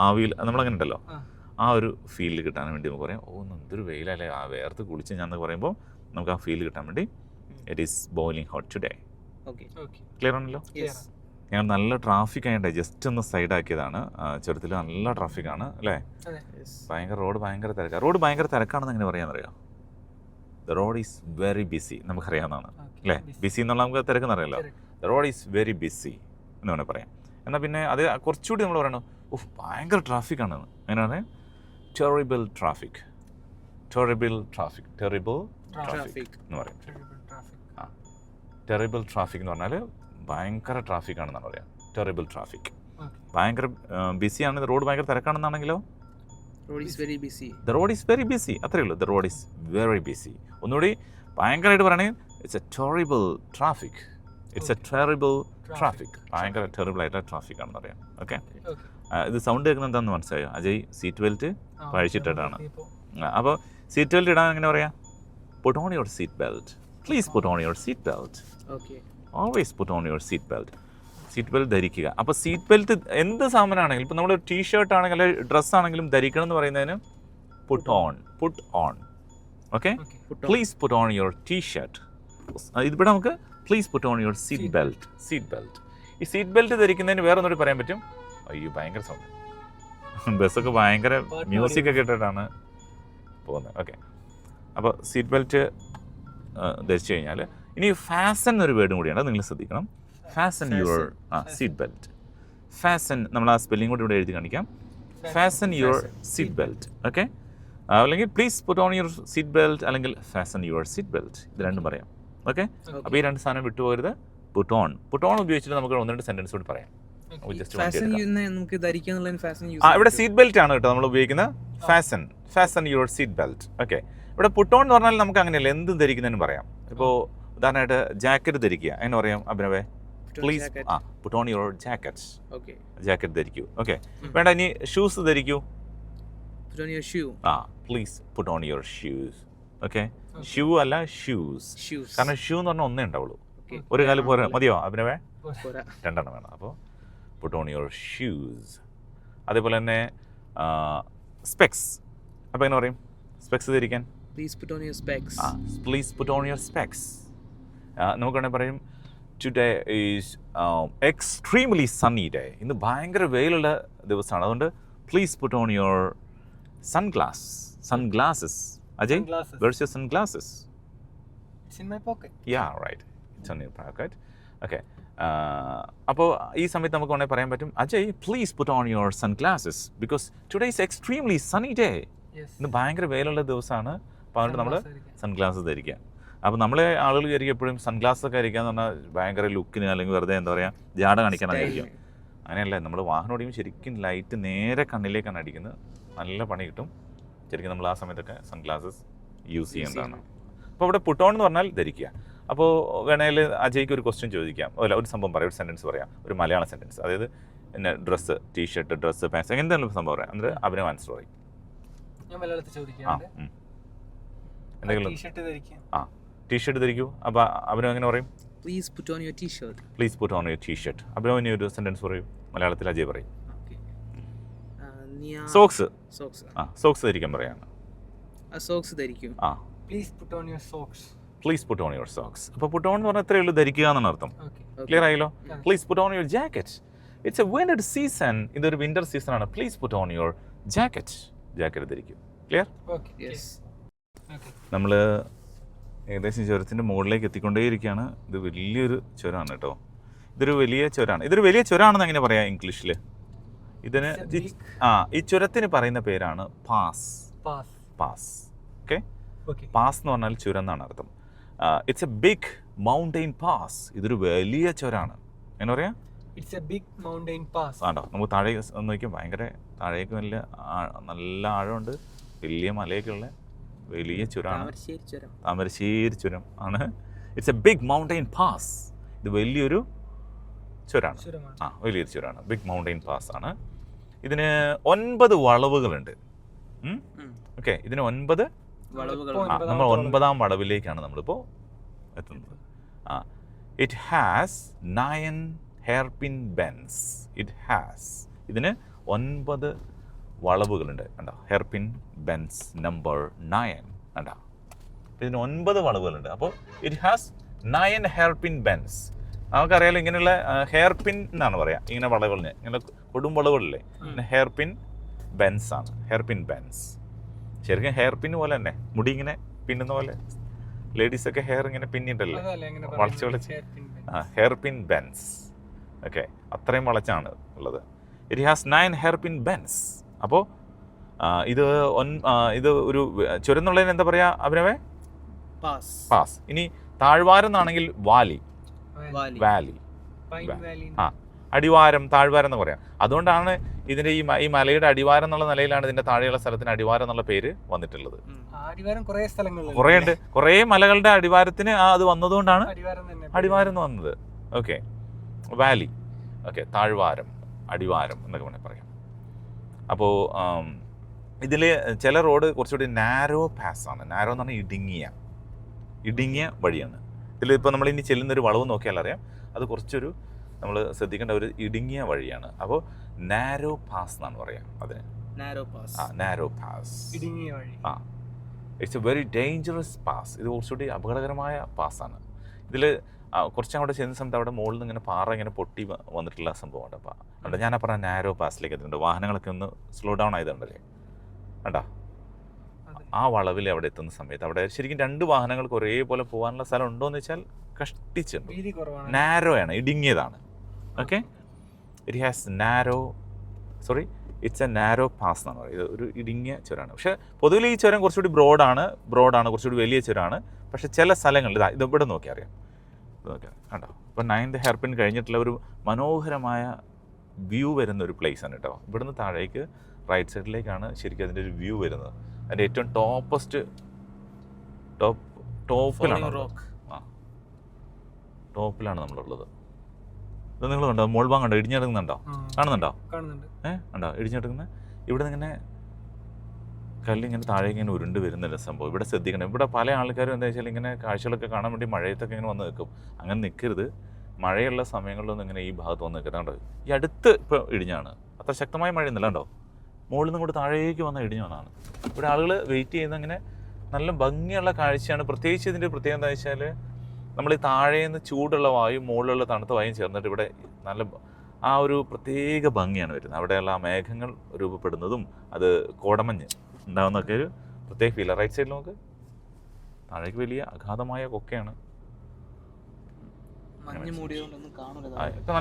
ആവിയിൽ നമ്മളങ്ങനെ ഉണ്ടല്ലോ, ആ ഒരു ഫീൽ കിട്ടാൻ വേണ്ടി നമുക്ക് പറയാം എന്തൊരു വെയിലല്ലേ, ആ വേർത്ത് കുളിച്ച് ഞാൻ എന്ന് പറയുമ്പോൾ നമുക്ക് ആ ഫീൽ കിട്ടാൻ വേണ്ടി it is boiling hot today. Okay. Clear ആണല്ലോ? Yes. ഞാൻ നല്ല ട്രാഫിക് ആയതുകൊണ്ട് ജസ്റ്റ് ഒന്ന് സൈഡാക്കിയതാണ്. ചുരത്തിൽ നല്ല ട്രാഫിക്കാണ് അല്ലേ? Yes. റോഡ് ഭയങ്കര തിരക്കാണ്. റോഡ് ഭയങ്കര തിരക്കാണെന്ന് എങ്ങനെ പറയാമെന്നറിയാം? The road is very busy, നമുക്കറിയാവുന്നതാണ് അല്ലേ? ബിസി എന്നുള്ള നമുക്ക് തിരക്കെന്നറിയാലോ. The road is very busy എന്ന് വേണേൽ പറയാം. എന്നാൽ പിന്നെ അത് കുറച്ചുകൂടി നമ്മൾ പറയണം ഭയങ്കര ട്രാഫിക്കാണെന്ന്. അങ്ങനെ പറയാം ടെറിബിൾ ട്രാഫിക് എന്ന് പറയും. ടെറിബിൾ ട്രാഫിക് എന്ന് പറഞ്ഞാൽ ഭയങ്കര ട്രാഫിക്കാണെന്നാണ് പറയാം. Terrible traffic. ഭയങ്കര ബിസിയാണ്, റോഡ് ഭയങ്കര തിരക്കാണെന്നാണെങ്കിലോ Road is very busy. The road is very busy. അത്രയേ ഉള്ളൂ. The road is very busy. ഒന്നുകൂടി ഭയങ്കരമായിട്ട് പറയണെങ്കിൽ ഇറ്റ്സ് എ ടെറിബിൾ ട്രാഫിക്. ഭയങ്കര ടെറിബിൾ ആയിട്ടുള്ള ട്രാഫിക് ആണെന്ന് പറയാം. ഓക്കെ, ഇത് സൗണ്ട് കേൾക്കുന്നത് എന്താണെന്ന് മനസ്സിലായോ? അജയ് സീറ്റ് ബെൽറ്റ് പഴിച്ചിട്ടാണ്. അപ്പോൾ സീറ്റ് ബെൽറ്റ് ഇടാൻ എങ്ങനെ പറയാം? Put on your seat belt. Please put on your seat belt. Okay. Always puttu on your seat belt. Seat belt ധരിക്കുക. അപ്പോൾ സീറ്റ് ബെൽറ്റ് എന്ത് സാധനമാണെങ്കിലും, ഇപ്പോൾ നമ്മൾ ടീഷർട്ട് ആണെങ്കിലും അല്ലെങ്കിൽ ഡ്രസ്സ് ആണെങ്കിലും ധരിക്കണം എന്ന് പറയുന്നതിന് put on. Okay, please put on your T-shirt. ഇവിടെ നമുക്ക് please put on your seat belt. ഈ സീറ്റ് ബെൽറ്റ് ധരിക്കുന്നതിന് വേറെ ഒന്നുകൂടി പറയാൻ പറ്റും. അയ്യോ ഭയങ്കര സൗണ്ട്, ബസ്സൊക്കെ ഭയങ്കര മ്യൂസിക് ഒക്കെ ഇട്ടിട്ടാണ് പോകുന്നത്. ഓക്കെ, അപ്പോൾ സീറ്റ് ബെൽറ്റ് ധരിച്ചു കഴിഞ്ഞാൽ ഇനി ഫാസൻ എന്നൊരു വേർഡും കൂടിയാണ്, നിങ്ങൾ ശ്രദ്ധിക്കണം. ഫാസൻ യുവർ സീറ്റ് ബെൽറ്റ്. ഫാസൻ നമ്മൾ ആ സ്പെല്ലിംഗ് കൂടി ഇവിടെ എഴുതി കാണിക്കാം. ഫാസൻ യുവർ സീറ്റ് ബെൽറ്റ്. ഓക്കെ, അല്ലെങ്കിൽ please put on your seat belt, അല്ലെങ്കിൽ ഫാസൻ യുവർ സീറ്റ് ബെൽറ്റ്. ഇത് രണ്ടും പറയാം. ഓക്കെ, അപ്പോൾ ഈ രണ്ട് സാധനം വിട്ടുപോകരുത്. പുട്ട് ഓൺ ഉപയോഗിച്ചിട്ട് നമുക്ക് ഒന്ന് രണ്ട് സെന്റൻസ് കൂടി പറയാം. നമുക്ക് ധരിക്കാനുള്ള ഫാഷൻ യൂസ്. ഇവിടെ സീറ്റ് ബെൽറ്റ് ആണ് കേട്ടോ നമ്മൾ ഉപയോഗിക്കുന്നത്. ഫാസൻ യുവർ സീറ്റ് ബെൽറ്റ്. ഓക്കെ, ഇവിടെ പുട്ട് ഓൺ എന്ന് പറഞ്ഞാൽ നമുക്ക് അങ്ങനെയല്ല, എന്തും ധരിക്കുന്നതിന് പറയാം. ഇപ്പോൾ ഉദാഹരണമായിട്ട് ജാക്കറ്റ് ധരിക്കുക, അങ്ങനെ പറയാം അഭിനവേ please put on your jacket. Jacket ധരിക്കൂ. ഓക്കെ, വേണ്ട ഇനി ഷൂസ് ധരിക്കൂ. Please put on your shoes. Okay, shoe അല്ല ഷൂസ്, കാരണം ഷൂ എന്ന് പറഞ്ഞാൽ ഒന്നേ ഉണ്ടാവുള്ളൂ. ഒരു കാലം പോരാ, മതിയോ അഭിനവേ? രണ്ടെണ്ണം വേണം. അപ്പോൾ പുട്ട് ഓൺ യുവർ ഷൂസ്. അതേപോലെ തന്നെ സ്പെക്സ്. അപ്പോൾ എങ്ങനെ പറയും സ്പെക്സ് ധരിക്കാൻ? Please put on your specs. Please put on your specs. നമുക്ക് വേണമെങ്കിൽ പറയും today is extremely Sunny day. ഇന്ന് ഭയങ്കര വെയിലുള്ള ദിവസമാണ്, അതുകൊണ്ട് please put on your sunglasses. Ajay, where's your sunglasses? It's in my pocket. Yeah, right. It's on your pocket. Okay. അപ്പോൾ ഈ സമയത്ത് നമുക്ക് വേണമെങ്കിൽ പറയാൻ പറ്റും Ajay please put on your sunglasses because today is extremely Sunny day. ഇന്ന് ഭയങ്കര വെയിലുള്ള ദിവസമാണ്, അപ്പോൾ അതുകൊണ്ട് നമ്മൾ സൺഗ്ലാസ് ധരിക്കുക. അപ്പോൾ നമ്മളെ ആളുകൾ വിചാരിക്കും എപ്പോഴും സൺഗ്ലാസ് ഒക്കെ ധരിക്കാന്ന് പറഞ്ഞാൽ ഭയങ്കര ലുക്കിന് അല്ലെങ്കിൽ വെറുതെ എന്താ പറയുക ജാട കാണിക്കാനായിരിക്കും. അങ്ങനെയല്ല, നമ്മൾ വാഹനം ഓടിക്കുമ്പോൾ ശരിക്കും ലൈറ്റ് നേരെ കണ്ണിലേക്കാണ് അടിക്കുന്നത്, നല്ല പണി കിട്ടും. ശരിക്കും നമ്മൾ ആ സമയത്തൊക്കെ സൺഗ്ലാസസ് യൂസ് ചെയ്യേണ്ടതാണ്. അപ്പോൾ അവിടെ പുട്ട് ഓൺ എന്ന് പറഞ്ഞാൽ ധരിക്കുക. അപ്പോൾ വേണമെങ്കിൽ അജയ്ക്ക് ഒരു ക്വസ്റ്റ്യൻ ചോദിക്കാം, അല്ല ഒരു സംഭവം പറയാം, ഒരു സെൻറ്റൻസ് പറയാം, ഒരു മലയാള സെൻറ്റൻസ്. അതായത് പിന്നെ ഡ്രസ്സ്, ടീഷർട്ട്, ഡ്രസ്സ്, പാൻസ്, എന്തെങ്കിലും സംഭവം പറയാം. എന്നിട്ട് അഭിനവ് ആൻസർ പറയും. ഞാൻ മലയാളത്തിൽ ചോദിക്കാം. എന്തെങ്കിലും ടീഷർട്ട് ധരിക്കാം. ടീഷർട്ട് ധരിക്കൂ. അപ്പോൾ അഭിനവ് എങ്ങനെ പറയും? Please put on your t-shirt. Please put on your T-shirt. Abhinav ഇനി ഒരു സെൻറ്റൻസ് പറയൂ മലയാളത്തിൽ. അജയ് പറയും. Okay. സോക്സ്. Socks. സോക്സ് ധരിക്കാൻ പറയാണ്. Socks ധരിക്കൂ. Please put on your socks. Please put on your socks. അപ്പോൾ പുട്ട് ഓൺ എന്ന് പറഞ്ഞാൽ എത്രയേ ഉള്ളൂ, ധരിക്കുക എന്നാണ് അർത്ഥം. Okay. ക്ലിയർ ആയല്ലോ? Please put on your jacket. It's a winter season. ഇതൊരു വിന്റർ സീസൺ ആണ്. Please put on your jacket. Jacket ധരിക്കും. ക്ലിയർ? Okay. Yes. Okay. നമ്മൾ ഏകദേശം ചുരത്തിൻ്റെ മുകളിലേക്ക് എത്തിക്കൊണ്ടേയിരിക്കുകയാണ്. ഇത് വലിയൊരു ചുരമാണ് കേട്ടോ. ഇതൊരു വലിയ ചുരമാണ്. ഇതൊരു വലിയ ചുരമാണെന്ന് എങ്ങനെ പറയാം ഇംഗ്ലീഷിൽ? ഇതിന് ഈ ചുരത്തിന് പറയുന്ന പേരാണ് പാസ്. പാസ്. ഓക്കെ. പാസ് എന്ന് പറഞ്ഞാൽ ചുരം എന്നാണ് അർത്ഥം. It's a big mountain pass. ഇതൊരു വലിയ ചുരമാണ്. എങ്ങനെ പറയാം? It's a big mountain pass. ആണ്ടോ, നമുക്ക് താഴേക്ക് നോക്കിയാൽ ഭയങ്കര താഴേക്ക് നല്ല ആഴമുണ്ട്. വലിയ മലയൊക്കെയുള്ള വലിയ ചുരമാണ്. താമരശ്ശേരി ചുരം ആണ്. It's a big mountain pass. ഇത് വലിയൊരു ചുരമാണ്. വലിയൊരു ചുരമാണ്. ബിഗ് മൗണ്ടെയിൻ പാസ് ആണ്. ഇതിന് 9 വളവുകളുണ്ട്. ഓക്കെ, ഇതിന് 9 നമ്മൾ 9ാം വളവിലേക്കാണ് നമ്മളിപ്പോൾ എത്തുന്നത്. It has 9 hairpin Benz. ഇതിന് 9 വളവുകളുണ്ട്. കണ്ടോ, ഹെയർപിൻ ബെൻസ് നമ്പർ 9. കണ്ടോ, ഇതിന് 9 വളവുകളുണ്ട്. അപ്പോൾ ഇറ്റ് ഹാസ് 9 ഹെയർപിൻ ബെൻസ്. നമുക്കറിയാലോ ഇങ്ങനെയുള്ള ഹെയർപിൻ എന്നാണ് പറയാം ഇങ്ങനെ വളവുകളിന്. ഇങ്ങനെ കൊടും വളവുകളില്ലേ, ഹെയർപിൻ ബെൻസ് ആണ്. ഹെയർപിൻ ബെൻസ് ശരിക്കും ഹെയർപിൻ പോലെ തന്നെ, മുടി ഇങ്ങനെ പിന്നുന്ന പോലെ. ലേഡീസൊക്കെ ഹെയർ ഇങ്ങനെ പിന്നിട്ടല്ലേ, വളച്ച് വളച്ച്. Hairpin Benz. ഓക്കെ, അത്രയും വളച്ചാണ് ഉള്ളത്. It has 9 hairpin Benz. അപ്പോൾ ഇത് ഒരു ചുരം എന്നുള്ളതിന് എന്താ പറയുക അഭിനവേ? പാസ്. ഇനി താഴ്വാരം എന്നാണെങ്കിൽ വാലി. അടിവാരം, താഴ്വാരം എന്ന് പറയാം. അതുകൊണ്ടാണ് ഇതിൻ്റെ ഈ മലയുടെ അടിവാരം എന്നുള്ള നിലയിലാണ് ഇതിൻ്റെ താഴെയുള്ള സ്ഥലത്തിന് അടിവാരം എന്നുള്ള പേര് വന്നിട്ടുള്ളത്. കുറേ ഉണ്ട്. കുറേ മലകളുടെ അടിവാരത്തിന് അത് വന്നതുകൊണ്ടാണ് അടിവാരം എന്ന് വന്നത്. Okay, Valley. ഓക്കെ, താഴ്വാരം, അടിവാരം എന്നൊക്കെ വേണമെങ്കിൽ പറയാം. അപ്പോൾ ഇതിൽ ചില റോഡ് കുറച്ചുകൂടി നാരോ പാസ്സാണ്. നാരോ എന്ന് പറഞ്ഞാൽ ഇടുങ്ങിയ വഴിയാണ്. ഇതിലിപ്പോൾ നമ്മൾ ഇനി ചെല്ലുന്നൊരു വളവ് നോക്കിയാൽ അറിയാം അത് കുറച്ചൊരു നമ്മൾ ശ്രദ്ധിക്കേണ്ട ഒരു ഇടുങ്ങിയ വഴിയാണ്. അപ്പോൾ നാരോ പാസ് എന്നാണ് പറയാം അതിന്. Narrow pass. It's a very dangerous pass. ഇത് കുറച്ചുകൂടി അപകടകരമായ പാസ്സാണ്. ഇതിൽ കുറച്ചങ്ങോട്ട് ചെന്ന സമയത്ത് അവിടെ മുകളിൽ നിന്ന് ഇങ്ങനെ പാറ ഇങ്ങനെ പൊട്ടി വന്നിട്ടുള്ള സംഭവമുണ്ട്. അപ്പോൾ അവിടെ ഞാൻ പറഞ്ഞ നാരോ പാസിലേക്ക് എത്തുന്നുണ്ട്. വാഹനങ്ങളൊക്കെ ഒന്ന് സ്ലോ ഡൗൺ ആയതുണ്ടല്ലേ. കണ്ടാ, ആ വളവിൽ അവിടെ എത്തുന്ന സമയത്ത് അവിടെ ശരിക്കും 2 വാഹനങ്ങൾക്ക് ഒരേപോലെ പോകാനുള്ള സ്ഥലം ഉണ്ടോ എന്ന് വെച്ചാൽ കഷ്ടിച്ചുണ്ട്. നാരോ ആണ്, ഇടുങ്ങിയതാണ്. Okay, it's a narrow pass എന്നാണ് പറയുന്നത്. ഇത് ഒരു ഇടുങ്ങിയ ചുരമാണ്. പക്ഷേ പൊതുവിൽ ഈ ചുരം കുറച്ചുകൂടി ബ്രോഡാണ്, കുറച്ചുകൂടി വലിയ ചുരമാണ്. പക്ഷേ ചില സ്ഥലങ്ങളിൽ ഇത് ഇവിടെ നോക്കിയാൽ അറിയാം. കണ്ടോ, ഇപ്പോൾ 9th ഹെയർപിൻ കഴിഞ്ഞിട്ടുള്ള ഒരു മനോഹരമായ വ്യൂ വരുന്ന ഒരു പ്ലേസ് ആണ് കേട്ടോ. ഇവിടുന്ന് താഴേക്ക് റൈറ്റ് സൈഡിലേക്കാണ് ശരിക്കും അതിൻ്റെ ഒരു വ്യൂ വരുന്നത്. അതിൻ്റെ ഏറ്റവും ടോപ്പിലാണ് നമ്മളുള്ളത്. ഇത് നിങ്ങൾ കണ്ടോ, മോൾ ഭാഗം കണ്ടോ, ഇടിഞ്ഞെടുക്കുന്നുണ്ടോ? കാണുന്നുണ്ടോ? കണ്ടോ ഇടിഞ്ഞെടുക്കുന്നത്? ഇവിടെ നിന്ന് ഇങ്ങനെ കല്ലിങ്ങനെ താഴേക്ക് ഇങ്ങനെ ഉരുണ്ട് വരുന്നില്ല സംഭവം. ഇവിടെ ശ്രദ്ധിക്കണം. ഇവിടെ പല ആൾക്കാരും എന്താ വെച്ചാൽ ഇങ്ങനെ കാഴ്ചകളൊക്കെ കാണാൻ വേണ്ടി മഴയത്തൊക്കെ ഇങ്ങനെ വന്ന് നിൽക്കും. അങ്ങനെ നിൽക്കരുത്. മഴയുള്ള സമയങ്ങളിലൊന്നും ഇങ്ങനെ ഈ ഭാഗത്ത് വന്ന് നിൽക്കരുത്. കണ്ടോ, ഈ അടുത്ത് ഇപ്പോൾ ഇടിഞ്ഞാണ്. അത്ര ശക്തമായ മഴയൊന്നുമില്ല. കണ്ടോ, മുകളിൽ നിന്ന് കൂടെ താഴേക്ക് വന്ന ഇടിഞ്ഞു വന്നതാണ്. ഇവിടെ ആളുകൾ വെയിറ്റ് ചെയ്യുന്ന ഇങ്ങനെ നല്ല ഭംഗിയുള്ള കാഴ്ചയാണ്. പ്രത്യേകിച്ച് ഇതിൻ്റെ പ്രത്യേകത എന്താ വെച്ചാൽ നമ്മൾ ഈ താഴേന്ന് ചൂടുള്ള വായും മുകളിലുള്ള തണുത്ത വായും ചേർന്നിട്ട് ഇവിടെ നല്ല ആ ഒരു പ്രത്യേക ഭംഗിയാണ് വരുന്നത്. അവിടെയുള്ള ആ മേഘങ്ങൾ രൂപപ്പെടുന്നതും അത് കോടമഞ്ഞ് ഉണ്ടാകുന്നതൊക്കെ ഒരു പ്രത്യേക ഫീൽ. റൈറ്റ് സൈഡിൽ നമുക്ക് താഴേക്ക് വലിയ അഗാധമായ കൊക്കയാണ്. ഇപ്പം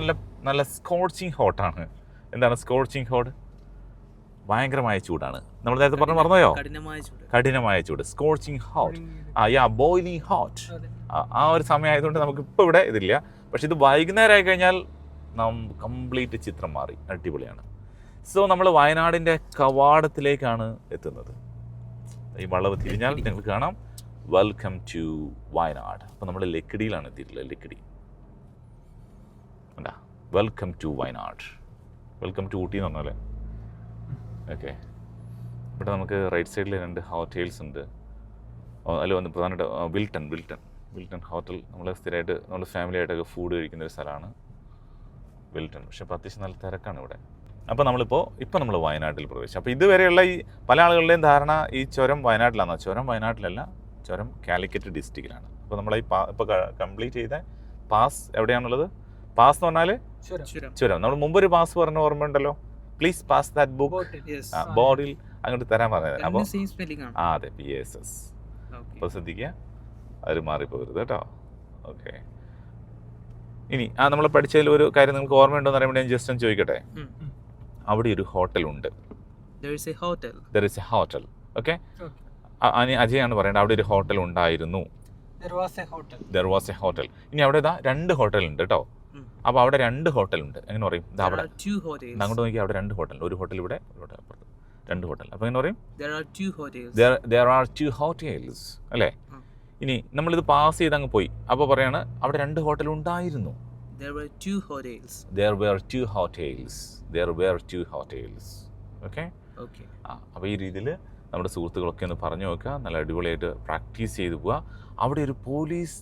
നല്ല സ്കോച്ചിങ് ഹോട്ടാണ്. എന്താണ് സ്കോച്ചിങ് ഹോട്ട്? ഭയങ്കരമായ ചൂടാണ്. നമ്മൾ നേരത്തെ പറഞ്ഞോ, കഠിനമായ ചൂട്, സ്കോച്ചിങ് ഹോട്ട്. Boiling hot. ആ ഒരു സമയം ആയതുകൊണ്ട് നമുക്കിപ്പോൾ ഇവിടെ ഇതില്ല. പക്ഷെ ഇത് വൈകുന്നേരം ആയി കഴിഞ്ഞാൽ കംപ്ലീറ്റ് ചിത്രം മാറി, അടിപൊളിയാണ്. സോ നമ്മൾ വയനാടിൻ്റെ കവാടത്തിലേക്കാണ് എത്തുന്നത്. ഈ വളവ് തിരിഞ്ഞാൽ നിങ്ങൾക്ക് കാണാം വെൽക്കം ടു വയനാട്. അപ്പോൾ നമ്മൾ ലക്കിടിയിലാണ് എത്തിയിട്ടുള്ളത്. Lakkidi, welcome to Wayanad. Welcome to Ooty എന്ന് പറഞ്ഞാൽ. ഓക്കെ, ഇവിടെ നമുക്ക് റൈറ്റ് സൈഡിൽ 2 ഹോട്ടൽസ് ഉണ്ട്. അതിൽ വന്ന് പ്രധാനമായിട്ട് വിൽട്ടൺ ഹോട്ടൽ. നമ്മൾ സ്ഥിരമായിട്ട് നമ്മൾ ഫാമിലി ആയിട്ടൊക്കെ ഫുഡ് കഴിക്കുന്ന ഒരു സ്ഥലമാണ് വിൽട്ടൺ. പക്ഷേ ഇപ്പോൾ അത്യാവശ്യം നല്ല തിരക്കാണ് ഇവിടെ. അപ്പോൾ ഇപ്പോൾ നമ്മൾ വയനാട്ടിൽ പ്രവേശിച്ചു. അപ്പോൾ ഇതുവരെയുള്ള ഈ പല ആളുകളുടെയും ധാരണ ഈ ചുരം വയനാട്ടിലാണ്. ചുരം വയനാട്ടിലല്ല, ചുരം കാലിക്കറ്റ് ഡിസ്ട്രിക്റ്റിലാണ്. അപ്പോൾ നമ്മൾ ഇപ്പോൾ കംപ്ലീറ്റ് ചെയ്ത പാസ് എവിടെയാണുള്ളത്? പാസ് എന്ന് പറഞ്ഞാൽ ചുരം. നമ്മൾ മുമ്പൊരു പാസ് പറഞ്ഞ ഓർമ്മ ഉണ്ടല്ലോ, പ്ലീസ് പാസ് ദാറ്റ് ബുക്ക്. ബോർഡിൽ അങ്ങോട്ട് തരാൻ പറഞ്ഞത്. അപ്പോൾ അതെ, PSS. അപ്പോൾ ശ്രദ്ധിക്കുക, അത് മാറിപ്പോകരുത് കേട്ടോ. ഓക്കെ, ഇനി നമ്മൾ പഠിച്ചതിൽ ഒരു കാര്യം നിങ്ങൾക്ക് ഓർമ്മയുണ്ടോ എന്ന് അറിയാൻ വേണ്ടി ഞാൻ ജസ്റ്റ് ഒന്ന് ചോദിക്കട്ടെ. അവിടെ ഒരു ഹോട്ടലുണ്ട്. There is a hotel. Okay, അജയാണ് പറയേണ്ടത് അവിടെ ഒരു ഹോട്ടൽ ഉണ്ടായിരുന്നു. There was a hotel. ഇനി അവിടെ 2 ഹോട്ടലുണ്ട് കേട്ടോ. അപ്പോൾ അവിടെ 2 ഹോട്ടലുണ്ട്. എങ്ങനെ പറയും? അവിടെ അങ്ങോട്ട് നോക്കി, അവിടെ 2 ഹോട്ടൽ. ഒരു ഹോട്ടൽ ഇവിടെ, ഒരു ഹോട്ടൽ അപ്പുറത്ത്. 2 ഹോട്ടൽ. അപ്പോൾ എങ്ങനെ പറയും? There are 2 hotels. അല്ലേ? ഇനി നമ്മളിത് പാസ് ചെയ്ത് അങ്ങ് പോയി. അപ്പോൾ പറയാണ് അവിടെ 2 ഹോട്ടൽ ഉണ്ടായിരുന്നു. There were 2 hotels. ഓക്കെ, അപ്പോൾ ഈ രീതിയിൽ നമ്മുടെ സുഹൃത്തുക്കളൊക്കെ ഒന്ന് പറഞ്ഞു നോക്കുക. നല്ല അടിപൊളിയായിട്ട് പ്രാക്ടീസ് ചെയ്ത് പോവുക. അവിടെ ഒരു പോലീസ്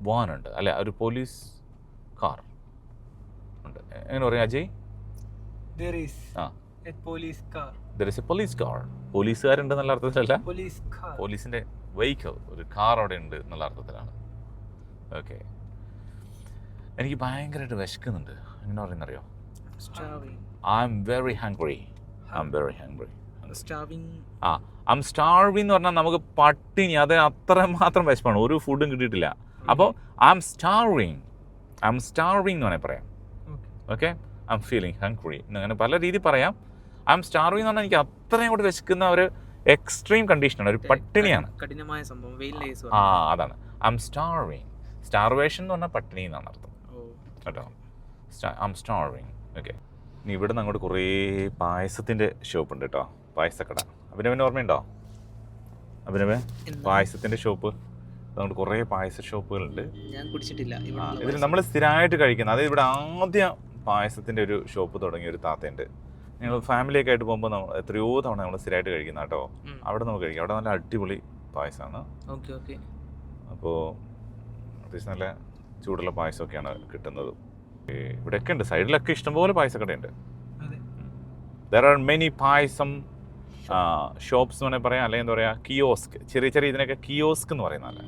വാനുണ്ട്, അല്ലെ? ഒരു പോലീസ് കാർ ഉണ്ട്. എങ്ങനെ പറയാം Ajay? There is a police car. പോലീസുകാരുണ്ട് നല്ല അർത്ഥത്തിലല്ല, പോലീസിന്റെ വെഹിക്കിൾ, ഒരു കാർ അവിടെ ഉണ്ട് എന്നുള്ള അർത്ഥത്തിലാണ്. ഓക്കെ, എനിക്ക് ഭയങ്കരമായിട്ട് വിശക്കുന്നുണ്ട്. എങ്ങനെ പറയുന്നറിയോ? I'm very hungry. I'm starving എന്ന് പറഞ്ഞാൽ നമുക്ക് പട്ടിണി, അത് അത്രമാത്രം വിശപ്പാണ്, ഒരു ഫുഡും കിട്ടിയിട്ടില്ല. അപ്പോൾ I'm starving എന്ന് വേണേൽ പറയാം. ഓക്കെ, I'm feeling hungry അങ്ങനെ പല രീതി പറയാം. I'm starving എന്ന് പറഞ്ഞാൽ എനിക്ക് അത്രയും കൂടി വിശക്കുന്ന ഒരു എക്സ്ട്രീം കണ്ടീഷനാണ്, ഒരു പട്ടിണിയാണ്, കഠിനമായ സംഭവം. അതാണ് I'm starving. സ്റ്റാർവേഷൻ എന്ന് പറഞ്ഞാൽ പട്ടിണി എന്നാണ് അർത്ഥം കേട്ടോ. I'm starving. ഓക്കെ, ഇനി ഇവിടെ നിന്ന് അങ്ങോട്ട് കുറേ പായസത്തിൻ്റെ ഷോപ്പ് ഉണ്ട് കേട്ടോ, പായസക്കട. അഭിനവന് ഓർമ്മയുണ്ടോ? അഭിനവൻ, പായസത്തിൻ്റെ ഷോപ്പ്, അതുകൊണ്ട് കുറേ പായസ ഷോപ്പുകളുണ്ട്. ഞാൻ കുടിച്ചിട്ടില്ല. ഇതിൽ നമ്മൾ സ്ഥിരമായിട്ട് കഴിക്കുന്നത്, അതായത് ഇവിടെ ആദ്യം പായസത്തിൻ്റെ ഒരു ഷോപ്പ് തുടങ്ങിയ ഒരു താത്തയുണ്ട്. ഞങ്ങൾ ഫാമിലിയൊക്കെ ആയിട്ട് പോകുമ്പോൾ എത്രയോ തവണ നമ്മൾ സ്ഥിരമായിട്ട് കഴിക്കുന്ന കേട്ടോ. അവിടെ നമുക്ക് കഴിക്കാം. അവിടെ നല്ല അടിപൊളി പായസമാണ്. അപ്പോൾ അത്യാവശ്യം നല്ല ചൂടുള്ള പായസമൊക്കെയാണ് കിട്ടുന്നത്. ഇവിടെയൊക്കെ ഉണ്ട്, സൈഡിലൊക്കെ ഇഷ്ടംപോലെ പായസക്കടയുണ്ട്. There are many payasam shops എന്ന് വേണമെങ്കിൽ പറയാം, അല്ലെങ്കിൽ എന്താ പറയുക, കിയോസ്ക്. ചെറിയ ഇതിനൊക്കെ കിയോസ്ക് എന്ന് പറയുന്നതല്ല,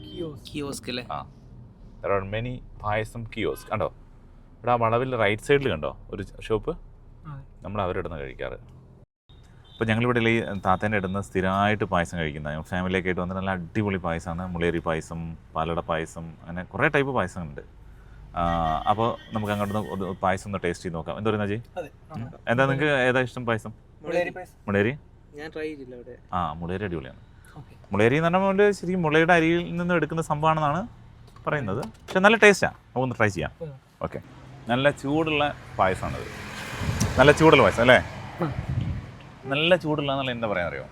There are many payasam kiosk. കണ്ടോ ഇവിടെ ആ വളവിൽ റൈറ്റ് സൈഡിൽ കണ്ടോ ഒരു ഷോപ്പ്? നമ്മൾ അവരുടെ ഇടുന്ന കഴിക്കാറ്. അപ്പോൾ ഞങ്ങളിവിടെ ഈ താത്തേൻ്റെ ഇടുന്ന സ്ഥിരമായിട്ട് പായസം കഴിക്കുന്ന, ഫാമിലിയൊക്കെ ആയിട്ട് വന്നിട്ട് നല്ല അടിപൊളി പായസമാണ്. മുളേരി പായസം, പാലട പായസം, അങ്ങനെ കുറേ ടൈപ്പ് പായസമുണ്ട്. അപ്പോൾ നമുക്ക് അങ്ങോട്ട് പായസം ഒന്ന് ടേസ്റ്റ് ചെയ്ത് നോക്കാം. എന്താ പറയുന്നത് അജയ്? എന്താ നിങ്ങൾക്ക് ഏതാ ഇഷ്ടം പായസം? മുളേരി. മുളേരി അടിപൊളിയാണ്. മുളേരി എന്ന് പറഞ്ഞാൽ ശരിക്കും മുളയുടെ അരിയിൽ നിന്ന് എടുക്കുന്ന സംഭവമാണെന്നാണ് പറയുന്നത്. പക്ഷെ നല്ല ടേസ്റ്റാണ്, നമുക്കൊന്ന് ട്രൈ ചെയ്യാം. ഓക്കെ, നല്ല ചൂടുള്ള പായസമാണിത്. നല്ല ചൂടുള്ള പായസം അല്ലേ? നല്ല ചൂടുള്ള എന്നുള്ള എന്താ പറയാൻ അറിയോ?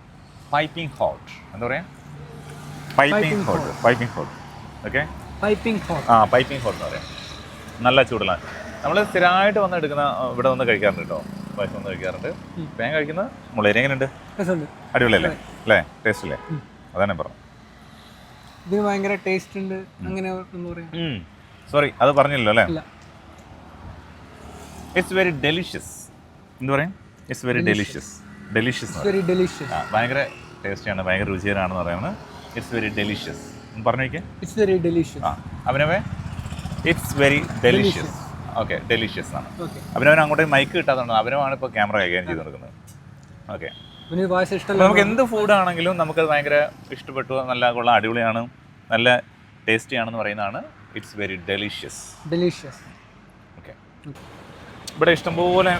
Piping hot. എന്താ പറയാ? Piping hot. Okay, piping hot എന്ന് പറയാം. നല്ല ചൂടുള്ള. നമ്മൾ സ്ഥിരമായിട്ട് വന്ന് എടുക്കുന്ന, ഇവിടെ വന്ന് കഴിക്കാറുണ്ട് കേട്ടോ, പായസം വന്ന് കഴിക്കാറുണ്ട്. ഞാൻ കഴിക്കുന്നത് മുളേരി. എങ്ങനെയുണ്ട്? അടിപൊളിയല്ലേ? അല്ലേ? ടേസ്റ്റ് അല്ലേ? അതാണ് ഞാൻ പറഞ്ഞത്. ഇതിന് ഭയങ്കര ടേസ്റ്റ് ഉണ്ട്. അങ്ങനെ സോറി, അത് പറഞ്ഞില്ലല്ലോ അല്ലേ? It's very delicious. എന്താ പറയാ? It's very delicious. ഭയങ്കര ടേസ്റ്റിയാണ്, ഭയങ്കര രുചികരമാണെന്ന് പറയുന്നത്. ഇറ്റ്സ് വെരി ഡെലിഷ്യസ് പറഞ്ഞേക്ക്. It's very delicious. അഭിനവേ, it's very delicious. Okay, delicious ആണ്. അഭിനവൻ അങ്ങോട്ട് മൈക്ക് കിട്ടാത്തതുകൊണ്ട് അഭിനവാണ് ഇപ്പോൾ ക്യാമറ കൈകാര്യം ചെയ്ത് കൊടുക്കുന്നത്. ഓക്കെ, നമുക്ക് എന്ത് ഫുഡാണെങ്കിലും നമുക്കത് ഭയങ്കര ഇഷ്ടപ്പെട്ടു, നല്ല കൊള്ളാം, അടിപൊളിയാണ്, നല്ല ടേസ്റ്റി ആണെന്ന് പറയുന്നതാണ് ഇറ്റ്സ് വെരി ഡെലിഷ്യസ്. ഓക്കെ, ഇവിടെ ഇഷ്ടംപോലെ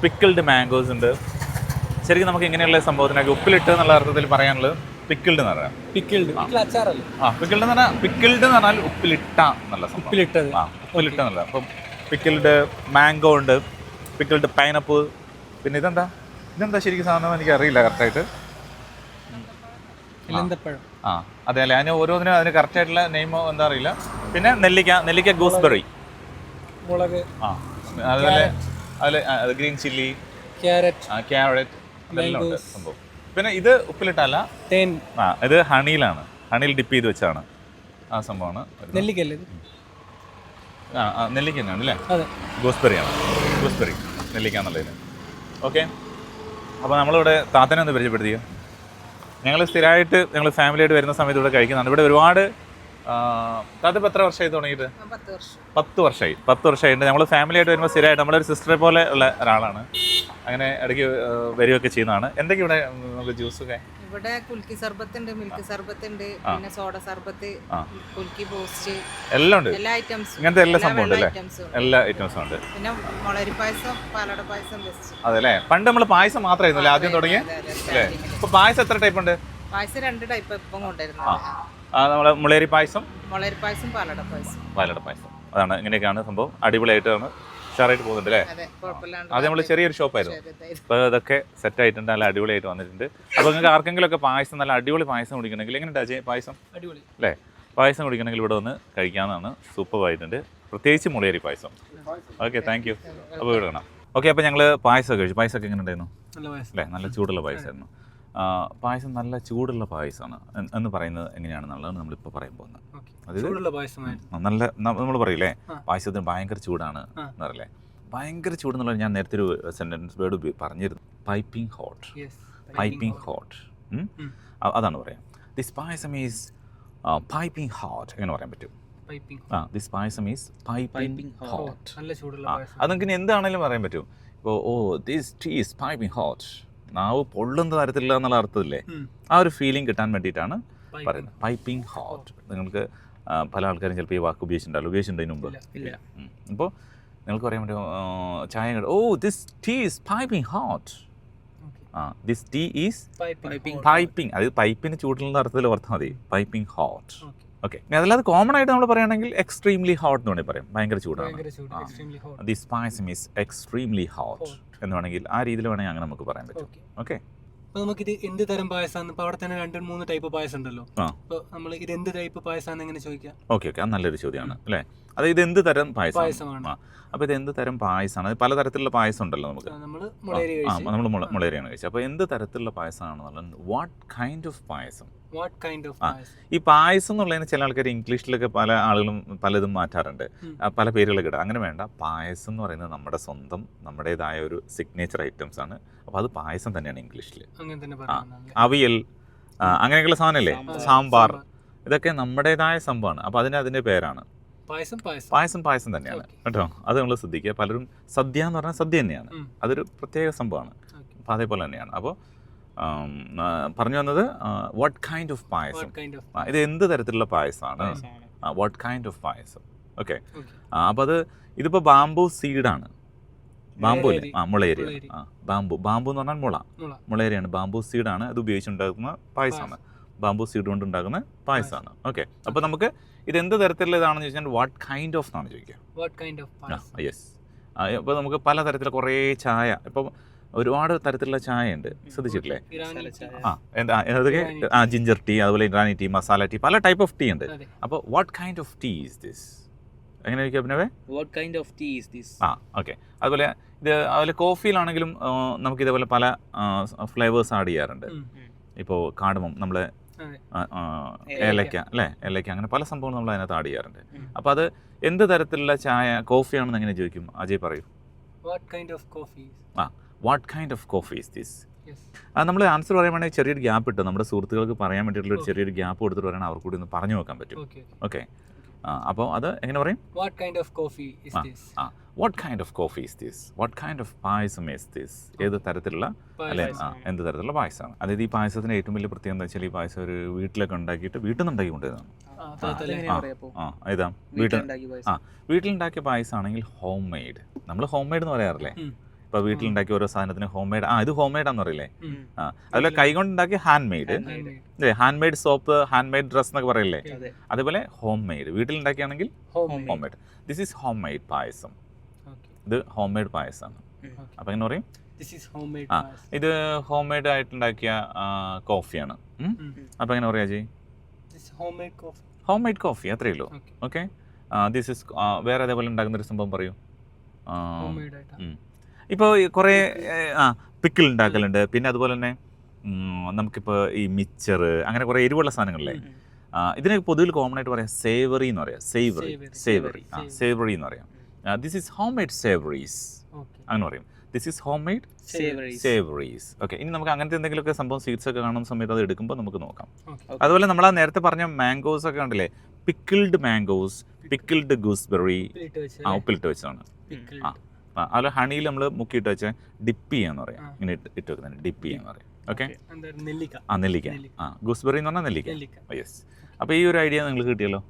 പിക്കിൾഡ് മാംഗോസ് ഉണ്ട്. ശരിക്കും നമുക്ക് ഇങ്ങനെയുള്ള സംഭവത്തിനൊക്കെ ഉപ്പിലിട്ട് എന്നുള്ള അർത്ഥത്തിൽ പറയാനുള്ളത് പിക്കിൾഡ് എന്ന് പറയാം. പിക്കിൾഡ് എന്ന് പറഞ്ഞാൽ ഉപ്പിലിട്ട എന്നുള്ള സംഭവം. ഉപ്പിലിട്ട എന്നുള്ളത്. അപ്പം പിക്കിൾഡ് മാംഗോ ഉണ്ട്, പിക്കിൾഡ് പൈനാപ്പിൾ, പിന്നെ ഇതെന്താ ശരിക്കും സാധനം എനിക്ക് അറിയില്ല കറക്റ്റായിട്ട്. അതെ അല്ലേ, അതിന് ഓരോന്നിനും അതിന് കറക്റ്റായിട്ടുള്ള നെയിമോ എന്താ അറിയില്ല. പിന്നെ നെല്ലിക്ക ഗൂസ്ബെറി, അതുപോലെ അതിൽ ഗ്രീൻ ചില്ലി, carrot, ക്യാരറ്റ്, ഇതെല്ലാം ഉണ്ട് Mangoes. സംഭവം. പിന്നെ ഇത് ഉപ്പിലിട്ടല്ല, then ഇത് ഹണിയിലാണ്, ഹണിയിൽ ഡിപ്പ് ചെയ്ത് വെച്ചാണ് ആ സംഭവമാണ്. നെല്ലിക്കല്ലേ ഇത്? നെല്ലിക്ക തന്നെയാണ് അല്ലേ? അതെ. ഗൂസ്ബെറിയാണ്, ഗൂസ്ബെറി നെല്ലിക്ക എന്നുള്ളതിന്. ഓക്കെ, അപ്പോൾ നമ്മളിവിടെ താത്തനെ ഒന്ന് പരിചയപ്പെടുത്തിയോ. ഞങ്ങൾ സ്ഥിരമായിട്ട് ഞങ്ങൾ ഫാമിലിയായിട്ട് വരുന്ന സമയത്ത് ഇവിടെ കഴിക്കുന്നുണ്ട്. ഇവിടെ ഒരുപാട് താത്ത ഇപ്പോൾ എത്ര വർഷമായി തുടങ്ങിയിട്ട്? 10 വർഷമായി. 10 വർഷമായിട്ട് ഞങ്ങൾ ഫാമിലിയായിട്ട് വരുമ്പോൾ സ്ഥിരമായിട്ട് നമ്മളൊരു സിസ്റ്ററെ പോലെ ഉള്ള ഒരാളാണ്. അങ്ങനെ ഇടയ്ക്ക് വരികയൊക്കെ ചെയ്യുന്നതാണ്. എന്തൊക്കെ ഇവിടെ നമുക്ക് ജ്യൂസൊക്കെ? ഇവിടെ കുൽക്കി സർബത്ത് ഉണ്ട്, മിൽക്ക് സർബത്ത് ഉണ്ട്, പിന്നെ സോഡ സർബത്ത്, കുൽക്കി ബൂസ്റ്റ്, എല്ലാം ഉണ്ട്. എല്ലാ ഐറ്റംസും, ഇങ്ങനത്തെ എല്ലാ സംഭവം ഉണ്ട് അല്ലേ? ഐറ്റംസും ഉണ്ട്. എല്ലാ ഐറ്റംസും ഉണ്ട്. പിന്നെ മുളരി പായസം, പാലട പായസം ബെസ്റ്റ്. അതല്ലേ, പണ്ട് നമ്മൾ പായസം മാത്രമായിരുന്നല്ലേ ആദ്യം തുടങ്ങിയ അല്ലേ? ഇപ്പൊ പായസം എത്ര ടൈപ്പ് ഉണ്ട്? പായസം 2 ടൈപ്പ് ഇപ്പം കൊണ്ടുവരുന്നത്. നമ്മളെ മുളേരി പായസം, മുളരി പായസം, പാലട പായസം. പാലട പായസം, അതാണ്. ഇങ്ങനെയൊക്കെയാണ് സംഭവം. അടിപൊളിയായിട്ടാണ്, ഉഷാറായിട്ട് പോകുന്നുണ്ട് അല്ലേ? അതെ, കുഴപ്പമില്ലാണ്ട്. അത് നമ്മൾ ചെറിയൊരു ഷോപ്പായിരുന്നു. അപ്പോൾ ഇതൊക്കെ സെറ്റ് ആയിട്ടുണ്ട്, നല്ല അടിപൊളിയായിട്ട് വന്നിട്ടുണ്ട്. അപ്പോൾ നിങ്ങൾക്ക് ആർക്കെങ്കിലും ഒക്കെ പായസം, നല്ല അടിപൊളി പായസം കുടിക്കണമെങ്കിൽ എങ്ങനെയുണ്ട് അജയ് പായസം? അടിപൊളി അല്ലേ? പായസം കുടിക്കണമെങ്കിൽ ഇവിടെ വന്ന് കഴിക്കാവുന്നതാണ്. സൂപ്പറായിട്ടുണ്ട്, പ്രത്യേകിച്ച് മുളേരി പായസം. Okay, thank you. അപ്പോൾ ഇവിടെ കാണാം. ഓക്കെ, അപ്പോൾ ഞങ്ങൾ പായസമൊക്കെ കഴിച്ചു. പായസമൊക്കെ എങ്ങനെ ഉണ്ടായിരുന്നു? നല്ല പായസം അല്ലേ? നല്ല ചൂടുള്ള പായസമായിരുന്നു. പായസം നല്ല ചൂടുള്ള പായസമാണ് എന്ന് പറയുന്നത് എങ്ങനെയാണെന്നുള്ളതാണ് നമ്മളിപ്പോൾ പറയാൻ പോകുന്നത്. അതായത് ചൂടുള്ള പായസമായിരുന്നു. നല്ല നമ്മൾ പറയില്ലേ പായസത്തിന് ഭയങ്കര ചൂടാണ് എന്ന് പറയില്ലേ? ഭയങ്കര ചൂടെന്നുള്ളത് ഞാൻ നേരത്തെ ഒരു സെൻറ്റൻസ് വേർഡ് പറഞ്ഞിരുന്നു. Piping hot, piping hot. അതാണ് പറയാം. This payasam is piping hot എങ്ങനെ പറയാൻ പറ്റും? This payasam is piping hot. നല്ല ചൂടുള്ള പായസം. അത് നിങ്ങൾക്ക് എന്താണെങ്കിലും പറയാൻ പറ്റും. ഇപ്പോൾ this tea is piping hot, നാവ് പൊള്ളുന്ന തരത്തില്ല എന്നുള്ള അർത്ഥമില്ലേ? ആ ഒരു ഫീലിംഗ് കിട്ടാൻ വേണ്ടിയിട്ടാണ് പറയുന്നത് പൈപ്പിംഗ് ഹോട്ട്. നിങ്ങൾക്ക് പല ആൾക്കാരും ചിലപ്പോൾ ഈ വാക്ക് ഉപയോഗിച്ചിട്ടുണ്ടതിന് മുമ്പ്. അപ്പോൾ നിങ്ങൾക്ക് പറയാൻ പറ്റും ചായ, ഓ this tea is piping hot. This tea is piping, അത് പൈപ്പിന് ചൂടുള്ള അർത്ഥത്തിൽ ഓർത്താൽ മതി. Piping hot. ഓക്കെ, അതല്ലാതെ കോമൺ ആയിട്ട് നമ്മൾ പറയുകയാണെങ്കിൽ എക്സ്ട്രീംലി ഹോട്ട് എന്ന് വേണമെങ്കിൽ പറയാം. ഭയങ്കര ചൂടാണ്. This payasam is extremely hot എന്ന് വേണമെങ്കിൽ ആ രീതിയിൽ വേണമെങ്കിൽ അങ്ങനെ നമുക്ക് പറയാൻ പറ്റും. ഓക്കെ, അപ്പോൾ നമുക്കിത് എന്ത് തരം പായസമാണ്? ഇപ്പോൾ അവിടെ തന്നെ 2-3 ടൈപ്പ് പായസം ഉണ്ടല്ലോ. അപ്പോൾ നമ്മൾ ഇത് എന്ത് ടൈപ്പ് പായസമാണെന്ന് എങ്ങനെ ചോദിക്കാം? ഓക്കെ, അത് നല്ലൊരു ചോദ്യമാണ് അല്ലേ? അത് ഇത് എന്ത് തരം പായസമാണ്? അപ്പോൾ ഇത് എന്ത് തരം പായസമാണ്? അത് പല തരത്തിലുള്ള പായസം ഉണ്ടല്ലോ നമുക്ക്. നമ്മൾ മുളേരിയാണ് കഴിച്ചത്. അപ്പോൾ എന്ത് തരത്തിലുള്ള പായസമാണെന്നുള്ളത് വാട്ട് കൈൻഡ് ഓഫ് പായസം. ഈ പായസം എന്നുള്ളതിന് ചില ആൾക്കാർ ഇംഗ്ലീഷിലൊക്കെ പല ആളുകളും പലതും മാറ്റാറുണ്ട്, പല പേരുകളൊക്കെ ഇടാം. അങ്ങനെ വേണ്ട. പായസം എന്ന് പറയുന്നത് നമ്മുടെ സ്വന്തം നമ്മുടേതായ ഒരു സിഗ്നേച്ചർ ഐറ്റംസ് ആണ്. അപ്പോൾ അത് പായസം തന്നെയാണ് ഇംഗ്ലീഷിൽ. അവിയൽ, അങ്ങനെയൊക്കെയുള്ള സാധനമല്ലേ, സാമ്പാർ, ഇതൊക്കെ നമ്മുടേതായ സംഭവമാണ്. അപ്പോൾ അതിൻ്റെ പേരാണ് പായസം തന്നെയാണ് കേട്ടോ. അത് നമ്മൾ ശ്രദ്ധിക്കുക. പലരും സദ്യ എന്ന് പറഞ്ഞാൽ സദ്യ തന്നെയാണ്, അതൊരു പ്രത്യേക സംഭവമാണ്. അപ്പോൾ അതേപോലെ തന്നെയാണ്. അപ്പോൾ പറഞ്ഞു വന്നത് വാട്ട് കൈൻഡ് ഓഫ് പായസം, ഇത് എന്ത് തരത്തിലുള്ള പായസമാണ്, what kind of payasam. Okay, അപ്പോൾ അത് ഇതിപ്പോൾ ബാംബു സീഡാണ്. ബാംബു അല്ലേ? മുളയരി. ബാംബു എന്ന് പറഞ്ഞാൽ മുളയരിയാണ്. ബാംബു സീഡാണ്. അത് ഉപയോഗിച്ചുണ്ടാക്കുന്ന പായസമാണ്. ബാംബു സീഡ് കൊണ്ട് ഉണ്ടാക്കുന്ന പായസമാണ്. ഓക്കെ, അപ്പോൾ നമുക്ക് ഇത് എന്ത് തരത്തിലുള്ള ഇതാണെന്ന് ചോദിച്ചാൽ വാട്ട് കൈൻഡ് ഓഫ് എന്നാണ് ചോദിക്കുക. യെസ്. ഇപ്പോൾ നമുക്ക് പല തരത്തിലുള്ള കുറേ ചായ, ഇപ്പോൾ ഒരുപാട് തരത്തിലുള്ള ചായ ഉണ്ട്, ശ്രദ്ധിച്ചിട്ടില്ലേ? അതൊക്കെ ജിഞ്ചർ ടീ, അതുപോലെ ഇറാനി ടീ, മസാല ടീ, പല ടൈപ്പ് ഓഫ് ടീ ഉണ്ട്. അപ്പോൾ what kind of tea is this എങ്ങനെ ചോദിക്കുക അഭിനവേ? What kind of tea is this. Okay. അതുപോലെ കോഫിയിലാണെങ്കിലും നമുക്ക് ഇതേപോലെ പല ഫ്ലേവേഴ്സ് ആഡ് ചെയ്യാറുണ്ട്. ഇപ്പോൾ കാർഡമം, നമ്മളെ ഏലക്ക അല്ലേ, ഏലക്ക, അങ്ങനെ പല സംഭവങ്ങളും നമ്മൾ അതിനകത്ത് ആഡ് ചെയ്യാറുണ്ട്. അപ്പോൾ അത് എന്ത് തരത്തിലുള്ള ചായ കോഫിയാണെന്ന് എങ്ങനെ ചോദിക്കും? അജയ് പറയൂ. What kind of coffee is this? നമ്മൾ ആൻസർ പറയാൻ വേണമെങ്കിൽ ചെറിയൊരു ഗ്യാപ്പ് ഇട്ട് നമ്മുടെ സുഹൃത്തുക്കൾക്ക് പറയാൻ വേണ്ടിയിട്ടുള്ള ഒരു ചെറിയൊരു ഗ്യാപ്പ് കൊടുത്തിട്ട് പറയുകയാണെങ്കിൽ അവർ കൂടി ഒന്ന് പറഞ്ഞു നോക്കാൻ പറ്റും. ഓക്കെ, അപ്പോൾ അത് എങ്ങനെ പറയും? What kind of coffee is this? What kind of payasam is this? ഏത് തരത്തിലുള്ള അല്ലെ, എന്ത് തരത്തിലുള്ള പായസമാണ്? അതായത് ഈ പായസത്തിന് ഏറ്റവും വലിയ പ്രത്യേകത എന്താ വെച്ചാൽ ഈ പായസം ഒരു വീട്ടിലൊക്കെ ഉണ്ടാക്കിയിട്ട് വീട്ടിൽ നിന്ന് ഉണ്ടാക്കി കൊണ്ടുവരുന്നതാണ്. വീട്ടിലുണ്ടാക്കിയ പായസമാണെങ്കിൽ ഹോം മെയ്ഡ്. നമ്മൾ ഹോം മെയ്ഡ് എന്ന് പറയാറില്ലേ? ഇപ്പോൾ വീട്ടിലുണ്ടാക്കിയ ഓരോ സാധനത്തിന് ഹോം മെയ്ഡ്, ഇത് ഹോം മെയ്ഡാന്ന് പറയില്ലേ? അതുപോലെ കൈകൊണ്ട് ഉണ്ടാക്കിയ handmade, handmade soap, handmade dress എന്നൊക്കെ പറയില്ലേ? അതേപോലെ ഹോം മെയ്ഡ്, വീട്ടിലുണ്ടാക്കിയാണെങ്കിൽ homemade. This is homemade payasam. ഇത് ഹോം മെയ്ഡ് പായസമാണ്. അപ്പം എങ്ങനെ പറയും? ഇത് ഹോം മെയ്ഡ് ആയിട്ടുണ്ടാക്കിയ കോഫിയാണ്. അപ്പം എങ്ങനെ പറയാ ജി? ഹോം മെയ്ഡ് കോഫി, അത്രയേ ഉള്ളൂ. ഓക്കെ, ദിസ് ഇസ് വേറെ അതേപോലെ ഉണ്ടാക്കുന്ന ഒരു സംഭവം പറയൂ. ഇപ്പോൾ കുറേ പിക്കിൾ ഉണ്ടാക്കലുണ്ട്, പിന്നെ അതുപോലെ തന്നെ നമുക്കിപ്പോൾ ഈ മിച്ചർ അങ്ങനെ കുറേ എരിവുള്ള സാധനങ്ങളില്ലേ, ഇതിനെ പൊതുവിൽ കോമൺ ആയിട്ട് പറയാം സേവറി എന്ന് പറയാം. സേവറി എന്ന് പറയാം. This is homemade savouries അങ്ങനെ പറയും. This is homemade savouries. Okay, ഇനി നമുക്ക് അങ്ങനത്തെ എന്തെങ്കിലുമൊക്കെ സംഭവം സ്വീറ്റ്സ് ഒക്കെ കാണുന്ന സമയത്ത് അത് എടുക്കുമ്പോൾ നമുക്ക് നോക്കാം. അതുപോലെ നമ്മൾ ആ നേരത്തെ പറഞ്ഞ മാംഗോസ് ഒക്കെ ഉണ്ടല്ലേ, പിക്കിൾഡ് മാംഗോസ്, പിക്കിൾഡ് ഗൂസ്ബെറി, ഉപ്പിലിട്ട് വെച്ചതാണ്. അതുപോലെ ഹണിയിൽ നമ്മൾ മുക്കിയിട്ട് വെച്ചാൽ ഡിപ്പ് ചെയ്യാന്ന് പറയാം. ഇങ്ങനെ ഇട്ട് വെക്കുന്നതിന് ഡിപ്പ് ചെയ്യാന്ന് പറയും. ഓക്കെ, നെല്ലിക്ക. ഗൂസ്ബെറി എന്ന് പറഞ്ഞാൽ നെല്ലിക്ക. യെസ്. അപ്പോൾ ഈ ഒരു ഐഡിയ നിങ്ങൾക്ക് കിട്ടിയല്ലോ,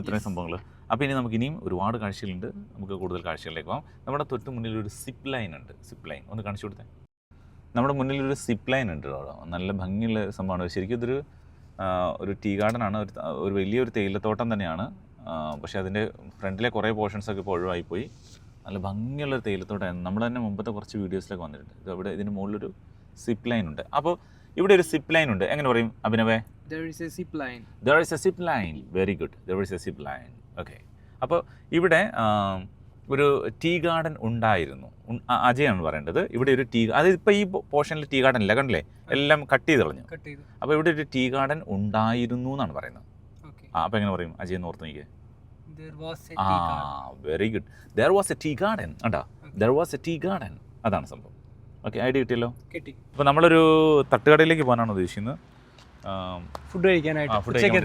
ഇത്രയും സംഭവങ്ങൾ. അപ്പോൾ ഇനി നമുക്ക് ഇനിയും ഒരുപാട് കാഴ്ചകളുണ്ട്, നമുക്ക് കൂടുതൽ കാഴ്ചകളിലേക്ക് പോകാം. നമ്മുടെ തൊട്ട് മുന്നിൽ ഒരു സിപ്പ് ലൈൻ ഉണ്ട്. സിപ്പ് ലൈൻ ഒന്ന് കാണിച്ചു കൊടുത്തേ. നമ്മുടെ മുന്നിൽ ഒരു സിപ്പ് ലൈൻ ഉണ്ട്. നല്ല ഭംഗിയുള്ള സംഭവമാണ്. ശരിക്കും ഇതൊരു ഒരു ടീ ഗാർഡനാണ്, ഒരു വലിയൊരു തേയിലത്തോട്ടം തന്നെയാണ്. പക്ഷേ അതിൻ്റെ ഫ്രണ്ടിലെ കുറേ പോർഷൻസൊക്കെ ഇപ്പോൾ ഒഴിവായിപ്പോയി. നല്ല ഭംഗിയുള്ളൊരു തേയിലത്തോട്ടമായിരുന്നു. നമ്മൾ തന്നെ മുമ്പത്തെ കുറച്ച് വീഡിയോസിലൊക്കെ വന്നിട്ടുണ്ട്. ഇത് അവിടെ ഇതിന് മുകളിലൊരു സിപ്പ് ലൈൻ ഉണ്ട്. അപ്പോൾ ഇവിടെ ഒരു സിപ്പ് ലൈൻ ഉണ്ട്. എങ്ങനെ പറയും അഭിനവേ? There is a zip line. There is a zip line. Very good. There is a zip line. Okay, അപ്പോൾ ഇവിടെ ഒരു ടീ ഗാർഡൻ ഉണ്ടായിരുന്നു. അജയാണ് പറയേണ്ടത്. ഇവിടെ ഒരു അത് ഇപ്പോൾ ഈ പോർഷനിൽ ടീ ഗാർഡൻ ഇല്ല, കണ്ടില്ലേ, എല്ലാം കട്ട് ചെയ്ത് കളഞ്ഞു. അപ്പോൾ ഇവിടെ ഒരു ടീ ഗാർഡൻ ഉണ്ടായിരുന്നു എന്നാണ് പറയുന്നത്. അപ്പോൾ എങ്ങനെ പറയും അജയ് എന്ന് ഓർത്ത് നോക്കിയേ? Very good. There was a tea garden. കണ്ടാ, there was a tea garden. അതാണ് സംഭവം. ഓക്കെ, ഐഡിയ കിട്ടിയല്ലോ. അപ്പോൾ നമ്മളൊരു തട്ടുകടയിലേക്ക് പോകാനാണ് ഉദ്ദേശിക്കുന്നത്. ഫുഡ് കഴിക്കാനായിട്ട്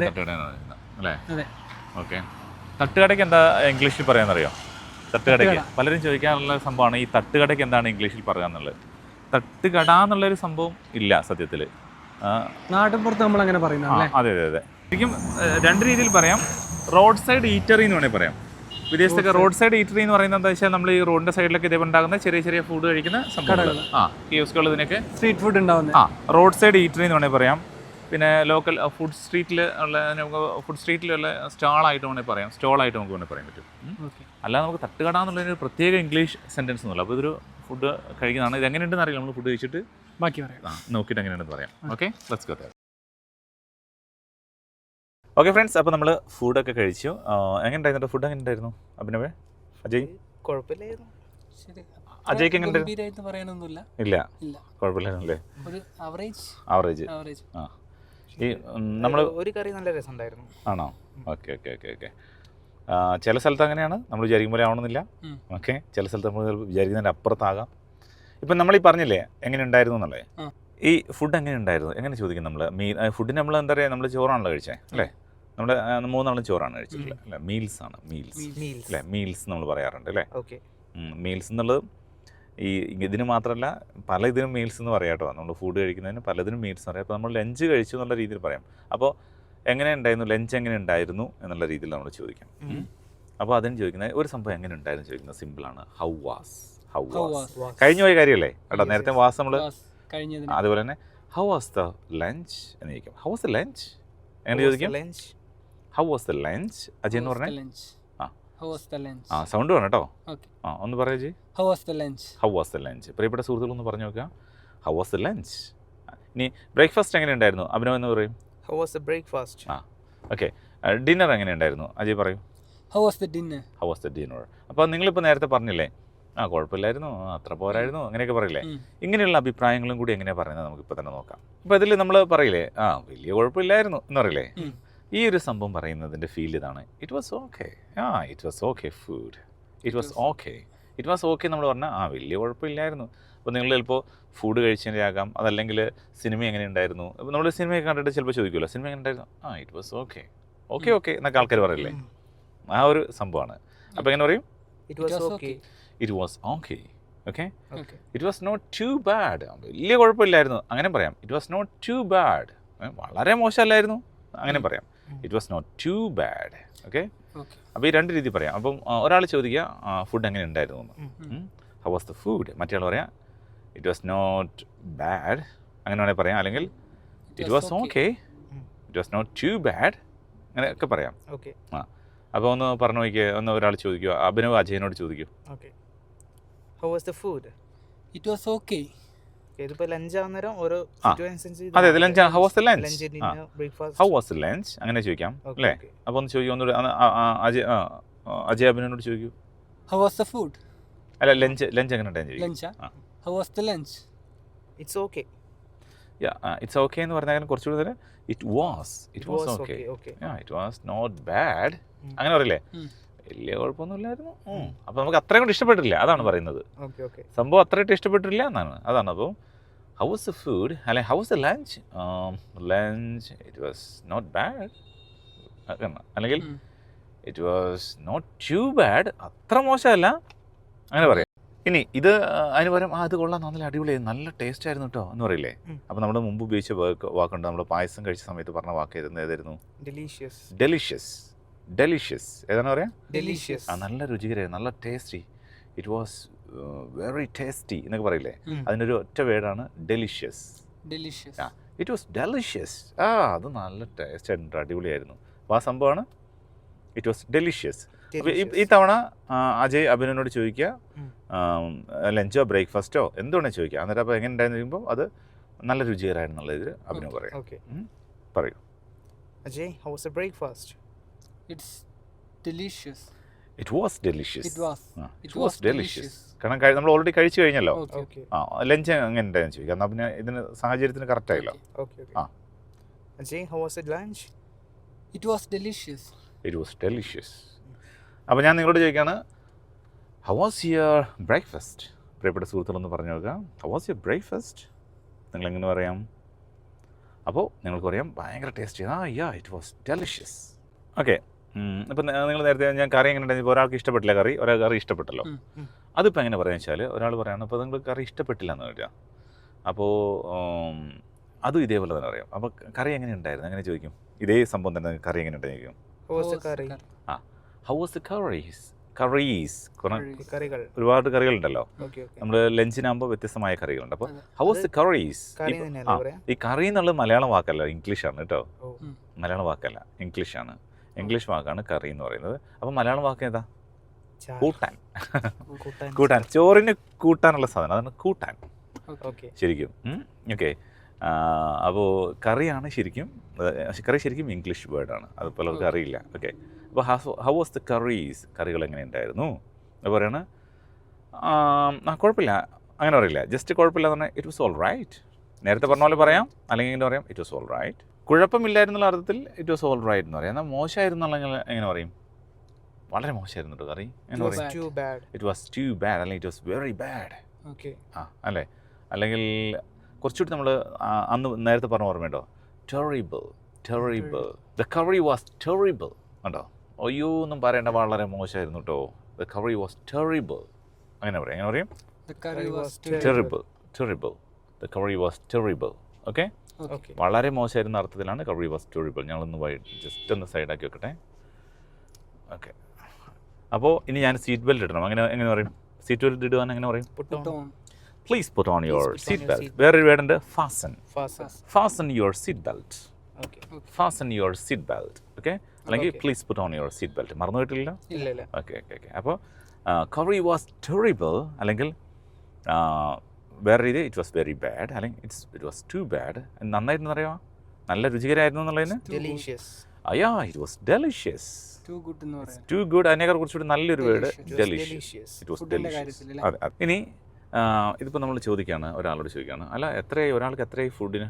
തട്ടുകടയാണ് അല്ലേ? ഓക്കെ, തട്ടുകടയ്ക്ക് എന്താ ഇംഗ്ലീഷിൽ പറയാന്നറിയോ? തട്ടുകടയ്ക്ക് പലരും ചോദിക്കാറുള്ള സംഭവമാണ് ഈ തട്ടുകടയ്ക്ക് എന്താണ് ഇംഗ്ലീഷിൽ പറയാന്നുള്ളത്. തട്ടുകട എന്നുള്ളൊരു സംഭവം ഇല്ല സത്യത്തിൽ. നാട്ടിൻപുറത്ത് നമ്മൾ അങ്ങനെ പറയുന്നത്. അതെ. ശരിക്കും രണ്ട് രീതിയിൽ പറയാം. റോഡ് സൈഡ് ഈറ്ററി എന്ന് വേണമെങ്കിൽ പറയാം. വിദേശത്തൊക്കെ റോഡ് സൈഡ് ഈറ്ററി എന്ന് പറയുന്നത് എന്താ വെച്ചാൽ നമ്മൾ ഈ റോഡിന്റെ സൈഡിലൊക്കെ ഇതേ ഉണ്ടാകുന്ന ചെറിയ ഫുഡ് കഴിക്കുന്ന സംഭവങ്ങൾ, കിയോസ്കുകൾ, ഇതിനൊക്കെ സ്ട്രീറ്റ് ഫുഡ് ഉണ്ടാവുന്നത്. റോഡ് സൈഡ് ഈറ്ററി എന്ന് വേണമെങ്കിൽ പറയാം. പിന്നെ ലോക്കൽ ഫുഡ് സ്ട്രീറ്റിൽ ഉള്ള ഫുഡ് സ്ട്രീറ്റിലുള്ള സ്റ്റാളായിട്ട് വേണമെങ്കിൽ പറയാം, സ്റ്റോളായിട്ട് നമുക്ക് വേണമെങ്കിൽ പറയാൻ പറ്റും. അല്ലാതെ നമുക്ക് തട്ടുകട എന്നുള്ളതിന് പ്രത്യേക ഇംഗ്ലീഷ് സെൻറ്റൻസ് ഒന്നുമില്ല. അപ്പോൾ ഇതൊരു ഫുഡ് കഴിക്കുന്നതാണ്. ഇത് എങ്ങനെയുണ്ടെന്ന് അറിയില്ല, നമ്മൾ ഫുഡ് കഴിച്ചിട്ട് ബാക്കി പറയാം, നോക്കിയിട്ട് എങ്ങനെയുണ്ടെന്ന് പറയാം. Okay, let's go. Okay friends, അപ്പോൾ നമ്മൾ ഫുഡൊക്കെ കഴിച്ചു. എങ്ങനെ ഉണ്ടായിരുന്നു ഫുഡ്? എങ്ങനെ ഉണ്ടായിരുന്നു അഭിനവേ? അജയ്? കുഴപ്പമില്ലായിരുന്നു. അജയ്ക്ക് എങ്ങനെ ഇല്ല, കുഴപ്പമില്ലായിരുന്നല്ലേ? ആവറേജ്. ഈ നമ്മൾ ഒരു കറി നല്ല രസമുണ്ടായിരുന്നു. ആണോ? ഓക്കെ. ചില സ്ഥലത്ത് അങ്ങനെയാണ്, നമ്മൾ വിചാരിക്കും പോലെ ആവണമെന്നില്ല. ഓക്കെ, ചില സ്ഥലത്ത് നമ്മൾ വിചാരിക്കുന്നതിൻ്റെ അപ്പുറത്താകാം. ഇപ്പം നമ്മൾ ഈ പറഞ്ഞില്ലേ എങ്ങനെ ഉണ്ടായിരുന്നു എന്നുള്ളത്. ഈ ഫുഡ് എങ്ങനെ ഉണ്ടായിരുന്നു എങ്ങനെ ചോദിക്കും നമ്മൾ? ഫുഡിന് നമ്മൾ എന്താ പറയുക, നമ്മൾ ചോറാണല്ലോ കഴിച്ചത് അല്ലേ? നമ്മുടെ 3 നാളും ചോറാണ് കഴിച്ചിട്ടില്ല അല്ലേ? മീൽസ് ആണ്, മീൽസ് അല്ലേ? മീൽസ് നമ്മൾ പറയാറുണ്ട് അല്ലേ? ഓക്കെ, മീൽസ് എന്നുള്ളത് ഈ ഇതിന് മാത്രമല്ല പല ഇതിനും മീൽസ് എന്ന് പറയാം കേട്ടോ. നമ്മൾ ഫുഡ് കഴിക്കുന്നതിന് പലതിനും മീൽസ് പറയാം. അപ്പോൾ നമ്മൾ ലഞ്ച് കഴിച്ചു എന്നുള്ള രീതിയിൽ പറയാം. അപ്പോൾ എങ്ങനെ ഉണ്ടായിരുന്നു, ലഞ്ച് എങ്ങനെ ഉണ്ടായിരുന്നു എന്നുള്ള രീതിയിൽ നമ്മൾ ചോദിക്കാം. അപ്പോൾ അതിന് ചോദിക്കുന്നത് ഒരു സംഭവം എങ്ങനെ ഉണ്ടായിരുന്നു ചോദിക്കുന്നത് സിമ്പിളാണ്. How was. കഴിഞ്ഞു പോയ കാര്യമല്ലേ കേട്ടോ. നേരത്തെ വാസ് നമ്മൾ, അതുപോലെ തന്നെ ഹൗ വാസ് ദ ലഞ്ച് എന്ന് ചോദിക്കാം. ഹൗ വാസ് ദ ലഞ്ച് എങ്ങനെ ചോദിക്കാം? How was the lunch Ajay എന്ന് പറഞ്ഞാൽ സൗണ്ട് വേണം കേട്ടോ. ഒന്ന് പറയാ G. How was the lunch. പ്രിയപ്പെട്ട സുഹൃത്തുക്കളൊന്ന് പറഞ്ഞു നോക്കുക. How was the lunch. ഇനി ബ്രേക്ക്ഫാസ്റ്റ് എങ്ങനെ ഉണ്ടായിരുന്നു അഭിനവ് എന്ന് പറയും? How was the breakfast. Okay, dinner എങ്ങനെ ഉണ്ടായിരുന്നു അജയ് പറയൂ. How was the dinner. അപ്പോൾ നിങ്ങളിപ്പോൾ നേരത്തെ പറഞ്ഞില്ലേ കുഴപ്പമില്ലായിരുന്നു, അത്ര പോരായിരുന്നു, അങ്ങനെയൊക്കെ പറയില്ലേ? ഇങ്ങനെയുള്ള അഭിപ്രായങ്ങളും കൂടി എങ്ങനെയാണ് പറയുന്നത് നമുക്കിപ്പോൾ തന്നെ നോക്കാം. ഇപ്പോൾ ഇതിൽ നമ്മൾ പറയില്ലേ വലിയ കുഴപ്പമില്ലായിരുന്നു എന്ന് പറയില്ലേ? ഈ ഒരു സംഭവം പറയുന്നതിൻ്റെ ഫീൽ ഇതാണ്. It was okay. It was okay food. It was okay നമ്മൾ പറഞ്ഞാൽ വലിയ കുഴപ്പമില്ലായിരുന്നു. അപ്പോൾ നിങ്ങൾ ചിലപ്പോൾ ഫുഡ് കഴിച്ചതിൻ്റെ ആകാം, അതല്ലെങ്കിൽ സിനിമ എങ്ങനെ ഉണ്ടായിരുന്നു. അപ്പോൾ നമ്മൾ സിനിമയൊക്കെ കണ്ടിട്ട് ചിലപ്പോൾ ചോദിക്കുമല്ലോ സിനിമ എങ്ങനെ ഉണ്ടായിരുന്നു. ഇറ്റ് വാസ് ഓക്കെ എന്നൊക്കെ ആൾക്കാർ പറയില്ലേ? ആ ഒരു സംഭവമാണ്. അപ്പോൾ എങ്ങനെ പറയും? It was okay. It was not too bad. വലിയ കുഴപ്പമില്ലായിരുന്നു അങ്ങനെ പറയാം. It was not too bad. വളരെ മോശമല്ലായിരുന്നു അങ്ങനെ പറയാം. It was not too bad. Okay, അപ്പോൾ ഈ രണ്ട് രീതി പറയാം. അപ്പം ഒരാൾ ചോദിക്കുക ഫുഡ് എങ്ങനെ ഉണ്ടായിരുന്നു എന്ന്. How was the food. മറ്റേ ആൾ പറയാം ഇറ്റ് വാസ് നോട്ട് ബാഡ് അങ്ങനെ വേണമെങ്കിൽ പറയാം. അല്ലെങ്കിൽ it was okay, it was not too bad അങ്ങനെയൊക്കെ പറയാം. ഓക്കെ, അപ്പോൾ ഒന്ന് പറഞ്ഞു നോക്കിയേ. ഒന്ന് ഒരാൾ ചോദിക്കുക, അഭിനവ് അജയനോട് ചോദിക്കൂ. Okay, how was the food. It was okay. ഇതിപ്പോൾ ലഞ്ച് ആവുന്നേരം ഓരോ സിറ്റുവേഷൻസ്. അതെ, lunch. How was the lunch, breakfast, how was the lunch അങ്ങനെ ചോദിക്കാം അല്ലേ? അപ്പോൾ ഒന്ന് ചോദിക്കും, ഒന്നുകൂടി അജയ് അഭിനവനോട് ചോദിക്കൂ. How was the food. അല്ല ലഞ്ച് എങ്ങനെ ഉണ്ടായിരുന്നു ചോദിക്കും. Lunch. ആ. How was the lunch? It's okay. It's okay എന്ന് പറഞ്ഞാൽ കുറച്ചുകൂടി നേരം it was okay. Okay. It was not bad അങ്ങനെ പറയില്ലേ, ഉം. വലിയ കുഴപ്പമൊന്നുമില്ലായിരുന്നു. അപ്പോൾ നമുക്ക് അത്രയും കൂടി ഇഷ്ടപ്പെട്ടില്ല, അതാണ് പറയുന്നത്. Okay. സംഭവം അത്രയായിട്ട് ഇഷ്ടപ്പെട്ടില്ല എന്നാണ്, അതാണ്. അപ്പോൾ ഹൗ വാസ് ദ ഫുഡ് അല്ലെ how was the lunch, it was not bad അല്ലെങ്കിൽ ഉം. It was not too bad, അത്ര മോശമല്ല അങ്ങനെ പറയാം. ഇനി ഇത് അതിന് പകരം അത് കൊള്ളാം, നല്ല അടിപൊളിയായി, നല്ല ടേസ്റ്റ് ആയിരുന്നു കേട്ടോ എന്ന് പറയില്ലേ. അപ്പോൾ നമ്മൾ മുമ്പ് ഉപയോഗിച്ച വാക്കുണ്ട്, നമ്മൾ പായസം കഴിച്ച സമയത്ത് പറഞ്ഞ വാക്ക് ഏതായിരുന്നു? Delicious. ഡെലിഷ്യസ് ഏതാണ് പറയാ? Delicious. നല്ല രുചികരമായിരുന്നു, നല്ല tasty. It was very tasty എന്നൊക്കെ പറയില്ലേ, ഉം. അതിനൊരു ഒറ്റ വേർഡാണ് delicious. Delicious. It was delicious. അത് നല്ല ടേസ്റ്റ് ആയിരുന്നു, അടിപൊളിയായിരുന്നു. അപ്പോൾ ആ സംഭവമാണ് ഇറ്റ് വാസ് ഡെലിഷ്യസ്. അപ്പോൾ ഈ തവണ അജയ് അഭിനവനോട് ചോദിക്കുക ലഞ്ചോ ബ്രേക്ക്ഫാസ്റ്റോ എന്തുകൊണ്ടാണ് ചോദിക്കുക. അന്നേരം അപ്പോൾ എങ്ങനെ ഉണ്ടായിരുന്നു ചോദിക്കുമ്പോൾ അത് നല്ല രുചികരമായിരുന്നുള്ള ഇതിൽ അഭിനവ് പറയാം. Okay. പറയൂ. Ajay, how was the breakfast? It's delicious. It was delicious. It was delicious. കാരണം നമ്മൾ ഓൾറെഡി കഴിച്ചു കഴിഞ്ഞല്ലോ. Okay. ലഞ്ച് എങ്ങനെ ഉണ്ടായിരുന്നു ചോദിക്കുക, എന്നാൽ പിന്നെ ഇതിന് സാഹചര്യത്തിന് correct ആയില്ലോ. Okay. Ah. Ajay, how was the lunch? It was delicious. It was delicious. അപ്പോൾ ഞാൻ നിങ്ങളോട് ചോദിക്കുകയാണ്, ഹൗ വാസ് യുവർ ബ്രേക്ക്ഫാസ്റ്റ്? പ്രിയപ്പെട്ട സുഹൃത്തുക്കളൊന്ന് പറഞ്ഞു നോക്കുക, ഹൗ വാസ് യുവർ ബ്രേക്ക്ഫാസ്റ്റ്? നിങ്ങളെങ്ങനെ പറയാം? അപ്പോൾ നിങ്ങൾക്ക് പറയാം ഭയങ്കര taste it was delicious. Okay. ഇപ്പം നിങ്ങൾ നേരത്തെ ഞാൻ കറി എങ്ങനെ ഉണ്ടായിരുന്നു, ഇപ്പോൾ ഒരാൾക്ക് ഇഷ്ടപ്പെട്ടില്ല കറി, ഒരാൾ കറി ഇഷ്ടപ്പെട്ടല്ലോ. അതിപ്പോൾ എങ്ങനെ പറയാന്ന് വെച്ചാൽ ഒരാൾ പറയുകയാണ് ഇപ്പോൾ നിങ്ങൾ കറി ഇഷ്ടപ്പെട്ടില്ല എന്ന് കേട്ടോ, അപ്പോൾ അതും ഇതേപോലെ തന്നെ പറയാം. അപ്പോൾ കറി എങ്ങനെ ഉണ്ടായിരുന്നു അങ്ങനെ ചോദിക്കും, ഇതേ സംഭവം തന്നെ കറി എങ്ങനെ ഉണ്ടായിരിക്കും. How was the curry? How was the കറീസ് കറികൾ ഒരുപാട് കറികളുണ്ടല്ലോ. Okay. നമ്മൾ ലഞ്ചിനാകുമ്പോൾ വ്യത്യസ്തമായ കറികളുണ്ട്. അപ്പോൾ ഹൗ വാസ് ദ കറീസ്? കറി തന്നെയല്ലേ പറയാ? ഈ കറി എന്നുള്ളത് മലയാളം വാക്കല്ല, ഇംഗ്ലീഷാണ് കേട്ടോ. ഓ. മലയാളം വാക്കല്ല, ഇംഗ്ലീഷാണ്. ഇംഗ്ലീഷ് വാക്കാണ് കറി എന്ന് പറയുന്നത്. അപ്പോൾ മലയാളം വാക്ക് ഏതാ? ചാറ്. കൂട്ടാൻ. കൂട്ടാൻ. കൂട്ടാൻ, ചോറിന് കൂട്ടാനുള്ള സാധനം, അതാണ് കൂട്ടാൻ Okay. ശരിക്കും. ഓക്കെ. അപ്പോൾ കറിയാണ് ശരിക്കും, കറി ശരിക്കും ഇംഗ്ലീഷ് വേർഡാണ്, അത് പലർക്കും അറിയില്ല. ഓക്കെ. അപ്പോൾ ഹൗ വാസ് ദ കറീസ്? കറികൾ എങ്ങനെ ഉണ്ടായിരുന്നു? അത് പറയാണ് കുഴപ്പമില്ല അങ്ങനെ പറയില്ല, ജസ്റ്റ് കുഴപ്പമില്ല എന്ന് പറഞ്ഞാൽ ഇറ്റ് വാസ് ഓൾ റൈറ്റ്. നേരത്തെ പറഞ്ഞ പോലെ പറയാം, അല്ലെങ്കിൽ ഇങ്ങനെ പറയാം ഇറ്റ് വാസ് ഓൾ റൈറ്റ്. കുഴപ്പമില്ലായിരുന്നുള്ള അർത്ഥത്തിൽ ഇറ്റ് വാസ് ഓൾ റൈറ്റ് എന്ന് പറയാം. എന്നാൽ മോശമായിരുന്നു അല്ലെങ്കിൽ എങ്ങനെ പറയും? വളരെ മോശമായിരുന്നു കേട്ടോ കറി എന്ന് പറയും. Too bad. It was too bad അല്ലെങ്കിൽ it was very bad. Okay. അല്ലേ? അല്ലെങ്കിൽ കുറച്ചുകൂടി നമ്മൾ അന്ന് നേരത്തെ പറഞ്ഞ ഓർമ്മയുണ്ടോ? Terrible. The curry was terrible. ഉണ്ടോ? അയ്യോ ഒന്നും പറയേണ്ട, വളരെ മോശമായിരുന്നു കേട്ടോ. The curry was terrible. അങ്ങനെ പറയും. എങ്ങനെ പറയും? The curry was terrible. The curry was terrible. Okay. Okay. വളരെ മോശമായിരുന്ന അർത്ഥത്തിലാണ് കറി വാസ് ടെറിബിൾ. ഞങ്ങളൊന്ന് ജസ്റ്റ് ഒന്ന് സൈഡാക്കി വെക്കട്ടെ. ഓക്കെ. അപ്പോൾ ഇനി ഞാൻ സീറ്റ് ബെൽറ്റ് ഇടണം. എങ്ങനെ പറയും? സീറ്റ് ബെൽറ്റ് ഇടുവാൻ എങ്ങനെ പറയും? Put on. Please put on your Please put on seat your belt. seat വേറൊരു വേർഡുണ്ട്, fasten. Fasten. Your seat belt. Okay. Fasten your seat belt. Okay. അല്ലെങ്കിൽ Okay. Please put on your seat belt. മറന്നു പോയിട്ടില്ല? ഇല്ല. ഓക്കെ. അപ്പോൾ കറി വാസ് ടെറിബിൾ അല്ലെങ്കിൽ വേറെ രീതി ഇറ്റ് വാസ് വെരി ബാഡ് അല്ലെങ്കിൽ ഇറ്റ് വാസ് ടു ബാഡ്. നന്നായിരുന്നു അറിയാമോ? നല്ല രുചികരമായിരുന്നു എന്നുള്ളതിന് Delicious. It was delicious. too good എന്ന് പറയാം. ടു ഗുഡ് അതിനേക്കാൾ കുറച്ചുകൂടി നല്ലൊരു word Delicious. Delicious. It was ഫുഡിന്റെ ഡെലിഷ്യസ്. കാര്യത്തിലല്ലേ? അതെ. ഇനി ഇതിപ്പോൾ നമ്മൾ ചോദിക്കുകയാണ്, ഒരാളോട് ചോദിക്കുകയാണ്, അല്ല ഒരാൾക്ക് എത്രയായി ഫുഡിന്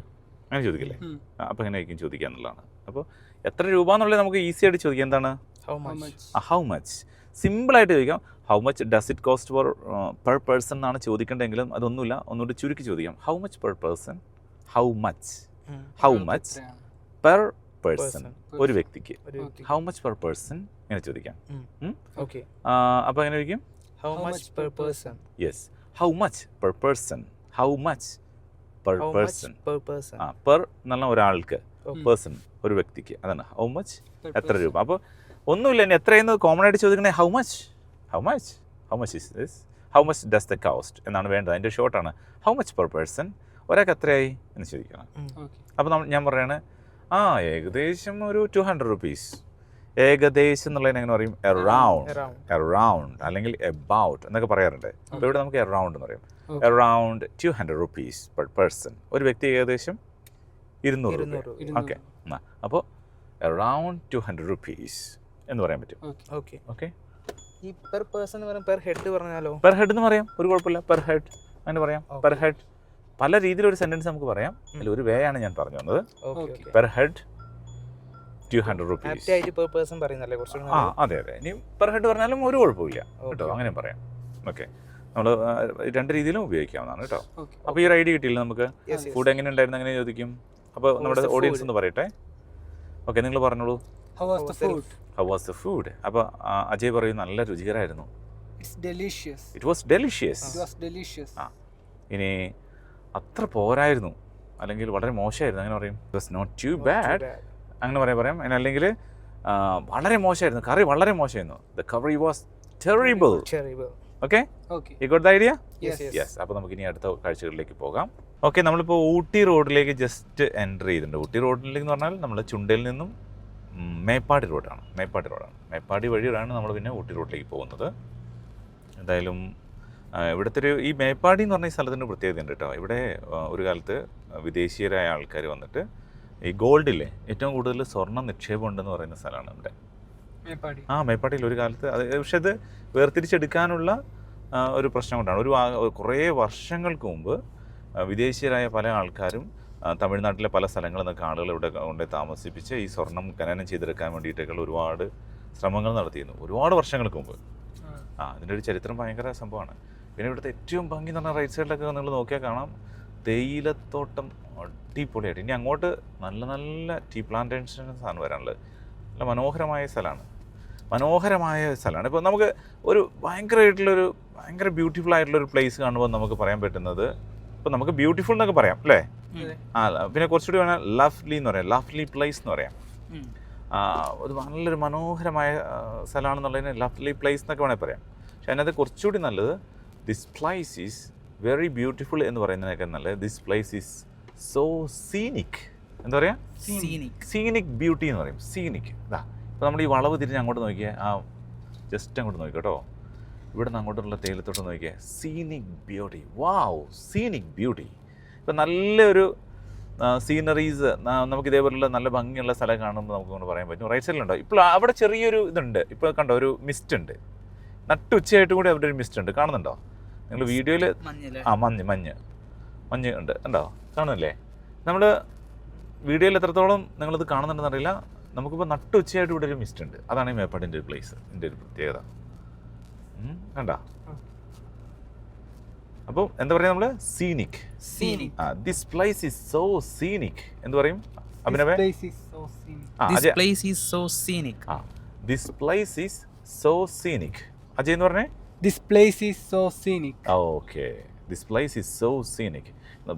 അങ്ങനെ ചോദിക്കില്ലേ? ഉം. അപ്പോൾ എങ്ങനെയായിരിക്കും ചോദിക്കുക എന്നുള്ളതാണ്. അപ്പോൾ എത്ര രൂപ എന്നുള്ളത് നമുക്ക് ഈസി ആയിട്ട് ചോദിക്കാം. എന്താണ്? How How much? much? How much. സിമ്പിളായിട്ട് ചോദിക്കാം. How much does it cost for per person എന്നാണ് ചോദിക്കേണ്ടതെങ്കിലും അതൊന്നുമില്ല, ഒന്നുകൂടി ചുരുക്കി ചോദിക്കാം. How much per person? How much എത്രയാണ്? Per person, Person. ഒരു വ്യക്തിക്ക്. ഒരു വ്യക്തി. ഹൗ മച്ച് പെർ പേഴ്സൺ ഇങ്ങനെ ചോദിക്കാം. Okay. അപ്പോൾ എങ്ങനെ ചോദിക്കും? How much per person? Yes. How much per person. How much per How much person. per person? Per എന്നുള്ള ഒരാൾക്ക്, Okay. പേഴ്സൺ ഒരു വ്യക്തിക്ക്, അതാണ് ഹൗ മച്ച് Per എത്ര person. രൂപ. അപ്പോൾ ഒന്നുമില്ല, ഇനി എത്രയെന്ന് കോമൺ ആയിട്ട് ചോദിക്കണേ how much is this, how much does the cost എന്നാണ് വേണ്ടത്. അതിൻ്റെ ഷോർട്ടാണ് ഹൗ മച്ച് പെർ പേഴ്സൺ. ഒരാൾക്ക് എത്രയായി എന്ന് ചോദിക്കണം. Okay. അപ്പോൾ ഞാൻ പറയാണ് ഏകദേശം ഒരു 200 rupees. ഏകദേശം എന്നുള്ളതിന് എങ്ങനെ പറയും? അറൗണ്ട് അല്ലെങ്കിൽ എബൌട്ട് എന്നൊക്കെ പറയാറുണ്ട്. അപ്പോൾ ഇവിടെ നമുക്ക് അറൗണ്ട് എന്ന് പറയും. Okay. Around 200 rupees per person. ഒരു വ്യക്തി ഏകദേശം 200 രൂപ. 200. ഓക്കെ. അപ്പോൾ അറൗണ്ട് 200 rupees എന്ന് പറയാൻ പറ്റും. Okay. ഓക്കെ. ഈ പെർ പേഴ്സൺ എന്ന് പറയുമ്പോൾ പെർ ഹെഡ് പറഞ്ഞാലോ? പെർ ഹെഡ് എന്ന് പറയാം, ഒരു കുഴപ്പമില്ല. പെർ ഹെഡ് അങ്ങനെ പറയാം. പെർ ഹെഡ് പല രീതിയിലൊരു സെൻറ്റൻസ് നമുക്ക് പറയാം. അതിൽ ഒരു വേ ആണ് ഞാൻ പറഞ്ഞു തന്നത്. Okay Okay. Okay. Per head 200 rupees. Apt ആയിട്ട് പെർ പേഴ്സൺ പറയുന്നല്ലേ കുറച്ചുകൂടി ആ നല്ലത്? അതെ അതെ. ഇനി പെർ ഹെഡ് പറഞ്ഞാലും ഒരു കുഴപ്പമില്ല കേട്ടോ, Okay. അങ്ങനെ പറയാം. ഓക്കെ, നമ്മൾ രണ്ട് രീതിയിലും ഉപയോഗിക്കാവുന്നതാണ് കേട്ടോ. Okay. അപ്പോൾ ഈ ഒരു ഐഡിയ കിട്ടിയില്ല നമുക്ക്. Yes, yes. ഫുഡ് എങ്ങനെ ഉണ്ടായിരുന്നു അങ്ങനെ ചോദിക്കും. അപ്പോൾ How was നമ്മുടെ the ഓഡിയൻസ് food? ഒന്ന് പറയട്ടെ. ഓക്കെ, നിങ്ങൾ പറഞ്ഞോളൂ. How was the food? How was the food? അപ്പോൾ അജയ് പറയും നല്ല രുചികരമായിരുന്നു. It's delicious. It was delicious. It was delicious. ആ, ഇനി അത്ര പോരായിരുന്നു അല്ലെങ്കിൽ വളരെ മോശമായിരുന്നു അങ്ങനെ പറയും. It was not too bad അങ്ങനെ പറയാം. അല്ലെങ്കിൽ വളരെ മോശമായിരുന്നു, കറി വളരെ മോശമായിരുന്നു. The curry was terrible. Terrible. Okay, Okay. You got the idea? Yes, yes. Yes. അപ്പോൾ നമുക്ക് ഇനി അടുത്ത കാഴ്ചകളിലേക്ക് പോകാം. ഓക്കെ, നമ്മളിപ്പോൾ ഊട്ടി റോഡിലേക്ക് ജസ്റ്റ് എൻ്റർ ചെയ്തിട്ടുണ്ട്. ഊട്ടി റോഡിലേക്ക് എന്ന് പറഞ്ഞാൽ നമ്മൾ ചുണ്ടയിൽ നിന്നും മേപ്പാടി റോഡാണ്. മേപ്പാടി വഴിയാണ് നമ്മൾ പിന്നെ ഊട്ടി റോഡിലേക്ക് പോകുന്നത്. എന്തായാലും ഇവിടുത്തെ ഈ മേപ്പാടി എന്ന് പറഞ്ഞ ഈ സ്ഥലത്തിൻ്റെ പ്രത്യേകത ഉണ്ട് കേട്ടോ. ഇവിടെ ഒരു കാലത്ത് വിദേശീയരായ ആൾക്കാർ വന്നിട്ട് ഈ ഗോൾഡില്ലേ ഏറ്റവും കൂടുതൽ സ്വർണ്ണ നിക്ഷേപം ഉണ്ടെന്ന് പറയുന്ന സ്ഥലമാണ് ഇവിടെ. Mepadi. മേപ്പാടിയിൽ ഒരു കാലത്ത് അത് പക്ഷെ ഇത് വേർതിരിച്ചെടുക്കാനുള്ള ഒരു പ്രശ്നം കൊണ്ടാണ്. കുറേ വർഷങ്ങൾക്ക് മുമ്പ് വിദേശീയരായ പല ആൾക്കാരും തമിഴ്നാട്ടിലെ പല സ്ഥലങ്ങളിൽ നിന്നൊക്കെ ആളുകൾ ഇവിടെ കൊണ്ട് താമസിപ്പിച്ച് ഈ സ്വർണം ഖനനം ചെയ്തെടുക്കാൻ വേണ്ടിയിട്ടൊക്കെയുള്ള ഒരുപാട് ശ്രമങ്ങൾ നടത്തിയിരുന്നു ഒരുപാട് വർഷങ്ങൾക്ക് മുമ്പ്. അതിൻ്റെ ഒരു ചരിത്രം ഭയങ്കര സംഭവമാണ്. പിന്നെ ഇവിടുത്തെ ഏറ്റവും ഭംഗി എന്ന് പറഞ്ഞാൽ റൈറ്റ് സൈഡിലൊക്കെ നിങ്ങൾ നോക്കിയാൽ കാണാം തേയിലത്തോട്ടം അടിപൊളിയായിട്ട്. ഇനി അങ്ങോട്ട് നല്ല നല്ല ടീ പ്ലാന്റേഷൻസ് ആണ് വരാനുള്ളത്. നല്ല മനോഹരമായ സ്ഥലമാണ്. ഇപ്പോൾ നമുക്ക് ഒരു ഭയങ്കര ബ്യൂട്ടിഫുൾ ആയിട്ടുള്ളൊരു പ്ലേസ് കാണുമ്പോൾ നമുക്ക് പറയാൻ പറ്റുന്നത്, ഇപ്പോൾ നമുക്ക് ബ്യൂട്ടിഫുൾ എന്നൊക്കെ പറയാം അല്ലേ? പിന്നെ കുറച്ചുകൂടി വേണം ലവ്ലി എന്ന് പറയാം, ലവ്ലി പ്ലേസ് എന്ന് പറയാം. അത് നല്ലൊരു മനോഹരമായ സ്ഥലമാണെന്നുള്ളതിന് ലവ്ലി പ്ലേസ് എന്നൊക്കെ വേണമെങ്കിൽ പറയാം. പക്ഷെ അതിനകത്ത് കുറച്ചുകൂടി നല്ലത് this place is very beautiful എന്ന് പറയുന്നതിനൊക്കെ നല്ലത് this place is so scenic. എന്താ പറയുക? സീനിക് ബ്യൂട്ടി എന്ന് പറയും. സീനിക്. ഇതാ ഇപ്പോൾ നമ്മൾ ഈ വളവ് തിരിഞ്ഞ് അങ്ങോട്ട് നോക്കിയാൽ ജസ്റ്റ് അങ്ങോട്ട് നോക്കിക്കോട്ടോ. ഇവിടെ നിന്ന് അങ്ങോട്ടുള്ള തേയിലത്തോട്ട് നോക്കിയാൽ സീനിക് ബ്യൂട്ടി. വാവ്, സീനിക് ബ്യൂട്ടി. ഇപ്പം നല്ലൊരു സീനറീസ് നമുക്ക് ഇതേപോലുള്ള നല്ല ഭംഗിയുള്ള സ്ഥലം കാണുമ്പോൾ നമുക്കൊന്ന് പറയാൻ പറ്റും. റൈറ്റ് സൈഡിലുണ്ടോ ഇപ്പോൾ അവിടെ ചെറിയൊരു ഇതുണ്ട്. ഇപ്പോൾ കണ്ടോ ഒരു മിസ്റ്റ് ഉണ്ട്. നട്ടുച്ചയായിട്ട് കൂടി അവിടെ ഒരു മിസ്റ്റ് ഉണ്ട്, കാണുന്നുണ്ടോ നിങ്ങൾ വീഡിയോയിൽ? മഞ്ഞ് ഉണ്ട്, ഉണ്ടോ? കാണുന്നില്ലേ? നമ്മൾ വീഡിയോയിൽ എത്രത്തോളം നിങ്ങളിത് കാണുന്നുണ്ടെന്ന് അറിയില്ല. നമുക്കിപ്പോൾ നട്ടുച്ചയായിട്ട് ഇവിടെ ഒരു മിസ്റ്റ് ഉണ്ട്. അതാണ് ഈ മേപ്പാടിൻ്റെ ഒരു പ്ലേസ്, എൻ്റെ ഒരു പ്രത്യേകത. കണ്ടോ? അപ്പോൾ എന്താ പറയുക നമ്മൾ? Scenic. This place is so scenic എന്ന് പറയും. അഭിനവേ? This place is so scenic. This place is so scenic. This place is so scenic. Ajay എന്ന് പറഞ്ഞേ? This place is so scenic. Okay, this place is so scenic.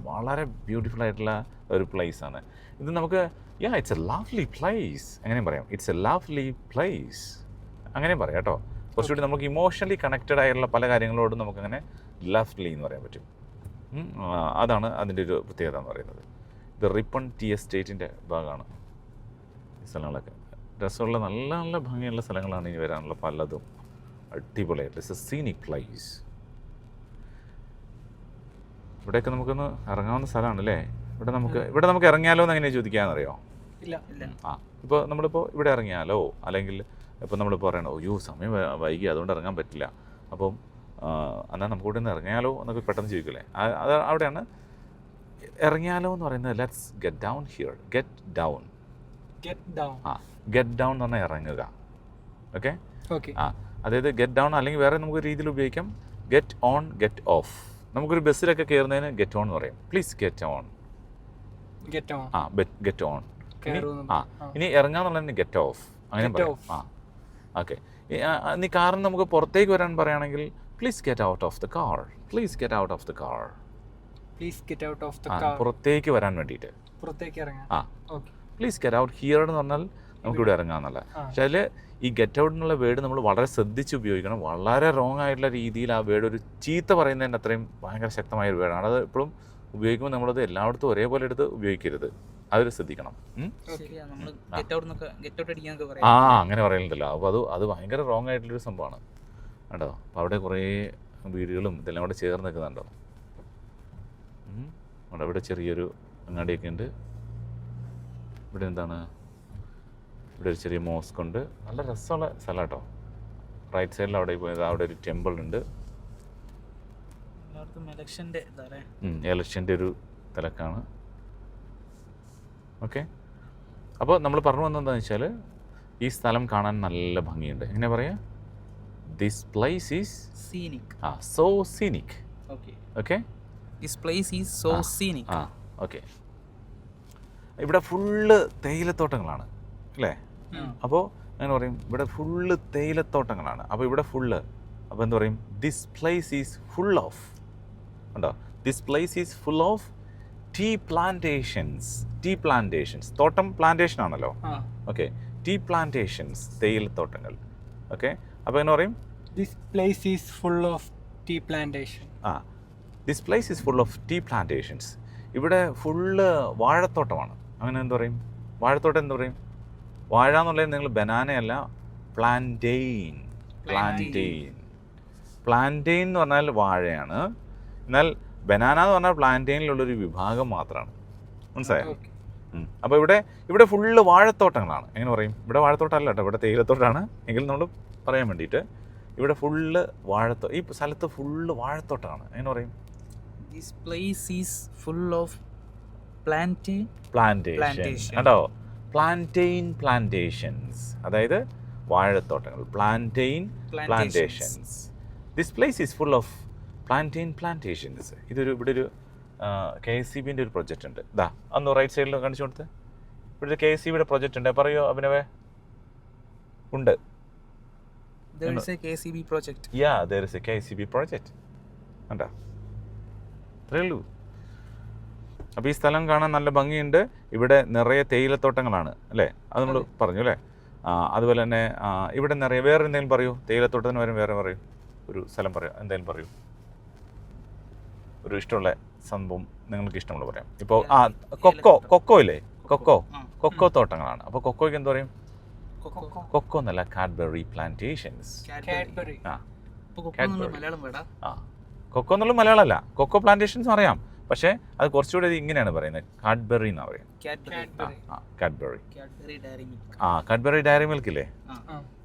വളരെ ബ്യൂട്ടിഫുൾ ആയിട്ടുള്ള ഒരു പ്ലേസ് ആണ് ഇത്. നമുക്ക് ഇറ്റ്സ് എ ലവ്ലി പ്ലേസ് അങ്ങനെയും പറയാം. ഇറ്റ്സ് എ ലവ്ലി പ്ലേസ് അങ്ങനെയും പറയാം കേട്ടോ. കുറച്ചുകൂടി നമുക്ക് ഇമോഷണലി കണക്റ്റഡ് ആയിട്ടുള്ള പല കാര്യങ്ങളോടും നമുക്കങ്ങനെ ലവ്ലി എന്ന് പറയാൻ പറ്റും. അതാണ് അതിൻ്റെ ഒരു പ്രത്യേകത എന്ന് പറയുന്നത്. ഇത് റിപ്പൺ ടീ എസ്റ്റേറ്റിൻ്റെ ഭാഗമാണ് ഈ സ്ഥലങ്ങളൊക്കെ. രസമുള്ള നല്ല നല്ല ഭംഗിയുള്ള സ്ഥലങ്ങളാണ് ഇനി വരാനുള്ള പലതും. അടിപൊളിയായിട്ട് ഇറ്റ്സ് എ സീനിക് പ്ലേസ്. ഇവിടെയൊക്കെ നമുക്കൊന്ന് ഇറങ്ങാവുന്ന സ്ഥലമാണ് അല്ലേ? ഇവിടെ നമുക്ക് ഇറങ്ങിയാലോ എന്ന് എങ്ങനെയാണ് ചോദിക്കാമെന്നറിയോ? ഇല്ല. ഇപ്പോൾ നമ്മളിപ്പോൾ ഇവിടെ ഇറങ്ങിയാലോ, അല്ലെങ്കിൽ ഇപ്പോൾ നമ്മളിപ്പോൾ പറയണോ സമയം വൈകി അതുകൊണ്ട് ഇറങ്ങാൻ പറ്റില്ല, അപ്പം എന്നാൽ നമുക്ക് ഇവിടെ നിന്ന് ഇറങ്ങിയാലോ എന്നൊക്കെ പെട്ടെന്ന് ചോദിക്കില്ലേ? അത് അവിടെയാണ് ഇറങ്ങിയാലോ എന്ന് പറയുന്നത്. Let's get down here. Get down എന്ന് പറഞ്ഞാൽ ഇറങ്ങുക. ഓക്കെ. അതായത് ഗെറ്റ് ഡൗൺ അല്ലെങ്കിൽ വേറെ നമുക്ക് രീതിയിൽ ഉപയോഗിക്കാം. Get on, get of. നമുക്കൊരു ബസ്സിലൊക്കെ കയറുന്നതിന് ഗെറ്റ് ഓൺ എന്ന് പറയും. Please get on. Get on. ഇനി ഇറങ്ങാന്നുള്ളതിന് ഗെറ്റ് ഓഫ് അങ്ങനെ പറയാം. ഓക്കെ. നീ കാറിൽ നമുക്ക് പുറത്തേക്ക് വരാൻ പറയുകയാണെങ്കിൽ please get out of the car. Please get out of the car. പുറത്തേക്ക് വരാൻ വേണ്ടിയിട്ട്. പ്ലീസ് ഗെറ്റ് ഔട്ട് ഹിയർ എന്ന് പറഞ്ഞാൽ നമുക്കിവിടെ ഇറങ്ങാമെന്നല്ല. പക്ഷെ അതിൽ ഈ ഗെറ്റ് ഔട്ട് എന്നുള്ള വേർഡ് നമ്മൾ വളരെ ശ്രദ്ധിച്ച് ഉപയോഗിക്കണം. വളരെ റോങ് ആയിട്ടുള്ള രീതിയിൽ ആ വേർഡ് ഒരു ചീത്ത പറയുന്നതിൻ്റെ അത്രയും ഭയങ്കര ശക്തമായ ഒരു വേർഡാണ്. അത് എപ്പോഴും ഉപയോഗിക്കുമ്പോൾ നമ്മളത് എല്ലായിടത്തും ഒരേപോലെ എടുത്ത് ഉപയോഗിക്കരുത്. അതൊരു ശ്രദ്ധിക്കണം. അങ്ങനെ പറയലുണ്ടല്ലോ. അപ്പോൾ അത് ഭയങ്കര റോങ് ആയിട്ടുള്ളൊരു സംഭവമാണ് കേട്ടോ. അപ്പോൾ അവിടെ കുറേ വീടുകളും ഇതെല്ലാം കൂടെ ചേർന്ന് നിൽക്കുന്നുണ്ടോ? അവിടെ ചെറിയൊരു അങ്ങാടിയൊക്കെ ഉണ്ട്. ഇവിടെ എന്താണ്? ഇവിടെ ഒരു ചെറിയ മോസ്ക് ഉണ്ട്. നല്ല രസമുള്ള സ്ഥലം കേട്ടോ. റൈറ്റ് സൈഡിൽ അവിടെ പോയത് അവിടെ ഒരു ടെമ്പിൾ ഉണ്ട്. എല്ലായിടത്തും ഇലക്ഷൻ്റെ ഇതാ ഇലക്ഷൻ്റെ ഒരു തിലക്കാണ്. ഓക്കെ, അപ്പോൾ നമ്മൾ പറഞ്ഞു വന്നതെന്താണെന്ന് വെച്ചാൽ ഈ സ്ഥലം കാണാൻ നല്ല ഭംഗിയുണ്ട്. എങ്ങനെ പറയാം? This place is scenic. So scenic. Okay, okay, this place is so scenic. Okay. ഇവിടെ ഫുള്ള് തേയിലത്തോട്ടങ്ങളാണ് അല്ലേ? അപ്പോൾ അങ്ങനെ പറയും ഇവിടെ ഫുള്ള് തേയിലത്തോട്ടങ്ങളാണ്. അപ്പോൾ ഇവിടെ ഫുള്ള് അപ്പോൾ എന്താ പറയും? This place is full of, ഉണ്ടോ? This place is full of tea plantations. Tea plantations, തോട്ടം പ്ലാന്റേഷൻ ആണല്ലോ. ഓക്കെ, ടീ പ്ലാന്റേഷൻസ്, തേയിലത്തോട്ടങ്ങൾ. ഓക്കെ, അപ്പോൾ എന്ന് പറയും This place is full of tea plantation. This place is full of tea plantations. ഇവിടെ ഫുള്ള് വാഴത്തോട്ടമാണ്. അങ്ങനെ എന്താ പറയും? വാഴത്തോട്ടം എന്താ പറയും? വാഴ എന്നുള്ളത് നിങ്ങൾ ബനാനയല്ല, പ്ലാന്റെയിൻ. പ്ലാന്റെയിൻ, പ്ലാന്റെയിൻ എന്ന് പറഞ്ഞാൽ വാഴയാണ്. എന്നാൽ ബനാന എന്ന് പറഞ്ഞാൽ പ്ലാന്റെയിനിലുള്ളൊരു വിഭാഗം മാത്രമാണ്. മനസ്സിലായോ? അപ്പോൾ ഇവിടെ ഫുള്ള് വാഴത്തോട്ടങ്ങളാണ്. എങ്ങനെ പറയും? ഇവിടെ വാഴത്തോട്ടം അല്ല കേട്ടോ, ഇവിടെ തേയിലത്തോട്ടമാണ്. എങ്കിലും നമ്മൾ പറയാൻ വേണ്ടിയിട്ട് ഇവിടെ ഫുള്ള് ഈ സ്ഥലത്ത് ഫുള്ള് വാഴത്തോട്ടമാണ്. എങ്ങനെ പറയും? This place is full of plantain. Plantation, കേട്ടോ? പ്ലാന്റെയിൻ പ്ലാന്റേഷൻസ്, അതായത് വാഴത്തോട്ടങ്ങൾ. Plantain plantations. This place is full of plantain plantations. ഇവിടെ ഒരു KSEBിൻ്റെ ഒരു പ്രൊജക്റ്റ് ഉണ്ട്. ഇതാ അന്ന് റൈറ്റ് സൈഡിൽ കാണിച്ചു കൊടുത്ത്. ഇവിടെ ഒരു KSEBിയുടെ പ്രൊജക്റ്റ് ഉണ്ട്. പറയോ അഭിനവേ? ഉണ്ട്. There is a KCB project. Yeah, there is a KCB project. കണ്ടോ? അത്രേ ഉള്ളൂ. അപ്പോൾ ഈ സ്ഥലം കാണാൻ നല്ല ഭംഗിയുണ്ട്. ഇവിടെ നിറയെ തേയിലത്തോട്ടങ്ങളാണ് അല്ലേ? അത് നമ്മൾ പറഞ്ഞു അല്ലേ? അതുപോലെ തന്നെ ഇവിടെ നിറയെ വേറെ എന്തെങ്കിലും പറയൂ. തേയിലത്തോട്ടത്തിന് വരും വേറെ പറയൂ. ഒരു സ്ഥലം പറയൂ, എന്തെങ്കിലും പറയൂ. ഒരു ഇഷ്ടമുള്ള സംഭവം നിങ്ങൾക്ക് ഇഷ്ടമുള്ള പറയാം. ഇപ്പോൾ കൊക്കോ ഇല്ലേ? കൊക്കോ തോട്ടങ്ങളാണ്. അപ്പോൾ കൊക്കോയ്ക്ക് എന്താ പറയും? കൊക്കോ എന്നല്ല, കാഡ്ബറി പ്ലാന്റേഷൻസ്. Cadbury. കൊക്കോ എന്നുള്ള മലയാളമല്ല. കൊക്കോ പ്ലാന്റേഷൻസ് അറിയാം, പക്ഷേ അത് കുറച്ചുകൂടി ഇങ്ങനെയാണ് പറയുന്നത്. കാഡ്ബറി എന്നാണ് പറയുന്നത്. കാഡ്ബറി. കാഡ്ബറി ഡയറി മിൽക്ക് ഇല്ലേ?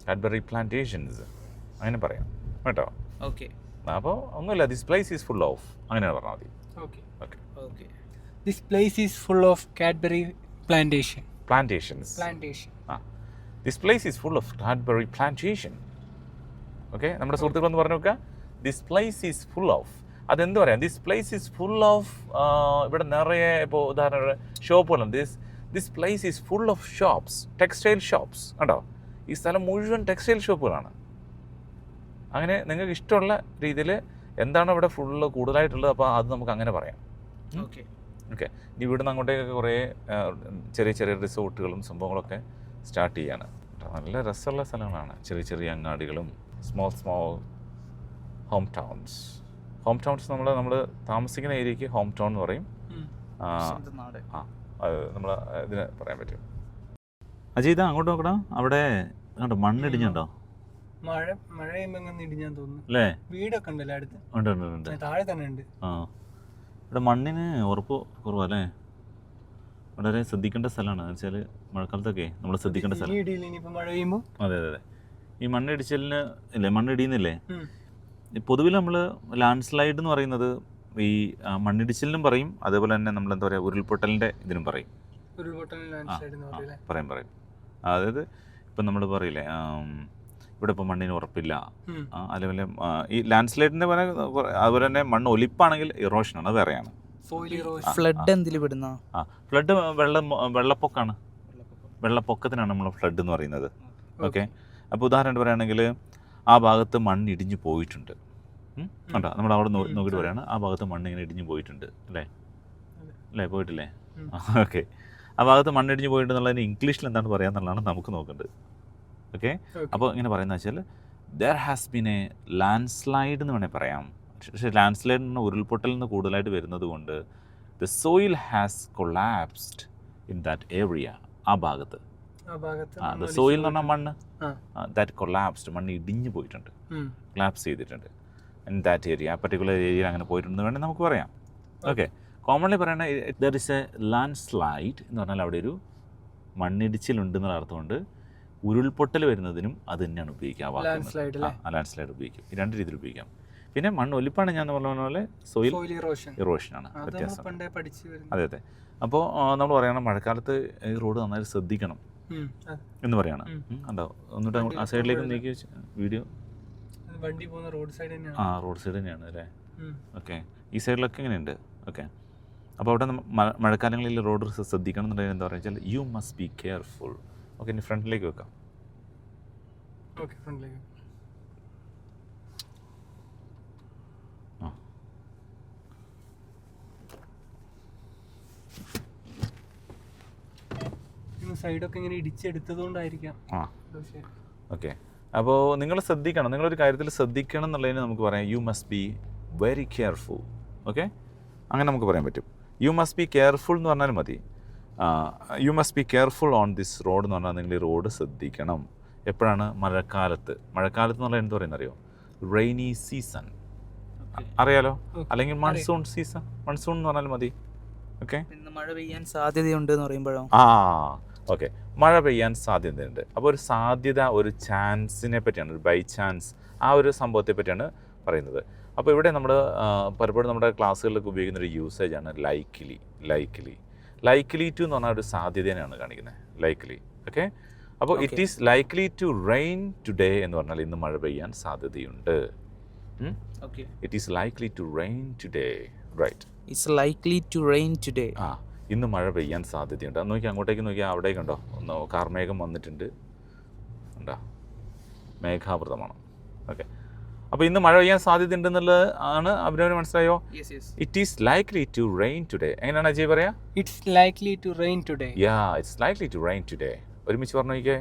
കാഡ്ബറി പ്ലാന്റേഷൻസ് അങ്ങനെ പറയാം കേട്ടോ. Okay. അപ്പോൾ ഒന്നുമില്ല. This place is full of, അങ്ങനെയാണ് പറഞ്ഞാൽ മതി. Okay. This place is full of Cadbury plantation. Plantations. This place is full of Cadbury plantation. Okay, നമ്മുടെ സുഹൃത്തുക്കളൊന്ന് പറഞ്ഞു നോക്കുക. This place is full of, അതെന്ത് പറയാം? This place is full of, ഇവിടെ നിറയെ ഇപ്പോൾ ഉദാഹരണം ഷോപ്പുകളുണ്ട്. This place is full of shops, textile shops. കണ്ടോ? ഈ സ്ഥലം മുഴുവൻ ടെക്സ്റ്റൈൽ ഷോപ്പുകളാണ്. അങ്ങനെ നിങ്ങൾക്ക് ഇഷ്ടമുള്ള രീതിയിൽ എന്താണ് ഇവിടെ ഫുള്ള് കൂടുതലായിട്ടുള്ളത്, അപ്പോൾ അത് നമുക്ക് അങ്ങനെ പറയാം. ഓക്കെ, ഇനി ഇവിടുന്ന് അങ്ങോട്ടേക്കൊക്കെ കുറേ ചെറിയ ചെറിയ റിസോർട്ടുകളും സംഭവങ്ങളൊക്കെ സ്റ്റാർട്ട് ചെയ്യാണ്. നല്ല രസമുള്ള സ്ഥലങ്ങളാണ്. ചെറിയ ചെറിയ അങ്ങാടികളും സ്മോൾ ഹോം ടൗൺസ് നമ്മൾ താമസിക്കുന്ന ഏരിയയ്ക്ക് ഹോം ടൗൺ എന്ന് പറയും. അത് നമ്മൾ ഇതിന് പറയാൻ പറ്റും. അജയ് ഇതാ അങ്ങോട്ട് നോക്കടാ, അവിടെ കണ്ടോ മണ്ണിടിഞ്ഞുണ്ടോ? മഴ പെയ്യുമ്പോൾ ഇടിഞ്ഞാൻ തോന്നുന്നു അല്ലേ? വീടൊക്കെ ഉണ്ടല്ലോ അടുത്ത്. ഉണ്ട്. താഴെ തന്നെ ഉണ്ട്. ഇവിടെ മണ്ണിന് ഉറപ്പ് കുറവല്ലേ? വളരെ ശ്രദ്ധിക്കേണ്ട സ്ഥലമാണ്. എന്ന് വെച്ചാൽ മഴക്കാലത്തൊക്കെ നമ്മൾ ശ്രദ്ധിക്കേണ്ട സ്ഥലം. മഴ പെയ്യുമ്പോൾ അതെ. ഈ മണ്ണിടിച്ചിലിന് ഇല്ലേ, മണ്ണിടിയുന്നില്ലേ? പൊതുവിൽ നമ്മൾ ലാൻഡ് സ്ലൈഡ് എന്ന് പറയുന്നത് ഈ മണ്ണിടിച്ചിലിനും പറയും, അതേപോലെ തന്നെ നമ്മൾ എന്താ പറയുക, ഉരുൾപൊട്ടലിൻ്റെ ഇതിനും പറയും. പറയും. അതായത് ഇപ്പം നമ്മൾ പറയില്ലേ, ഇവിടെ ഇപ്പോൾ മണ്ണിന് ഉറപ്പില്ല. അതേപോലെ ഈ ലാൻഡ് സ്ലൈഡിൻ്റെ അതുപോലെ തന്നെ മണ്ണ് ഒലിപ്പാണെങ്കിൽ ഇറോഷനാണ്, അത് വേറെയാണ്. ഫ്ലഡ് എന്തിൽ പെടുന്ന? ഫ്ലഡ് വെള്ളപ്പൊക്കമാണ്. വെള്ളപ്പൊക്കത്തിനാണ് നമ്മൾ ഫ്ലഡ് എന്ന് പറയുന്നത്. ഓക്കെ, അപ്പോൾ ഉദാഹരണം പറയുകയാണെങ്കിൽ ആ ഭാഗത്ത് മണ്ണ് ഇടിഞ്ഞു പോയിട്ടുണ്ട്. കണ്ടോ? നമ്മൾ അവിടെ നോക്കിയിട്ട് പറയുകയാണ് ആ ഭാഗത്ത് മണ്ണ് ഇങ്ങനെ ഇടിഞ്ഞു പോയിട്ടുണ്ട് അല്ലേ? പോയിട്ടില്ലേ? ഓക്കെ, ആ ഭാഗത്ത് മണ്ണിടിഞ്ഞ് പോയിട്ടുണ്ടെന്നുള്ളതിന് ഇംഗ്ലീഷിൽ എന്താണ് പറയുക എന്നുള്ളതാണ് നമുക്ക് നോക്കേണ്ടത്. ഓക്കെ, അപ്പോൾ ഇങ്ങനെ പറയുന്നത് വെച്ചാൽ there has been A land slide എന്ന് വേണേൽ പറയാം. പക്ഷേ ലാൻഡ് സ്ലൈഡ് എന്ന് ഉരുൾപൊട്ടലിൽ നിന്ന് കൂടുതലായിട്ട് വരുന്നത് കൊണ്ട് the soil has collapsed in that area. ആ ഭാഗത്ത് ദ സോയിൽ എന്ന് പറഞ്ഞാൽ മണ്ണ്, ദാറ്റ് കൊളാപ്സ്ഡ്, മണ്ണ് ഇടിഞ്ഞു പോയിട്ടുണ്ട്, കൊളാപ്സ് ചെയ്തിട്ടുണ്ട് ഇൻ ദാറ്റ് ഏരിയ. ആ പർട്ടിക്കുലർ ഏരിയ അങ്ങനെ പോയിട്ടുണ്ടെന്ന് വേണമെങ്കിൽ നമുക്ക് പറയാം. ഓക്കെ, കോമൺലി പറയുന്ന there is A land slide എന്ന് പറഞ്ഞാൽ അവിടെ ഒരു മണ്ണിടിച്ചിലുണ്ടെന്നുള്ള അർത്ഥമുണ്ട്. ഉരുൾപൊട്ടൽ വരുന്നതിനും അത് തന്നെയാണ് ഉപയോഗിക്കുക. ആ Landslide അല്ലേ? ലാൻഡ് സ്ലൈഡ് ഉപയോഗിക്കും. ഈ രണ്ട് രീതിയിൽ ഉപയോഗിക്കാം. പിന്നെ മണ്ണ് ഒലിപ്പാണ് ഞാൻ പറഞ്ഞ പോലെ സോയിൽ Soil erosion. ഇറോഷനാണ് അത് നമ്മൾ വ്യത്യാസം. പണ്ടേ പഠിച്ചു വരുന്നു. അതെ അതെ. അപ്പോൾ നമ്മൾ പറയണം മഴക്കാലത്ത് ഈ റോഡ് നന്നായി ശ്രദ്ധിക്കണം എന്ന് പറയാണ്. കണ്ടോ എന്നിട്ട് ആ സൈഡിലേക്ക് നീക്കി വെച്ച് വീഡിയോ. വണ്ടി പോകുന്ന റോഡ് സൈഡ് തന്നെയാണ്. റോഡ് സൈഡ് തന്നെയാണ് അല്ലേ? ഓക്കെ. ഈ സൈഡിലൊക്കെ ഇങ്ങനെയുണ്ട്. ഓക്കെ. അപ്പോൾ അവിടെ മഴക്കാലങ്ങളിൽ റോഡ് ശ്രദ്ധിക്കണം എന്നുണ്ടെങ്കിൽ എന്താ പറയുക വെച്ചാൽ you must be careful. Okay. ഇനി ഫ്രണ്ടിലേക്ക് വെക്കാം. ഓക്കെ, ഫ്രണ്ടിലേക്ക്. സൈഡൊക്കെ ഇങ്ങനെ ഇടിച്ചെടുത്തതുകൊണ്ടായിരിക്കാം. ഓക്കെ. അപ്പോൾ നിങ്ങൾ ശ്രദ്ധിക്കണം, നിങ്ങളൊരു കാര്യത്തിൽ ശ്രദ്ധിക്കണം എന്നുള്ളതിന് നമുക്ക് പറയാം you must be very careful. Okay, അങ്ങനെ നമുക്ക് പറയാൻ പറ്റും. യു മസ്റ്റ് ബി കെയർഫുൾ എന്ന് പറഞ്ഞാൽ മതി. You must be careful on this road എന്ന് പറഞ്ഞാൽ നിങ്ങൾ ഈ റോഡ് ശ്രദ്ധിക്കണം. എപ്പോഴാണ്? മഴക്കാലത്ത്. മഴക്കാലത്ത് എന്ന് പറഞ്ഞാൽ എന്ത് പറയുന്നത് അറിയോ? റെയിനി സീസൺ അറിയാലോ, അല്ലെങ്കിൽ മൺസൂൺ സീസൺ. മൺസൂൺ എന്ന് പറഞ്ഞാൽ മതി. ഓക്കെ. ഇന്ന് മഴ പെയ്യാൻ സാധ്യതയുണ്ട് എന്ന് പറയുമ്പോഴോ? ഓക്കെ, മഴ പെയ്യാൻ സാധ്യതയുണ്ട്. അപ്പോൾ ഒരു സാധ്യത, ഒരു ചാൻസിനെ പറ്റിയാണ്, ഒരു ബൈ ചാൻസ്, ആ ഒരു സംഭവത്തെ പറ്റിയാണ് പറയുന്നത്. അപ്പോൾ ഇവിടെ നമ്മൾ പലപ്പോഴും നമ്മുടെ ക്ലാസ്സുകളിലൊക്കെ ഉപയോഗിക്കുന്ന ഒരു യൂസേജാണ് ലൈക്ക്ലി. ലൈക്ക്ലി ടു എന്ന് പറഞ്ഞാൽ ഒരു സാധ്യതയാണ് കാണിക്കുന്നത്. ലൈക്ക്ലി. ഓക്കെ. അപ്പോൾ it is likely to rain today എന്ന് പറഞ്ഞാൽ ഇന്ന് മഴ പെയ്യാൻ സാധ്യതയുണ്ട്. It is likely to rain today. Right. It's likely to rain today. ഇന്ന് മഴ പെയ്യാൻ സാധ്യതയുണ്ട്. അത് നോക്കി, അങ്ങോട്ടേക്ക് നോക്കിയാൽ അവിടേക്ക് ഉണ്ടോ ഒന്ന് കാർമേഘം വന്നിട്ടുണ്ട്. ഉണ്ടോ? മേഘാവൃതമാണ്. ഓക്കെ. അപ്പോൾ ഇന്ന് മഴ പെയ്യാൻ സാധ്യതയുണ്ടെന്നുള്ളത് ആണ് അഭിനവന് മനസ്സിലായോ? It is likely to rain today. എങ്ങനെയാണ് അജയ് പറയാ? It's likely to rain today. It's likely to rain today. ഒരുമിച്ച് പറഞ്ഞു നോക്കിയേ.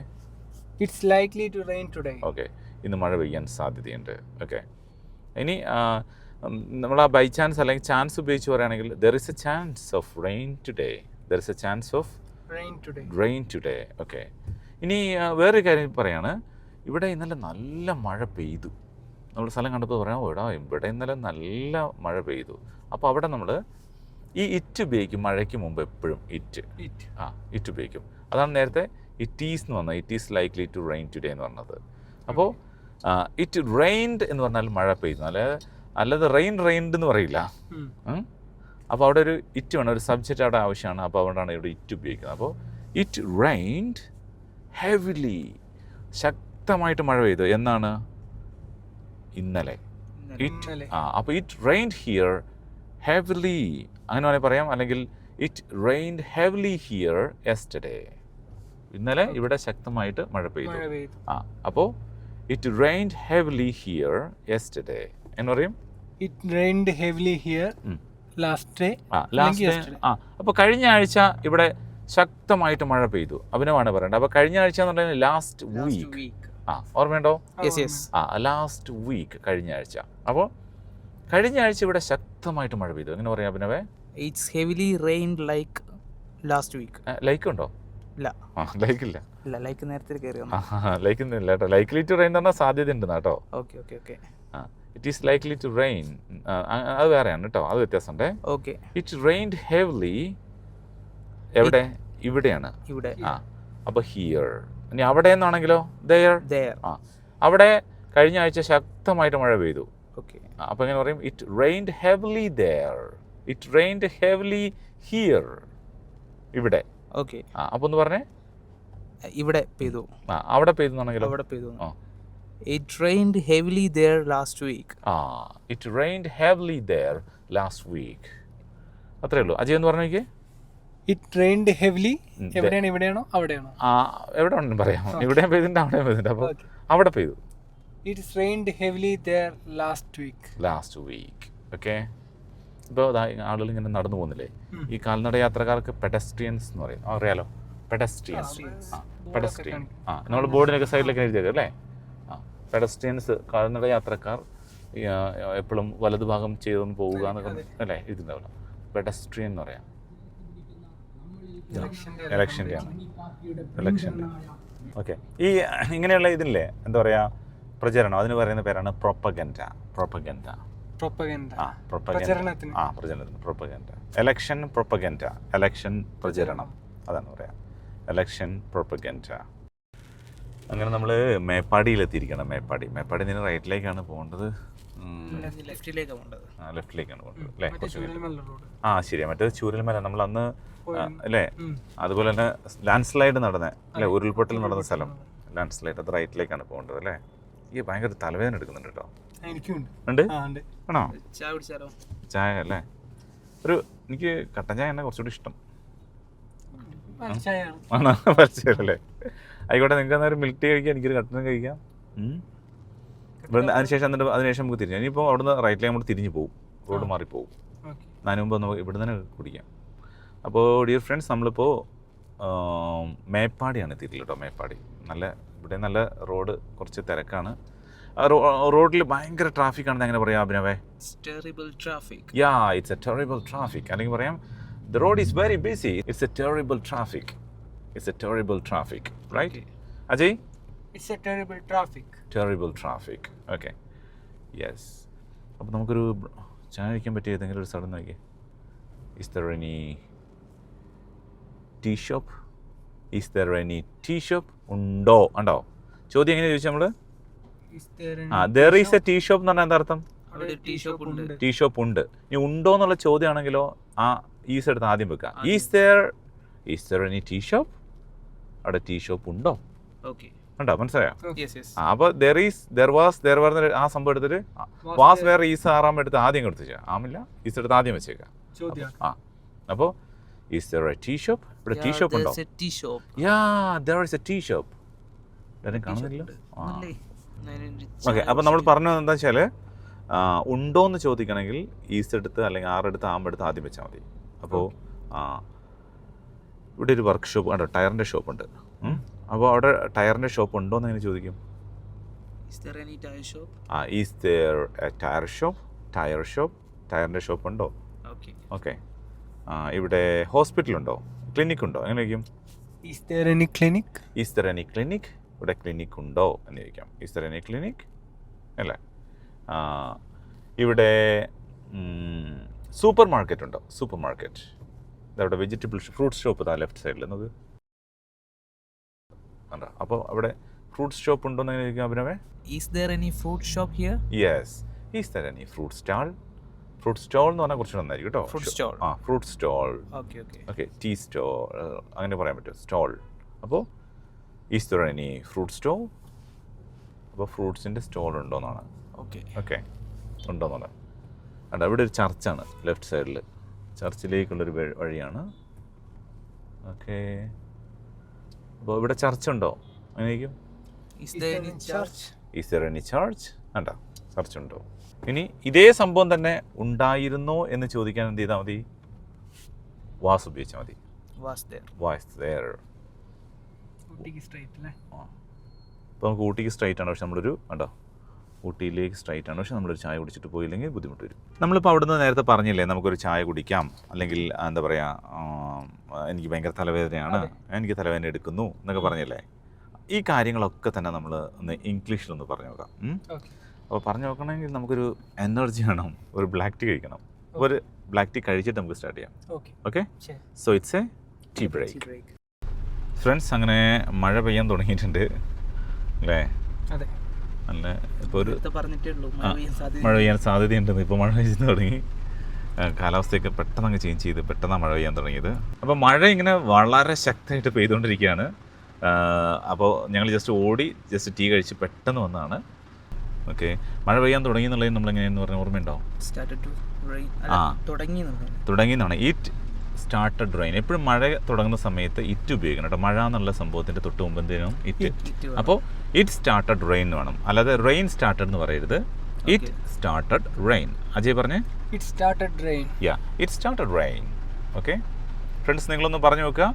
It's likely to rain today. Okay. ഇന്ന് മഴ പെയ്യാൻ സാധ്യതയുണ്ട്. ഓക്കെ. ഇനി നമ്മൾ ആ ബൈ ചാൻസ് അല്ലെങ്കിൽ ചാൻസ് ഉപയോഗിച്ച് പറയുകയാണെങ്കിൽ there is A chance of rain today. There is A chance of rain today. Okay. ഇനി വേറൊരു കാര്യം പറയാണ്, ഇവിടെ ഇന്നലെ നല്ല മഴ പെയ്തു. നമ്മൾ സ്ഥലം കണ്ടപ്പോൾ പറയാം, ഇവിടെ ഇന്നലെ നല്ല മഴ പെയ്തു. അപ്പോൾ അവിടെ നമ്മൾ ഈ ഇറ്റ് ഉപയോഗിക്കും. മഴയ്ക്ക് മുമ്പ് എപ്പോഴും ഇറ്റ് ഉപയോഗിക്കും. അതാണ് നേരത്തെ ഇറ്റ് ഈസ് എന്ന് പറഞ്ഞത്. It is likely to rain today എന്ന് പറഞ്ഞത്. അപ്പോൾ ഇറ്റ് റെയിൻഡ് എന്ന് പറഞ്ഞാൽ മഴ പെയ്തു, അല്ലാതെ റെയിൻഡ് എന്ന് പറയില്ല. അപ്പോൾ അവിടെ ഒരു ഇറ്റ് വേണം, ഒരു സബ്ജക്റ്റ് അവിടെ ആവശ്യമാണ്. അപ്പോൾ അതുകൊണ്ടാണ് ഇവിടെ ഇറ്റ് ഉപയോഗിക്കുന്നത്. അപ്പോൾ ഇറ്റ് റെയിൻഡ് ഹെവിലി, ശക്തമായിട്ട് മഴ പെയ്തു. എന്നാണ്? ഇന്നലെ. അപ്പോൾ ഇറ്റ് റെയിൻഡ് ഹിയർ ഹെവിലി, അങ്ങനെ വേണമെങ്കിൽ പറയാം. അല്ലെങ്കിൽ it rained heavily here yesterday. ഇന്നലെ ഇവിടെ ശക്തമായിട്ട് മഴ പെയ്തു. അപ്പോൾ it rained heavily here yesterday എന്ന് പറയും. It rained heavily here last day. അപ്പോൾ കഴിഞ്ഞ ആഴ്ച ഇവിടെ ശക്തമായിട്ട് മഴ പെയ്തു. അഭിനവാണ് പറയേണ്ടത്. അപ്പോൾ കഴിഞ്ഞ ആഴ്ച എന്ന് പറയുന്നത് ലാസ്റ്റ് വീക്ക്. ഓർമ്മയുണ്ടോ? ലാസ്റ്റ് വീക്ക്, കഴിഞ്ഞ ആഴ്ച. അപ്പോൾ കഴിഞ്ഞ ആഴ്ച ഇവിടെ ശക്തമായിട്ട് മഴ പെയ്തു. എങ്ങനെ പറയാം അഭിനവേ? It's heavily rained like last week. Like ഉണ്ടോ? ഇല്ല, ലൈക്കില്ല. ലൈക്ക് നേരത്തെ കയറി ലൈക്കുന്നില്ല കേട്ടോ. ലൈക്ലി ടു റെയിൻ എന്ന് പറഞ്ഞാൽ സാധ്യത ഉണ്ട് കേട്ടോ. Okay. It is likely to rain, അത് വേറെയാണ് കേട്ടോ, അത് വ്യത്യാസമുണ്ടേ. ഓക്കെ. ഇറ്റ് റെയിൻഡ് ഹെവിലി എവിടെ? ഇവിടെയാണ്. ഇവിടെ. അപ്പോൾ ഹിയർ. ഇനി അവിടെ നിന്നാണെങ്കിലോ ദെയർ. അവിടെ കഴിഞ്ഞ ആഴ്ച ശക്തമായിട്ട് മഴ പെയ്തു. ഓക്കെ. അപ്പോൾ എങ്ങനെ പറയും? It rained heavily there. It rained heavily here. ഇവിടെ. ഓക്കെ. അപ്പോൾ ഒന്ന് പറഞ്ഞേ. ഇവിടെ പെയ്തു. അവിടെ പെയ്തു എന്നാണെങ്കിലോ? അവിടെ പെയ്തു. It rained heavily there last week. It rained heavily there last week. അത്രേ ഉള്ളൂ. അജയ് എന്ന് പറഞ്ഞേക്ക്. ഇറ്റ് റെയിൻഡ് ഹെവിലി എവിടെയാണ്? ഇവിടെയാണോ അവിടെയാണോ? എവിടെ ഉണ്ടെന്ന് പറയാം. ഇവിടെയും പെയ്തിട്ടുണ്ട്, അവിടെയും പെയ്തിട്ടുണ്ട്. അപ്പോൾ അവിടെ പെയ്തു. It's rained heavily there last week. Okay. ഇപ്പോൾ ആളുകൾ ഇങ്ങനെ നടന്നു പോകുന്നില്ലേ, ഈ കാൽനട യാത്രക്കാർക്ക് പെഡസ്ട്രിയൻസ് എന്ന് പറയും. അറിയാലോ? പെഡസ്ട്രിയൻസ്. നമ്മൾ ബോർഡിനൊക്കെ സൈഡിലൊക്കെ എഴുതിയേക്കും അല്ലേ? പെഡസ്ട്രിയൻസ്, കാൽനട യാത്രക്കാർ എപ്പോഴും വലതുഭാഗം ചെയ്തൊന്ന് പോവുക എന്നൊക്കെ അല്ലേ എഴുതുന്നതാണ്. പെഡസ്ട്രിയൻ എന്ന് പറയാം. ഇലക്ഷൻ്റെ ആണ്. ഓക്കെ. ഈ ഇങ്ങനെയുള്ള ഇതില്ലേ എന്താ പറയുക, പ്രചരണം, അതിന് പറയുന്ന പേരാണ് പ്രൊപ്പഗൻഡ. പ്രചരണത്തിന് പ്രൊപ്പഗൻഡ. Election propaganda. എലക്ഷൻ പ്രചരണം, അതാണ് പറയാം. Election propaganda. അങ്ങനെ നമ്മൾ മേപ്പാടിയിലെത്തിയിരിക്കണം. മേപ്പാടി നിന്ന് റൈറ്റിലേക്കാണ് പോകേണ്ടത്. ലെഫ്റ്റിലേക്കാണ് പോകേണ്ടത്. ലെഫ്റ്റിലേക്കാണ് പോകേണ്ടത് അല്ലേ? ചൂരൽമല റോഡ്. ശരിയാ, മറ്റേത് ചൂരൽമല. നമ്മൾ അന്ന് അല്ലേ, അതുപോലെ തന്നെ ലാൻഡ് സ്ലൈഡ് നടന്ന അല്ലേ, ഉരുൾപൊട്ടൽ നടന്ന സ്ഥലം ലാൻഡ് സ്ലൈഡ്, അത് റൈറ്റിലേക്കാണ് പോകേണ്ടത് അല്ലേ? ഈ ഭയങ്കര തലവേദന എടുക്കുന്നുണ്ട് കേട്ടോ. ഉണ്ട് ആണോ? ചായ കുടിച്ചാലോ? ചായ അല്ലേ? എനിക്ക് കട്ടൻ ചായ തന്നെ കുറച്ചുകൂടി ഇഷ്ടം. ആണോ? പച്ചയല്ലേ? ആയിക്കോട്ടെ, നിങ്ങൾക്ക് അന്നേരം മിൽക്ക് ടീ കഴിക്കാം, എനിക്കൊരു കട്ടനും കഴിക്കാം. ഇവിടുന്ന് അതിനുശേഷം നമുക്ക് തിരിഞ്ഞു. ഇനിയിപ്പോൾ അവിടുന്ന് റൈറ്റിലേക്ക് നമ്മൾ തിരിഞ്ഞു പോകും, റോഡ് മാറിപ്പോവും. അതിന് മുമ്പ് നമുക്ക് ഇവിടെ തന്നെ കുടിക്കാം. അപ്പോൾ ഡിയർ ഫ്രണ്ട്സ്, നമ്മളിപ്പോൾ മേപ്പാടിയാണ് എത്തിയിട്ടില്ല കേട്ടോ. മേപ്പാടി ഇവിടെ നല്ല റോഡ് കുറച്ച് തിരക്കാണ്. റോഡിൽ ഭയങ്കര ട്രാഫിക്കാണെന്ന് എങ്ങനെ പറയാം അഭിനവേ? യാ, ഇറ്റ്സ് എ ടെറിബിൾ ട്രാഫിക്. അല്ലെങ്കിൽ പറയാം the road is very busy. It's a terrible traffic. Right? Ajay? It's a terrible traffic. Okay. Yes. അപ്പോൾ നമുക്കൊരു ചായ കഴിക്കാൻ പറ്റിയ ഏതെങ്കിലും ഒരു സ്ഥലം നോക്കിയേ. Is there any tea shop? ഉണ്ടോ? ചോദ്യം എങ്ങനെ ചോദിച്ചാൽ നമ്മൾ? there is a tea shop എന്ന് പറഞ്ഞാൽ എന്താ അർത്ഥം? ടീ ഷോപ്പ് ഉണ്ട്. ഇനി ഉണ്ടോ എന്നുള്ള ചോദ്യമാണെങ്കിലോ ഈസ് എടുത്ത് ആദ്യം വെക്കുക. Is there any tea shop? അവിടെ ടീ ഷോപ്പ് ഉണ്ടോ? ഉണ്ടോ? മനസ്സിലായോ? അപ്പോൾ there were ആ സംഭവം എടുത്തിട്ട് വാസ് വേർ ഈസ് ആറാം എടുത്ത് ആദ്യം കൊടുത്ത് ആമില്ല, ഈസ് എടുത്ത് ആദ്യം വെച്ചേക്കാം. അപ്പോൾ is there a tea shop? ഇവിടെ ടീ ഷോപ്പ് ഉണ്ടോ? there is a tea shop. കാണുന്നില്ല. ഓക്കെ, അപ്പോൾ നമ്മൾ പറഞ്ഞത് എന്താ വെച്ചാൽ ഉണ്ടോ എന്ന് ചോദിക്കണമെങ്കിൽ ഈസ് എടുത്ത് അല്ലെങ്കിൽ ആറെടുത്ത് ആമ്പെടുത്ത് ആദ്യം വെച്ചാൽ മതി. അപ്പോൾ ഇവിടെ ഒരു വർക്ക്ഷോപ്പ് കണ്ടോ, ടയറിൻ്റെ ഷോപ്പ് ഉണ്ട്. അപ്പോൾ അവിടെ ടയറിൻ്റെ ഷോപ്പ് ഉണ്ടോ എന്ന് എങ്ങനെ ചോദിക്കും? Is there a tire shop? ടയറിൻ്റെ ഷോപ്പ് ഉണ്ടോ? ഓക്കെ. ഇവിടെ ഹോസ്പിറ്റൽ ഉണ്ടോ? ക്ലിനിക് ഉണ്ടോ? എങ്ങനെ ചോദിക്കും? Is there any clinic? ഇവിടെ ക്ലിനിക് ഉണ്ടോ എന്ന് ചോദിക്കാം. Is there any clinic? അല്ലേ? ഇവിടെ സൂപ്പർ മാർക്കറ്റ് ഉണ്ടോ? ഇതവിടെ ഫ്രൂട്ട്സ് ഷോപ്പ് ഇതാ ലെഫ്റ്റ് സൈഡിൽ നമുക്ക് ഉണ്ടോ? അപ്പോൾ അവിടെ ഫ്രൂട്ട്സ് ഷോപ്പ് ഉണ്ടോ എന്ന് ചോദിക്കാം അഭിനവേ. Is there any fruit shop here? Yes. Is there any fruit stall? Fruit stall എന്ന് പറഞ്ഞാൽ കുറച്ച് നന്നായിരിക്കും കേട്ടോ. Fruit stall. Okay. Tea stall അങ്ങനെ പറയാൻ പറ്റും. സ്റ്റോൾ. അപ്പോൾ is there any fruit stall? അപ്പോൾ ഫ്രൂട്ട്സിൻ്റെ സ്റ്റോൾ ഉണ്ടോയെന്നാണ്. ഓക്കെ, ഉണ്ടോയെന്നാണ്. അവിടെ ഒരു ചർച്ചാണ് ലെഫ്റ്റ് സൈഡിൽ, ചർച്ചിലേക്കുള്ളൊരു വഴിയാണ്. ഓക്കെ, അപ്പോൾ ഇവിടെ ചർച്ച് ഉണ്ടോ? അങ്ങനെയായിരിക്കും. Is there any church? ഉണ്ടോ? ചർച്ച് ഉണ്ടോ? ഇനി ഇതേ സംഭവം തന്നെ ഉണ്ടായിരുന്നോ എന്ന് ചോദിക്കാൻ എന്ത് ചെയ്താൽ മതി? വാസ് ഉപയോഗിച്ചാൽ മതി. Was there. അപ്പോൾ നമുക്ക് ഊട്ടിക്ക് സ്ട്രൈറ്റ് ആണ്, പക്ഷെ നമ്മളൊരു ഊട്ടിയിലേക്ക് സ്ട്രൈറ്റ് ആണ്, പക്ഷെ നമ്മളൊരു ചായ കുടിച്ചിട്ട് പോയില്ലെങ്കിൽ ബുദ്ധിമുട്ട് വരും. നമ്മളിപ്പോൾ അവിടുന്ന് നേരത്തെ പറഞ്ഞില്ലേ നമുക്കൊരു ചായ കുടിക്കാം, അല്ലെങ്കിൽ എന്താ പറയുക എനിക്ക് ഭയങ്കര തലവേദനയാണ്, എനിക്ക് തലവേദന എടുക്കുന്നു എന്നൊക്കെ പറഞ്ഞില്ലേ. ഈ കാര്യങ്ങളൊക്കെ തന്നെ നമ്മൾ ഒന്ന് ഇംഗ്ലീഷിലൊന്ന് പറഞ്ഞു നോക്കാം. അപ്പോൾ പറഞ്ഞു നോക്കണമെങ്കിൽ നമുക്കൊരു എനർജി വേണം, ഒരു ബ്ലാക്ക് ടീ കഴിക്കണം. ഒരു ബ്ലാക്ക് ടീ കഴിച്ചിട്ട് നമുക്ക് സ്റ്റാർട്ട് ചെയ്യാം. Okay, so it's a tea break. Friends, അങ്ങനെ മഴ പെയ്യാൻ തുടങ്ങിയിട്ടുണ്ട് അല്ലേ? നല്ല ഇപ്പോൾ ഒരു മഴ പെയ്യാൻ സാധ്യതയുണ്ടെന്ന് ഇപ്പോൾ മഴ പെയ്യാൻ തുടങ്ങി. കാലാവസ്ഥയൊക്കെ പെട്ടെന്ന് അങ്ങ് ചേഞ്ച് ചെയ്ത് പെട്ടെന്നാണ് മഴ പെയ്യാൻ തുടങ്ങിയത്. അപ്പോൾ മഴ ഇങ്ങനെ വളരെ ശക്തമായിട്ട് പെയ്തുകൊണ്ടിരിക്കുകയാണ്. അപ്പോൾ ഞങ്ങൾ ജസ്റ്റ് ടീ കഴിച്ച് പെട്ടെന്ന് വന്നതാണ്. ഓക്കെ, മഴ പെയ്യാൻ തുടങ്ങി എന്നുള്ളത് നമ്മളെങ്ങനെയെന്ന് പറഞ്ഞാൽ ഓർമ്മയുണ്ടാവും? തുടങ്ങി എന്നാണ്. It started rain. എപ്പോഴും മഴ തുടങ്ങുന്ന സമയത്ത് ഇറ്റ് ഉപയോഗിക്കണം കേട്ടോ. മഴ എന്നുള്ള സംഭവത്തിൻ്റെ തൊട്ട് മുമ്പ് എന്തിനും ഇറ്റ്. അപ്പോൾ ഇറ്റ് സ്റ്റാർട്ടഡ് റെയിൻ വേണം, അല്ലാതെ റെയിൻ സ്റ്റാർട്ടഡ് എന്ന് പറയരുത്. It started rain. അജയ് പറഞ്ഞേ. It started rain. It started rain. Okay friends, നിങ്ങളൊന്ന് പറഞ്ഞു നോക്കുക.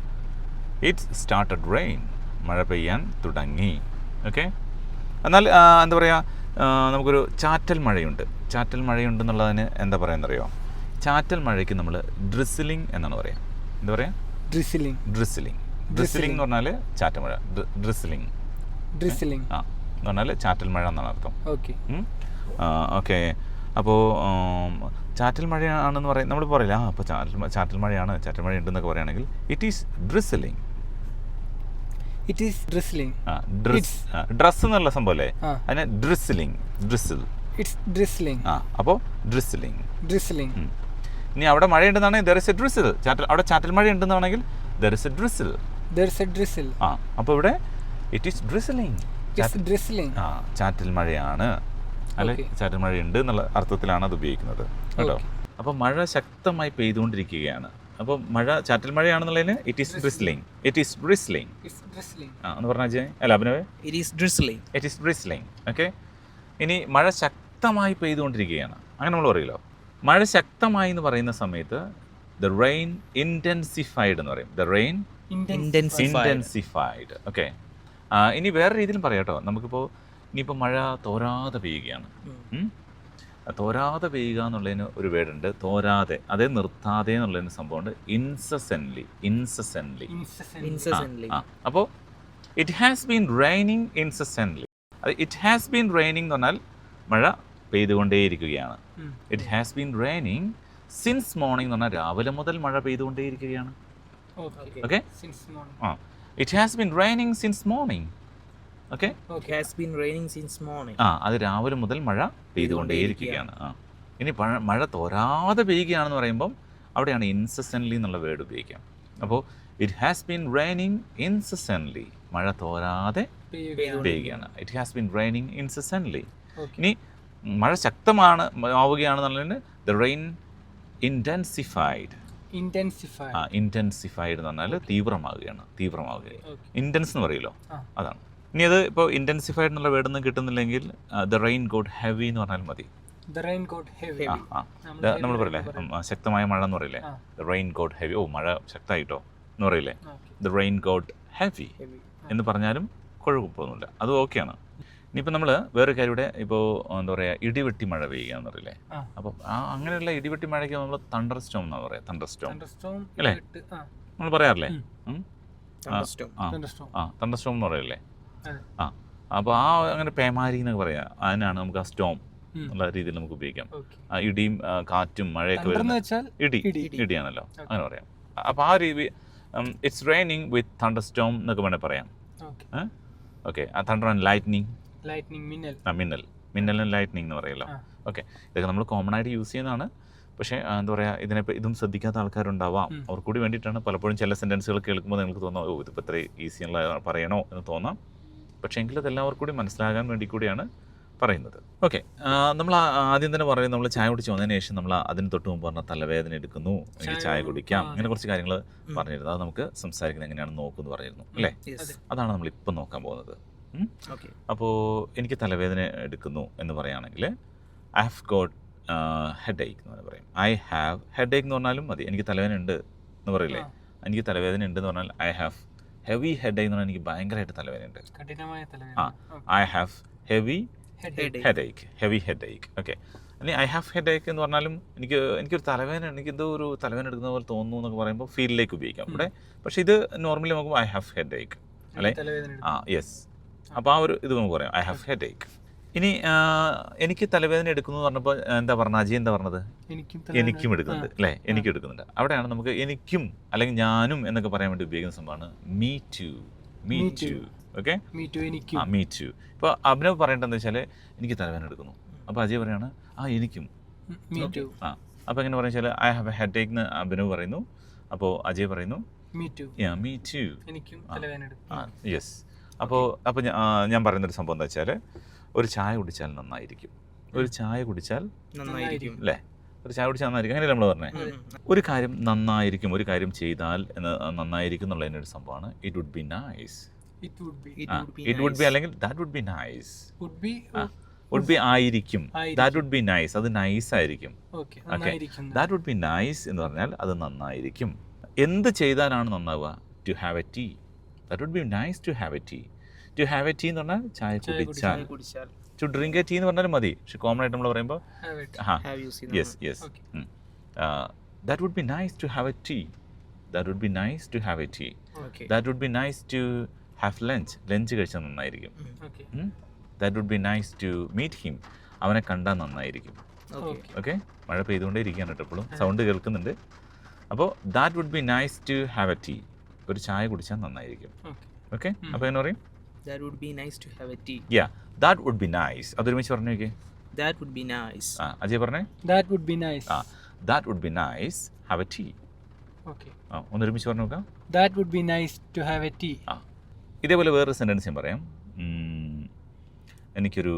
It started rain. മഴ പെയ്യാൻ തുടങ്ങി. ഓക്കെ, എന്നാൽ എന്താ പറയുക, നമുക്കൊരു ചാറ്റൽ മഴയുണ്ടെന്നുള്ളതിന് എന്താ പറയുന്നറിയോ? ചാറ്റൽ മഴയ്ക്ക് നമ്മൾ ഡ്രിസിലിംഗ് എന്നാണ് പറയുക. എന്താ പറയുക? ഡ്രിസിലിംഗ് എന്ന് പറഞ്ഞാൽ ചാറ്റൽ മഴ. ഡ്രിസിലിംഗ് എന്ന് പറഞ്ഞാൽ ചാറ്റൽ മഴ എന്നാണ് അർത്ഥം. ഓക്കെ, അപ്പോൾ ചാറ്റൽ മഴയാണെന്ന് പറയും നമ്മൾ പറയില്ല. അപ്പോൾ ചാറ്റൽ മഴ ഉണ്ടെന്നൊക്കെ പറയുകയാണെങ്കിൽ it is drizzling. It is drizzling. Dress എന്നുള്ള സംഭവം അല്ലേ, ആ. അതിന് ഡ്രിസിലിംഗ്, ഡ്രിസിൽ. It's drizzling. അപ്പോൾ ഡ്രിസിലിംഗ്. Drizzling. ഇനി അവിടെ മഴയുണ്ടെന്നാണെങ്കിൽ there is a drizzle. അവിടെ ചാറ്റൽ മഴ ഉണ്ടെന്നാണെങ്കിൽ there is a drizzle. There's a drizzle. അപ്പോൾ ഇവിടെ it is drizzling. It's drizzling. ചാറ്റൽ മഴയാണ് അല്ലെ, Okay. ചാറ്റൽ മഴ ഉണ്ട് എന്നുള്ള അർത്ഥത്തിലാണ് അത് ഉപയോഗിക്കുന്നത് കേട്ടോ. Okay. അപ്പോൾ മഴ ശക്തമായി പെയ്തുകൊണ്ടിരിക്കുകയാണ്. അപ്പോൾ മഴ ചാറ്റൽ മഴയാണെന്നുള്ളതിന് it is drizzling, it is drizzling. It's drizzling. എന്ന് പറഞ്ഞാൽ അല്ല അഭിനവേ, It is drizzling. It is drizzling. Okay, ഇനി മഴ ശക്തമായി പെയ്തുകൊണ്ടിരിക്കുകയാണ് അങ്ങനെ നമ്മൾ പറയില്ലോ. മഴ ശക്തമായി എന്ന് പറയുന്ന സമയത്ത് ദ റെയിൻ ഇൻറ്റൻസിഫൈഡ് എന്ന് പറയും. The rain intensified. ഓക്കെ, ഇനി വേറെ രീതിയിലും പറയാം കേട്ടോ. നമുക്കിപ്പോൾ ഇനിയിപ്പോൾ മഴ തോരാതെ പെയ്യുകയാണ്. തോരാതെ പെയ്യുക എന്നുള്ളതിന് ഒരു വേർഡുണ്ട്, തോരാതെ, അതേ നിർത്താതെ എന്നുള്ളതിന് സംഭവമുണ്ട് ഇൻസസെൻ്റ്ലി. Incessantly. അപ്പോൾ ഇറ്റ് ഹാസ് ബീൻ റെയിനിങ് ഇൻസസെൻ്റ്ലി. അത് ഇറ്റ് ഹാസ് ബീൻ റെയിനിങ് എന്ന് പറഞ്ഞാൽ മഴ പെയ്തുകൊണ്ടേയിരിക്കുകയാണ്. It has been raining since morning എന്ന് പറഞ്ഞാൽ രാവിലെ മുതൽ മഴ പെയ്തുകൊണ്ടേയിരിക്കുകയാണ്. Okay, Since morning. It has been raining since morning. Okay, It has been raining since morning. അത് രാവിലെ മുതൽ മഴ പെയ്തുകൊണ്ടേയിരിക്കുകയാണ്. ഇനി മഴ തോരാതെ പെയ്യുകയാണെന്ന് പറയുമ്പം അവിടെയാണ് ഇൻസസെൻ്റ്ലി എന്നുള്ള വേർഡ് ഉപയോഗിക്കാം. അപ്പോൾ it has been raining incessantly, മഴ തോരാതെ പെയ്യുകയാണ്. It has been raining incessantly. ഇനി മഴ ശക്തമാണ് ആവുകയാണെന്നുള്ളതിന് ദ റെയിൻ ഇൻറ്റൻസിഫൈഡ്. ഇൻറ്റൻസിഫൈഡ് എന്ന് പറഞ്ഞാൽ തീവ്രമാവുകയാണ്. ഇൻറ്റൻസ് എന്ന് പറയില്ലോ, അതാണ്. ഇനി അത് ഇപ്പോൾ ഇൻറ്റൻസിഫൈഡ് എന്നുള്ള വേർഡ് ഒന്നും കിട്ടുന്നില്ലെങ്കിൽ ദ റെയിൻ ഗോട്ട് ഹെവി എന്ന് പറഞ്ഞാൽ മതി. The rain got heavy. നമ്മൾ പറയില്ലേ ശക്തമായ മഴ എന്ന് പറയില്ലേ, ദ റെയിൻ ഗോട്ട് ഹെവി. ഓ മഴ ശക്തമായിട്ടോ എന്ന് പറയില്ലേ, ദ റെയിൻ ഗോട്ട് ഹെവി എന്ന് പറഞ്ഞാലും കുഴപ്പമൊന്നുമില്ല, അത് ഓക്കെയാണ്. ഇനിയിപ്പോൾ നമ്മൾ വേറെ കാര്യം ഇവിടെ ഇപ്പോൾ എന്താ പറയുക, ഇടിവെട്ടി മഴ പെയ്യുക എന്ന് പറയില്ലേ. അപ്പം അങ്ങനെയുള്ള ഇടിവെട്ടി മഴയ്ക്ക് നമ്മൾ തണ്ടർ സ്റ്റോം എന്നാണ് പറയുക. തണ്ടർ സ്റ്റോം അല്ലേ നമ്മൾ പറയാറില്ലേ? തണ്ടർ സ്റ്റോം എന്ന് പറയല്ലേ. അപ്പോൾ അങ്ങനെ പേമാരി എന്നൊക്കെ പറയാം. അതിനാണ് നമുക്ക് ആ സ്റ്റോം എന്നുള്ള രീതിയിൽ നമുക്ക് ഉപയോഗിക്കാം. ഇടിയും കാറ്റും മഴയൊക്കെ വരുന്ന ഇടിയാണല്ലോ, അങ്ങനെ പറയാം. അപ്പോൾ ആ രീതി it's raining with thunder Storm എന്നൊക്കെ വേണേൽ പറയാം. ഓക്കെ, തണ്ടർ ആൻഡ് ലൈറ്റ്നിങ്, മിന്നലും ലൈറ്റ്നിങ് എന്ന് പറയുമല്ലോ. ഓക്കെ, ഇതൊക്കെ നമ്മൾ കോമൺ ആയിട്ട് യൂസ് ചെയ്യുന്നതാണ്. പക്ഷേ എന്താ പറയുക, ഇതും ശ്രദ്ധിക്കാത്ത ആൾക്കാരുണ്ടാവാം. അവർക്ക് കൂടി വേണ്ടിയിട്ടാണ് പലപ്പോഴും ചില സെൻറ്റൻസുകൾ കേൾക്കുമ്പോൾ നിങ്ങൾക്ക് തോന്നാം ഓ ഇതിപ്പോൾ ഇത്ര ഈസിയുള്ള പറയണോ എന്ന് തോന്നാം. പക്ഷേ എങ്കിലും അതെല്ലാവർക്കും കൂടി മനസ്സിലാകാൻ വേണ്ടി കൂടിയാണ് പറയുന്നത്. ഓക്കെ, നമ്മൾ ആദ്യം തന്നെ പറയുന്നത് നമ്മൾ ചായ കുടിച്ച് വന്നതിന് ശേഷം നമ്മൾ അതിന് തൊട്ട് മുമ്പ് പറഞ്ഞാൽ തലവേദന എടുക്കുന്നു, എനിക്ക് ചായ കുടിക്കാം, അങ്ങനെ കുറച്ച് കാര്യങ്ങൾ പറഞ്ഞിരുന്നു. അത് നമുക്ക് സംസാരിക്കുന്നത് എങ്ങനെയാണെന്ന് നോക്കുമെന്ന് പറഞ്ഞിരുന്നു അല്ലേ. അതാണ് നമ്മളിപ്പം നോക്കാൻ പോകുന്നത്. അപ്പോൾ എനിക്ക് തലവേദന എടുക്കുന്നു എന്ന് പറയുകയാണെങ്കിൽ ഐ ഹാവ് ഗോട്ട് ഹെഡേക്ക് എന്ന് പറയും. ഐ ഹാവ് ഹെഡേക്ക് എന്ന് പറഞ്ഞാലും മതി. എനിക്ക് തലവേദന ഉണ്ട് എന്ന് പറയില്ലേ. എനിക്ക് തലവേദന ഉണ്ടെന്ന് പറഞ്ഞാൽ ഐ ഹാവ് ഹെവി ഹെഡേക്ക് എന്ന് പറഞ്ഞാൽ എനിക്ക് ഭയങ്കരമായിട്ട് തലവേദന ഉണ്ട്. I have heavy headache. Okay, അല്ലെങ്കിൽ ഐ ഹാവ് ഹെഡേക്ക് എന്ന് പറഞ്ഞാലും എനിക്കൊരു തലവേദന, എനിക്കെന്തോ ഒരു തലവേദന എടുക്കുന്ന പോലെ തോന്നുന്നു എന്നൊക്കെ പറയുമ്പോൾ ഫീലിലേക്ക് ഉപയോഗിക്കാം ഇവിടെ. പക്ഷേ ഇത് നോർമലി നമുക്ക് ഐ ഹാവ് ഹെഡേക്ക് അല്ലേ. യെസ്, അപ്പോൾ ആ ഒരു ഇത് നമുക്ക് പറയാം ഐ ഹാവ് ഹെഡേക്ക്. ഇനി എനിക്ക് തലവേദന എടുക്കുന്നു എന്ന് പറഞ്ഞപ്പോൾ എന്താ പറഞ്ഞത്, അജയ് എന്താ പറഞ്ഞത്? എനിക്കും എടുക്കുന്നുണ്ട് അല്ലേ, എനിക്കും എടുക്കുന്നുണ്ട്. അവിടെയാണ് നമുക്ക് എനിക്കും അല്ലെങ്കിൽ ഞാനും എന്നൊക്കെ പറയാൻ വേണ്ടി ഉപയോഗിക്കുന്ന സംഭവമാണ് me too. Okay, me too. ഇപ്പോൾ അഭിനവ് പറയേണ്ടതെന്ന് വെച്ചാൽ എനിക്ക് തലവേദന എടുക്കുന്നു. അപ്പോൾ അജയ് പറയാണ് എനിക്കും. അപ്പോൾ എങ്ങനെ പറയുക വെച്ചാൽ ഐ ഹാവ് എ ഹെഡേക്ക് എന്ന് അഭിനവ് പറയുന്നു. അപ്പോൾ അജയ് പറയുന്നു മീ ടു. യെസ്. അപ്പോൾ ഞാൻ പറയുന്നൊരു സംഭവം എന്താ വെച്ചാൽ ഒരു ചായ കുടിച്ചാൽ നന്നായിരിക്കും. ഒരു ചായ കുടിച്ചാൽ നന്നായിരിക്കും അല്ലേ, ഒരു ചായ കുടിച്ചാൽ നന്നായിരിക്കും, അങ്ങനെയല്ലേ നമ്മൾ പറഞ്ഞത്. ഒരു കാര്യം നന്നായിരിക്കും, ഒരു കാര്യം ചെയ്താൽ നന്നായിരിക്കും എന്നുള്ളതിനൊരു സംഭവമാണ് it would be nice. It would be അല്ലെങ്കിൽ that would be nice. Would be ആയിരിക്കും, ദാറ്റ് വുഡ് ബി നൈസ്, അത് നൈസ് ആയിരിക്കും. Okay, that would be nice എന്ന് പറഞ്ഞാൽ അത് നന്നായിരിക്കും. എന്ത് ചെയ്താലാണ് നന്നാവുക? To have a tea, that would be nice to have a tea. To have a tea എന്ന് പറഞ്ഞാൽ ചായ കുടിച്ചാൽ. ടു ഡ്രിങ്ക് എ ടീ എന്ന് പറഞ്ഞാലും മതി. പക്ഷെ കോമൺ ആയിട്ട് നമ്മൾ പറയുമ്പോൾ yes that would be nice to have a tea, that would be nice to have a tea. That would be nice to have lunch കഴിച്ചാൽ നന്നായിരിക്കും. That would be nice to meet him, അവനെ കണ്ടാൽ നന്നായിരിക്കും. ഓക്കെ, മഴ പെയ്തുകൊണ്ടേ ഇരിക്കുകയാണ് കേട്ടോ, എപ്പോഴും സൗണ്ട് കേൾക്കുന്നുണ്ട്. അപ്പോൾ that would be nice to have a tea, ഒരു ചായ കുടിച്ചാൽ നന്നായിരിക്കും. ഓക്കെ, അപ്പോൾ എങ്ങനെ പറയും? That would be nice to have a tea. Yeah, that would be nice. അതൊരുമിച്ച് പറഞ്ഞു നോക്കിയേ. That would be nice. ആ, അജയ് പറഞ്ഞേ. That would be nice. ആ, that would be nice have a tea. Okay. ആ, ഒന്നൊരുമിച്ച് പറഞ്ഞു നോക്കാം. That would be nice to have a tea. ആ, ഇതേപോലെ വേറൊരു സെൻറ്റൻസ് ഞാൻ പറയാം. എനിക്കൊരു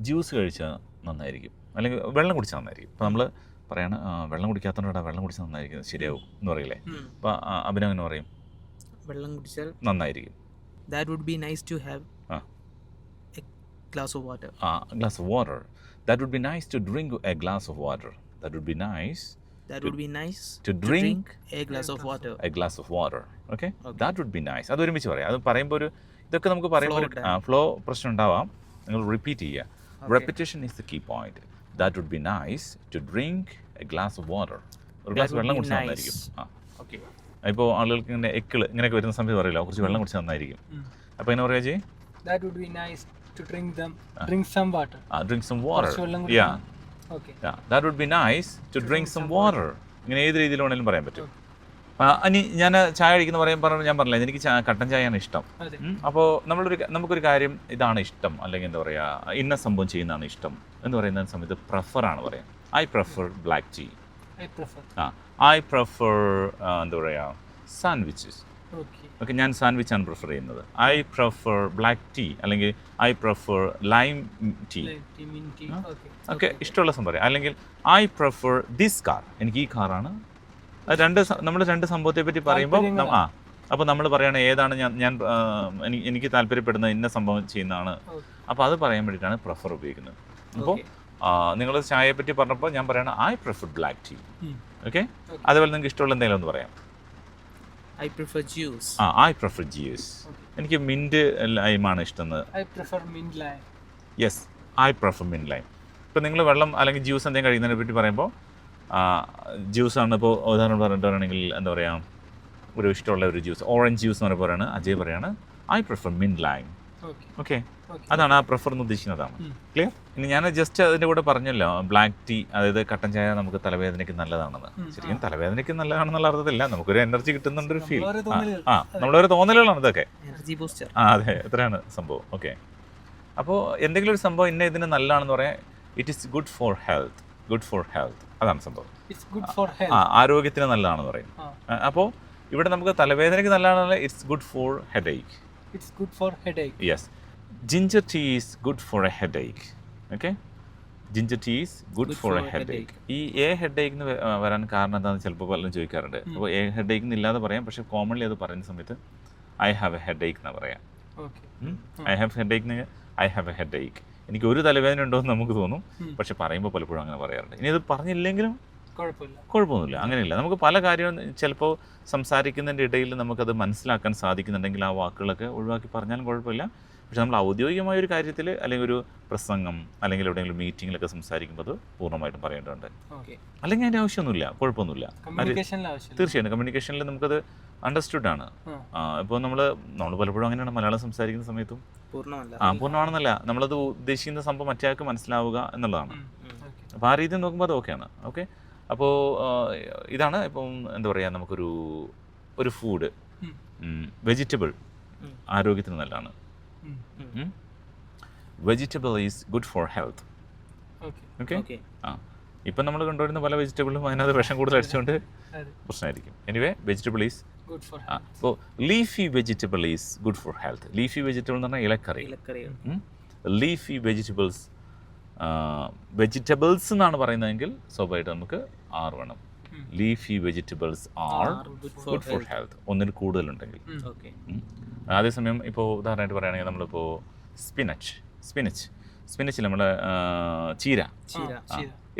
ജ്യൂസ് കഴിച്ചാൽ നന്നായിരിക്കും, അല്ലെങ്കിൽ വെള്ളം കുടിച്ചാൽ നന്നായിരിക്കും. അപ്പോൾ നമ്മൾ പറയാണ് വെള്ളം കുടിക്കാത്തതുകൊണ്ടാ വെള്ളം കുടിച്ചാൽ നന്നായിരിക്കും, ശരിയാവും എന്ന് പറയില്ലേ. അപ്പോൾ അഭിനവ് എങ്ങനെ പറയും? വെള്ളം കുടിച്ചാൽ നന്നായിരിക്കും. that would be nice to have ആ, a glass of water. glass of water. That would be nice to drink a glass of water. That would be nice That would be nice to drink a glass of water. a glass of water. Okay? Okay. That would be nice. അത് ഒരുമിച്ച് പറയാം. അത് പറയുമ്പോൾ ഒരു ഇതൊക്കെ നമുക്ക് പറയുമ്പോൾ Flow ഫ്ലോ പ്രശ്നം ഉണ്ടാവാം. നിങ്ങൾ റിപ്പീറ്റ് ചെയ്യുക. Repetition is the key point. That would be nice to drink a glass of water. ഒരു ഗ്ലാസ് would വെള്ളം be കുടിച്ചാൽ nice. നന്നായിരിക്കും. ആ, Okay. ഇപ്പോൾ ആളുകൾക്ക് ഇങ്ങനെ എക്കിള് ഇങ്ങനെയൊക്കെ വരുന്ന സമയത്ത് പറയില്ല കുറച്ച് വെള്ളം കുടിച്ചാൽ നന്നായിരിക്കും. അപ്പോൾ എങ്ങനെ പറയാ ചെയ്യ്? That would be nice to drink some water. Drink some water. കുറച്ച് വെള്ളം yeah, Okay. That would be nice to drink some water. ഇങ്ങനെ ഏത് രീതിയിൽ വേണമെങ്കിലും പറയാൻ പറ്റും. ഇനി ഞാൻ ചായ കഴിക്കുന്ന പറയുമ്പോൾ ഞാൻ പറഞ്ഞില്ല എനിക്ക് കട്ടൻ ചായയാണ് ഇഷ്ടം. അതെ. അപ്പോൾ നമുക്കൊരു കാര്യം ഇതാണ് ഇഷ്ടം, അല്ലെങ്കിൽ എന്താ പറയുക ഇന്ന സംഭവം ചെയ്യുന്നതാണ് ഇഷ്ടം എന്ന് പറയുന്ന സമയത്ത് പ്രിഫർ ആണ് പറയാം. I prefer black tea. I prefer. I prefer എന്താ പറയുക സാൻഡ്വിച്ചസ്. Okay. ഓക്കെ, ഞാൻ സാൻഡ്വിച്ചാണ് പ്രിഫർ ചെയ്യുന്നത്. ഐ പ്രിഫർ ബ്ലാക്ക് ടീ, അല്ലെങ്കിൽ I prefer lime tea. Like tea, mint tea. Okay. ഒക്കെ ഇഷ്ടമുള്ള സംഭവം പറയാം. അല്ലെങ്കിൽ ഐ പ്രിഫർ ദിസ് കാർ, എനിക്ക് ഈ കാറാണ്. നമ്മൾ രണ്ട് സംഭവത്തെ പറ്റി പറയുമ്പോൾ അപ്പോൾ നമ്മൾ പറയുകയാണ് ഏതാണ് ഞാൻ എനിക്ക് താല്പര്യപ്പെടുന്ന ഇന്ന സംഭവം ചെയ്യുന്നതാണ്. അപ്പോൾ അത് പറയാൻ വേണ്ടിയിട്ടാണ് പ്രിഫർ ഉപയോഗിക്കുന്നത്. അപ്പോൾ നിങ്ങൾ ചായയെ പറ്റി പറഞ്ഞപ്പോൾ ഞാൻ പറയണ I prefer black tea. Okay, അതുപോലെ നിങ്ങൾക്ക് ഇഷ്ടമുള്ള എന്തെങ്കിലും ഒന്ന് പറയാം. I prefer juice. I prefer juice. എനിക്ക് മിൻറ്റ് ലൈമാണ് ഇഷ്ടം. I prefer mint lime. Yes, I prefer mint lime. ഇപ്പോൾ നിങ്ങൾ വെള്ളം അല്ലെങ്കിൽ ജ്യൂസ് എന്തെങ്കിലും കഴിക്കുന്നതിനെ പറ്റി പറയുമ്പോൾ ജ്യൂസാണ്. ഇപ്പോൾ ഉദാഹരണം പറഞ്ഞിട്ടാണെങ്കിൽ എന്താ പറയുക ഒരു ഇഷ്ടമുള്ള ഒരു ജ്യൂസ് ഓറഞ്ച് ജ്യൂസ് എന്ന് പറയുമ്പോഴാണ് അജയ് പറയാണ് I prefer mint lime. Okay. Okay, അതാണ് ആ പ്രിഫർ എന്ന് ഉദ്ദേശിക്കുന്നതാണ്. ക്ലിയർ? ഇനി ഞാൻ ജസ്റ്റ് അതിൻ്റെ കൂടെ പറഞ്ഞല്ലോ ബ്ലാക്ക് ടീ, അതായത് കട്ടൻ ചായ നമുക്ക് തലവേദനയ്ക്ക് നല്ലതാണെന്ന്. ശരിക്കും തലവേദനയ്ക്ക് നല്ലതാണെന്നുള്ള അർത്ഥത്തില്ല, നമുക്കൊരു എനർജി കിട്ടുന്നുണ്ടൊരു ഫീൽ. നമ്മളൊരു തോന്നലുകളാണ് ഇതൊക്കെ. Energy booster. അതെ, എത്രയാണ് സംഭവം. ഓക്കെ, അപ്പോൾ എന്തെങ്കിലും ഒരു സംഭവം ഇന്ന ഇതിന് നല്ലതാണെന്ന് പറയാം. It is good for health. Good for health, അതാണ് സംഭവം. It's good for health. ആരോഗ്യത്തിന് നല്ലതാണെന്ന് പറയും. അപ്പോൾ ഇവിടെ നമുക്ക് തലവേദനയ്ക്ക് നല്ലതാണല്ലോ. It's good for headache. It's good for headache. Yes, ginger tea is good for a headache. Okay, ginger tea is good for a headache. ഈ എ ഹെഡേക്ക് എന്ന് വരാൻ കാരണം എന്താണെന്ന് ചിലപ്പോൾ പലരും ചോദിക്കാറുണ്ട്. അപ്പോൾ എ ഹെഡേക്ക് എന്നില്ലാതെ പറയാം, പക്ഷേ കോമൺലി അത് പറയുന്ന സമയത്ത് ഐ ഹാവ് എ ഹെഡേക്ക് എന്നാണ് പറയാം. Okay. I have headache, I have A headache. എനിക്ക് ഒരു തലവേദന ഉണ്ടോ എന്ന് നമുക്ക് തോന്നും, പക്ഷെ പറയുമ്പോൾ പലപ്പോഴും അങ്ങനെ പറയാറുണ്ട്. ഇനി അത് പറഞ്ഞില്ലെങ്കിലും കുഴപ്പമൊന്നുമില്ല, അങ്ങനെയില്ല. നമുക്ക് പല കാര്യവും ചിലപ്പോൾ സംസാരിക്കുന്നതിൻ്റെ ഇടയിൽ നമുക്കത് മനസ്സിലാക്കാൻ സാധിക്കുന്നുണ്ടെങ്കിൽ ആ വാക്കുകളൊക്കെ ഒഴിവാക്കി പറഞ്ഞാലും കുഴപ്പമില്ല. പക്ഷെ നമ്മൾ ഔദ്യോഗികമായ ഒരു കാര്യത്തിൽ അല്ലെങ്കിൽ ഒരു പ്രസംഗം അല്ലെങ്കിൽ എവിടെയെങ്കിലും മീറ്റിങ്ങിലൊക്കെ സംസാരിക്കുമ്പോൾ അത് പൂർണ്ണമായിട്ടും പറയേണ്ടതുണ്ട്. അല്ലെങ്കിൽ അതിൻ്റെ ആവശ്യമൊന്നുമില്ല, കുഴപ്പമൊന്നുമില്ല. തീർച്ചയായിട്ടും കമ്മ്യൂണിക്കേഷനിൽ നമുക്കത് അണ്ടർസ്റ്റുഡ് ആണ്. ഇപ്പോൾ നമ്മൾ പലപ്പോഴും അങ്ങനെയാണ് മലയാളം സംസാരിക്കുന്ന സമയത്തും പൂർണ്ണമാണെന്നല്ല, നമ്മളത് ഉദ്ദേശിക്കുന്ന സംഭവം മറ്റേയാൾക്ക് മനസ്സിലാവുക എന്നുള്ളതാണ്. അപ്പോൾ ആ രീതിയിൽ നോക്കുമ്പോൾ അത് ഓക്കെയാണ്. ഓക്കെ, അപ്പോൾ ഇതാണ് ഇപ്പം എന്താ പറയുക നമുക്കൊരു ഫുഡ് വെജിറ്റബിൾ ആരോഗ്യത്തിന് നല്ലതാണ്. Vegetable is good for health. Okay, ഇപ്പം നമ്മൾ കൊണ്ടുവരുന്ന പല വെജിറ്റബിളും അതിനകത്ത് വിഷം കൂടുതൽ അടിച്ചുകൊണ്ട് പ്രശ്നമായിരിക്കും. എനിവേ, വെജിറ്റബിൾ ഈസ് അപ്പോൾ leafy vegetable is good for health. Leafy vegetable എന്ന് പറഞ്ഞാൽ ഇലക്കറി. ലീഫി വെജിറ്റബിൾസ് എന്നാണ് പറയുന്നതെങ്കിൽ സ്വാഭാവികമായിട്ട് നമുക്ക് ആർ വേണം. Leafy vegetables are good for health, ഒന്നിൽ കൂടുതലുണ്ടെങ്കിൽ. അതേസമയം ഇപ്പോൾ ഉദാഹരണമായിട്ട് പറയുകയാണെങ്കിൽ നമ്മളിപ്പോൾ സ്പിനച്ചിൽ നമ്മുടെ ചീര,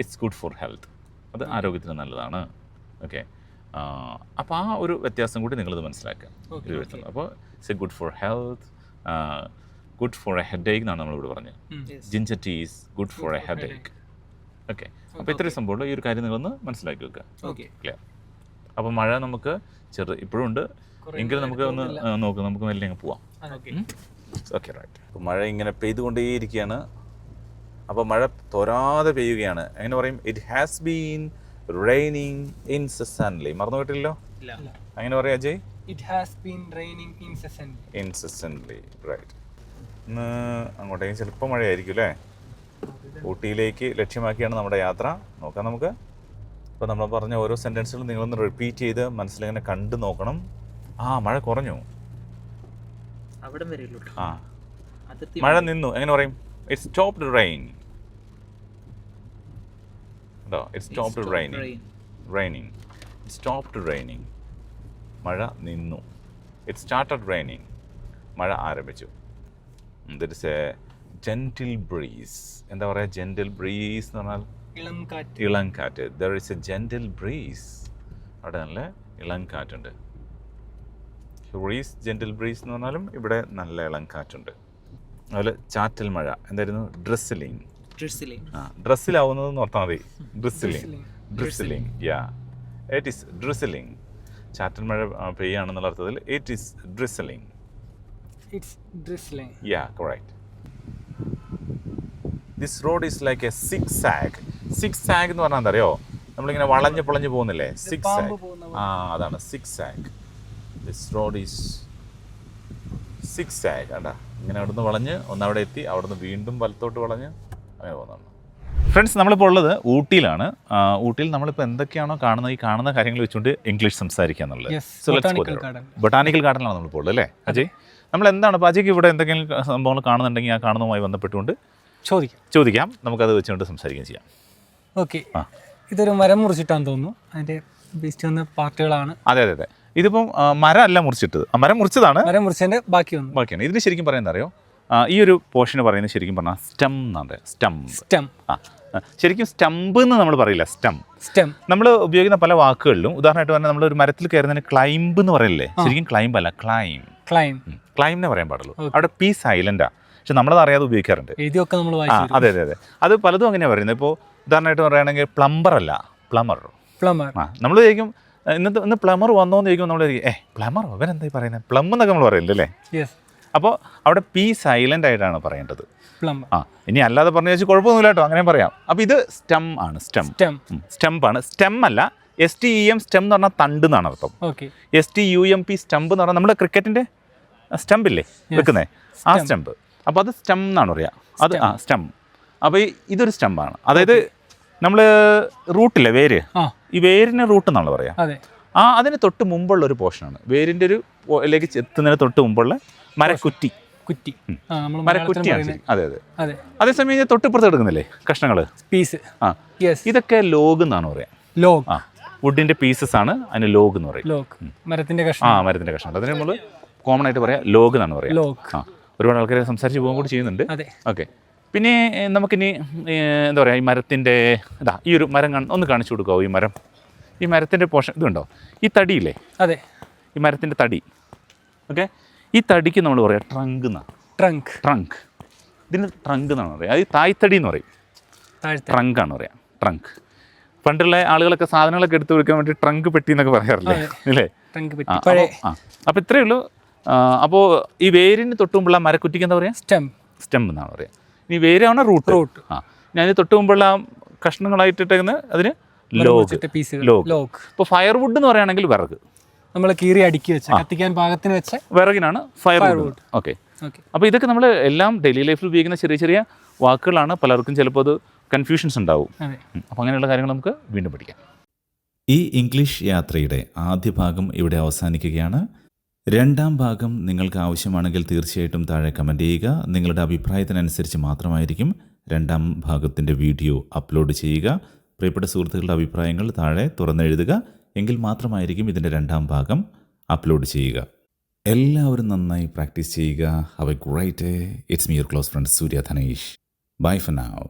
ഇറ്റ്സ് ഗുഡ് ഫോർ ഹെൽത്ത്, അത് ആരോഗ്യത്തിന് നല്ലതാണ്. ഓക്കെ, അപ്പോൾ ആ ഒരു വ്യത്യാസം കൂടി നിങ്ങളിത് മനസ്സിലാക്കുക. അപ്പോൾ it's a good for health, good for a headache എന്നാണ് നമ്മളിവിടെ പറഞ്ഞത്. Ginger tea is good for a headache. Okay, അപ്പോൾ ഇത്രയും സംഭവമുള്ള ഈ ഒരു കാര്യം നിങ്ങളൊന്ന് മനസ്സിലാക്കി വെക്കുക. ക്ലിയർ? അപ്പോൾ മഴ നമുക്ക് ഇപ്പോഴും ഉണ്ട് എങ്കിലും നമുക്ക് ഒന്ന് നോക്കാം, നമുക്ക് മെല്ലെ അങ്ങ് പോവാം. Okay, right. അപ്പോൾ മഴ ഇങ്ങനെ പെയ്തുകൊണ്ടേയിരിക്കുകയാണ്. അപ്പോൾ മഴ തോരാതെ പെയ്യുകയാണ്. എങ്ങനെ പറയും? It has been raining incessantly. മറന്നു പോയിട്ടില്ലല്ലോ? അങ്ങനെ പറയാ Ajay? It has been raining incessantly. Insistently, right. ഇന്ന് അങ്ങോട്ടേക്ക് ചിലപ്പോൾ മഴയായിരിക്കും അല്ലേ? ഊട്ടിയിലേക്ക് ലക്ഷ്യമാക്കിയാണ് നമ്മുടെ യാത്ര. നോക്കാം നമുക്ക്. അപ്പോൾ നമ്മൾ പറഞ്ഞ ഓരോ സെൻറ്റൻസുകളും നിങ്ങളൊന്ന് റിപ്പീറ്റ് ചെയ്ത് മനസ്സിലിങ്ങനെ കണ്ടു നോക്കണം. മഴ കുറഞ്ഞു. അവിടെ വരെയുള്ളൂ. മഴ നിന്നു. എങ്ങനെ പറയും? It stopped rain. It stopped raining. It stopped raining. മഴ നിന്നു. It started raining. മഴ ആരംഭിച്ചു. There is A gentle breeze. എന്താ പറയുക? ജെൻറ്റിൽ ബ്രീസ് എന്ന് പറഞ്ഞാൽ ഇളം കാറ്റ്. There is A gentle breeze. അവിടെ നല്ല ഇളം കാറ്റുണ്ട്. ബ്രീസ്, ജെൻറ്റിൽ ബ്രീസ് എന്ന് പറഞ്ഞാലും ഇവിടെ നല്ല ഇളം കാറ്റുണ്ട്. അതുപോലെ ചാറ്റൽ മഴ. എന്തായിരുന്നു? ഡ്രിസിലിംഗ്. ഡ്രസ്സിലാവുന്നതെന്ന് ഓർത്താൽ മതി. Drizzling. Yeah, it is drizzling. ചാറ്റൽ മഴ പെയ്യാണെന്നുള്ള അർത്ഥത്തിൽ it is drizzling. It's drizzling. Yeah, correct. This road is like a zigzag. Zigzag എന്ന് പറഞ്ഞാൽ എന്താ അറിയോ? നമ്മളിങ്ങനെ വളഞ്ഞ് പൊളഞ്ഞ് പോകുന്നില്ലേ? Zigzag. അതാണ് zigzag. This road is zigzag. കണ്ടാ, ഇങ്ങനെ അവിടുന്ന് വളഞ്ഞ് ഒന്നവിടെ എത്തി, അവിടുന്ന് വീണ്ടും വലത്തോട്ട് വളഞ്ഞ് അങ്ങനെ പോകുന്നതാണ്. ഫ്രണ്ട്സ്, നമ്മളിപ്പോൾ ഉള്ളത് ഊട്ടിയിലാണ്. ഊട്ടിയിൽ നമ്മളിപ്പോൾ എന്തൊക്കെയാണോ കാണുന്നത്, ഈ കാണുന്ന കാര്യങ്ങൾ വെച്ചുകൊണ്ട് ഇംഗ്ലീഷ് സംസാരിക്കുക എന്നുള്ളത്. ബൊട്ടാനിക്കൽ ഗാർഡനിലാണ് നമ്മളിപ്പോൾ ഉള്ളത് അല്ലേ അജയ്? നമ്മൾ എന്താണ് ഇപ്പോൾ അജയ്ക്ക് ഇവിടെ എന്തെങ്കിലും സംഭവങ്ങൾ കാണുന്നുണ്ടെങ്കിൽ ആ കാണുന്നതുമായി ബന്ധപ്പെട്ടുകൊണ്ട് ചോദിക്കാം. നമുക്കത് വെച്ചുകൊണ്ട് സംസാരിക്കുകയും ചെയ്യാം. ഓക്കെ, ഇതൊരു മരം മുറിച്ചിട്ടാന്ന് തോന്നുന്നു. അതിൻ്റെ വേസ്റ്റ് വന്ന പാർട്ടുകളാണ്. അതെ. ഇതിപ്പം മരം അല്ല മുറിച്ചിട്ടത്. മരം മുറിച്ചതാണ്. മരം മുറിച്ചതിൻ്റെ ബാക്കിയാണ്. ഇതിന് ശരിക്കും പറയുന്നത് അറിയോ? ഈ ഒരു പോർഷന് പറയുന്നത് ശരിക്കും പറഞ്ഞാൽ സ്റ്റം എന്നാണ്. സ്റ്റം. ശരിക്കും സ്റ്റംപ് എന്ന് നമ്മൾ പറയില്ല. സ്റ്റം നമ്മൾ ഉപയോഗിക്കുന്ന പല വാക്കുകളിലും, ഉദാഹരണമായിട്ട് പറഞ്ഞാൽ നമ്മൾ ഒരു മരത്തിൽ കയറുന്നതിന് ക്ലൈംബ് എന്ന് പറയില്ലേ? ശരിക്കും ക്ലൈംബ് അല്ല, ക്ലൈംബിനെ പറയാൻ പാടുള്ളൂ. അവിടെ പി സൈലന്റാ. പക്ഷെ നമ്മളത് അറിയാതെ ഉപയോഗിക്കാറുണ്ട്. അതെ. അത് പലതും അങ്ങനെയാണ് പറയുന്നത്. ഇപ്പോൾ ഉദാഹരണമായിട്ട് പറയുകയാണെങ്കിൽ പ്ലംബർ അല്ല, പ്ലമർ. നമ്മൾ ചോദിക്കും ഇന്ന് പ്ലമർ വന്നോ എന്ന് ചോദിക്കും. നമ്മൾ പ്ലമറോ, അവരെന്താ പറയുന്നത്? പ്ലം എന്നൊക്കെ നമ്മൾ പറയില്ല അല്ലേ? അപ്പോൾ അവിടെ പി സൈലന്റ് ആയിട്ടാണ് പറയേണ്ടത്. ഇനി അല്ലാതെ പറഞ്ഞു വെച്ചാൽ കുഴപ്പമൊന്നുമില്ല കേട്ടോ, അങ്ങനെ പറയാം. അപ്പോൾ ഇത് സ്റ്റം ആണ്. സ്റ്റംപാണ്. സ്റ്റെം അല്ല, STEM. സ്റ്റെം എന്ന് പറഞ്ഞാൽ തണ്ട് എന്നാണ് അർത്ഥം. STUMP സ്റ്റംപ് എന്ന് പറഞ്ഞാൽ നമ്മുടെ ക്രിക്കറ്റിൻ്റെ സ്റ്റംപില്ലേ വെക്കുന്നേ, ആ സ്റ്റംപ്. അപ്പോൾ അത് സ്റ്റെം എന്നാണ് പറയുക. അത് സ്റ്റെം. അപ്പോൾ ഇതൊരു സ്റ്റംപാണ്. അതായത് നമ്മൾ റൂട്ടില്ലേ, വേര്, ഈ വേരിന് റൂട്ട് എന്നാണ് പറയുക. അതിന് തൊട്ട് മുമ്പുള്ള ഒരു പോർഷനാണ്. വേരിൻ്റെ ഒരു ലേക്ക് എത്തുന്നതിന് തൊട്ട് മുമ്പുള്ള മരക്കുറ്റിയാണ്. അതെ. അതേസമയം തൊട്ടിപ്പുറത്ത് എടുക്കുന്നില്ലേ കഷ്ണങ്ങൾ, പീസ്, ഇതൊക്കെ ലോഗ് എന്നാണ് പറയാം. വുഡിന്റെ പീസസ് ആണ് അതിന് ലോഗ് എന്ന് പറയും. മരത്തിന്റെ കഷ്ണം. അതിന് നമ്മൾ കോമൺ ആയിട്ട് പറയാം ലോഗ് എന്നാണ് പറയാം. ഒരുപാട് ആൾക്കാരെ സംസാരിച്ച് പോകാൻ കൂടി ചെയ്യുന്നുണ്ട്. ഓക്കെ, പിന്നെ നമുക്കിനി എന്താ പറയുക, ഈ മരത്തിൻ്റെ ഈ ഒരു മരം ഒന്ന് കാണിച്ചു കൊടുക്കാവോ? ഈ മരത്തിൻ്റെ പോർഷൻ ഇതുണ്ടോ? ഈ തടിയില്ലേ? അതെ, ഈ മരത്തിൻ്റെ തടി. ഓക്കെ, ഈ തടിക്ക് നമ്മൾ പറയാം ട്രങ്ക് എന്നാണ്. ട്രങ്ക്. ഇതിന് ട്രങ്ക് എന്നാണ് പറയുക. അത് തായ്തടി എന്ന് പറയും. ട്രങ്കാണ് പറയാം, ട്രങ്ക്. പണ്ടുള്ള ആളുകളൊക്കെ സാധനങ്ങളൊക്കെ എടുത്തു കൊടുക്കാൻ വേണ്ടി ട്രങ്ക് പെട്ടി എന്നൊക്കെ പറയാറില്ലേ അല്ലേ? അപ്പോൾ ഇത്രയേ ഉള്ളൂ. അപ്പോൾ ഈ വേരിന് തൊട്ടുമുമ്പുള്ള മരക്കുറ്റിക്ക് എന്താ പറയുക? സ്റ്റെം എന്നാണ് പറയുക. ഇനി വേരാണ് റൂട്ട്. ഇനി അതിന് തൊട്ടുമുമ്പുള്ള കഷ്ണങ്ങളായിട്ടിട്ടേക്കുന്ന അതിന് ലോഗ്. ഇപ്പോൾ ഫയർവുഡ് എന്ന് പറയുകയാണെങ്കിൽ വിറക്, നമ്മൾ കീറി അടുക്കി വെച്ച കത്തിക്കാൻ പാകത്തിന് വെച്ച വിറകിനാണ് ഫയർവുഡ്. ഓക്കെ. അപ്പോൾ ഇതൊക്കെ നമ്മൾ എല്ലാം ഡെയിലി ലൈഫിൽ ഉപയോഗിക്കുന്ന ചെറിയ ചെറിയ വാക്കുകളാണ്. പലർക്കും ചിലപ്പോൾ അത് കൺഫ്യൂഷൻസ് ഉണ്ടാവും. അപ്പോൾ അങ്ങനെയുള്ള കാര്യങ്ങൾ നമുക്ക് വീണ്ടും പഠിക്കാം. ഈ ഇംഗ്ലീഷ് യാത്രയുടെ ആദ്യ ഭാഗം ഇവിടെ അവസാനിക്കുകയാണ്. രണ്ടാം ഭാഗം നിങ്ങൾക്ക് ആവശ്യമാണെങ്കിൽ തീർച്ചയായിട്ടും താഴെ കമൻറ്റ് ചെയ്യുക. നിങ്ങളുടെ അഭിപ്രായത്തിനനുസരിച്ച് മാത്രമായിരിക്കും രണ്ടാം ഭാഗത്തിൻ്റെ വീഡിയോ അപ്ലോഡ് ചെയ്യുക. പ്രിയപ്പെട്ട സുഹൃത്തുക്കളുടെ അഭിപ്രായങ്ങൾ താഴെ തുറന്നെഴുതുക. എങ്കിൽ മാത്രമായിരിക്കും ഇതിൻ്റെ രണ്ടാം ഭാഗം അപ്ലോഡ് ചെയ്യുക. എല്ലാവരും നന്നായി പ്രാക്ടീസ് ചെയ്യുക. Have a great day. It's me your close friend Surya Dhanesh. Bye for now.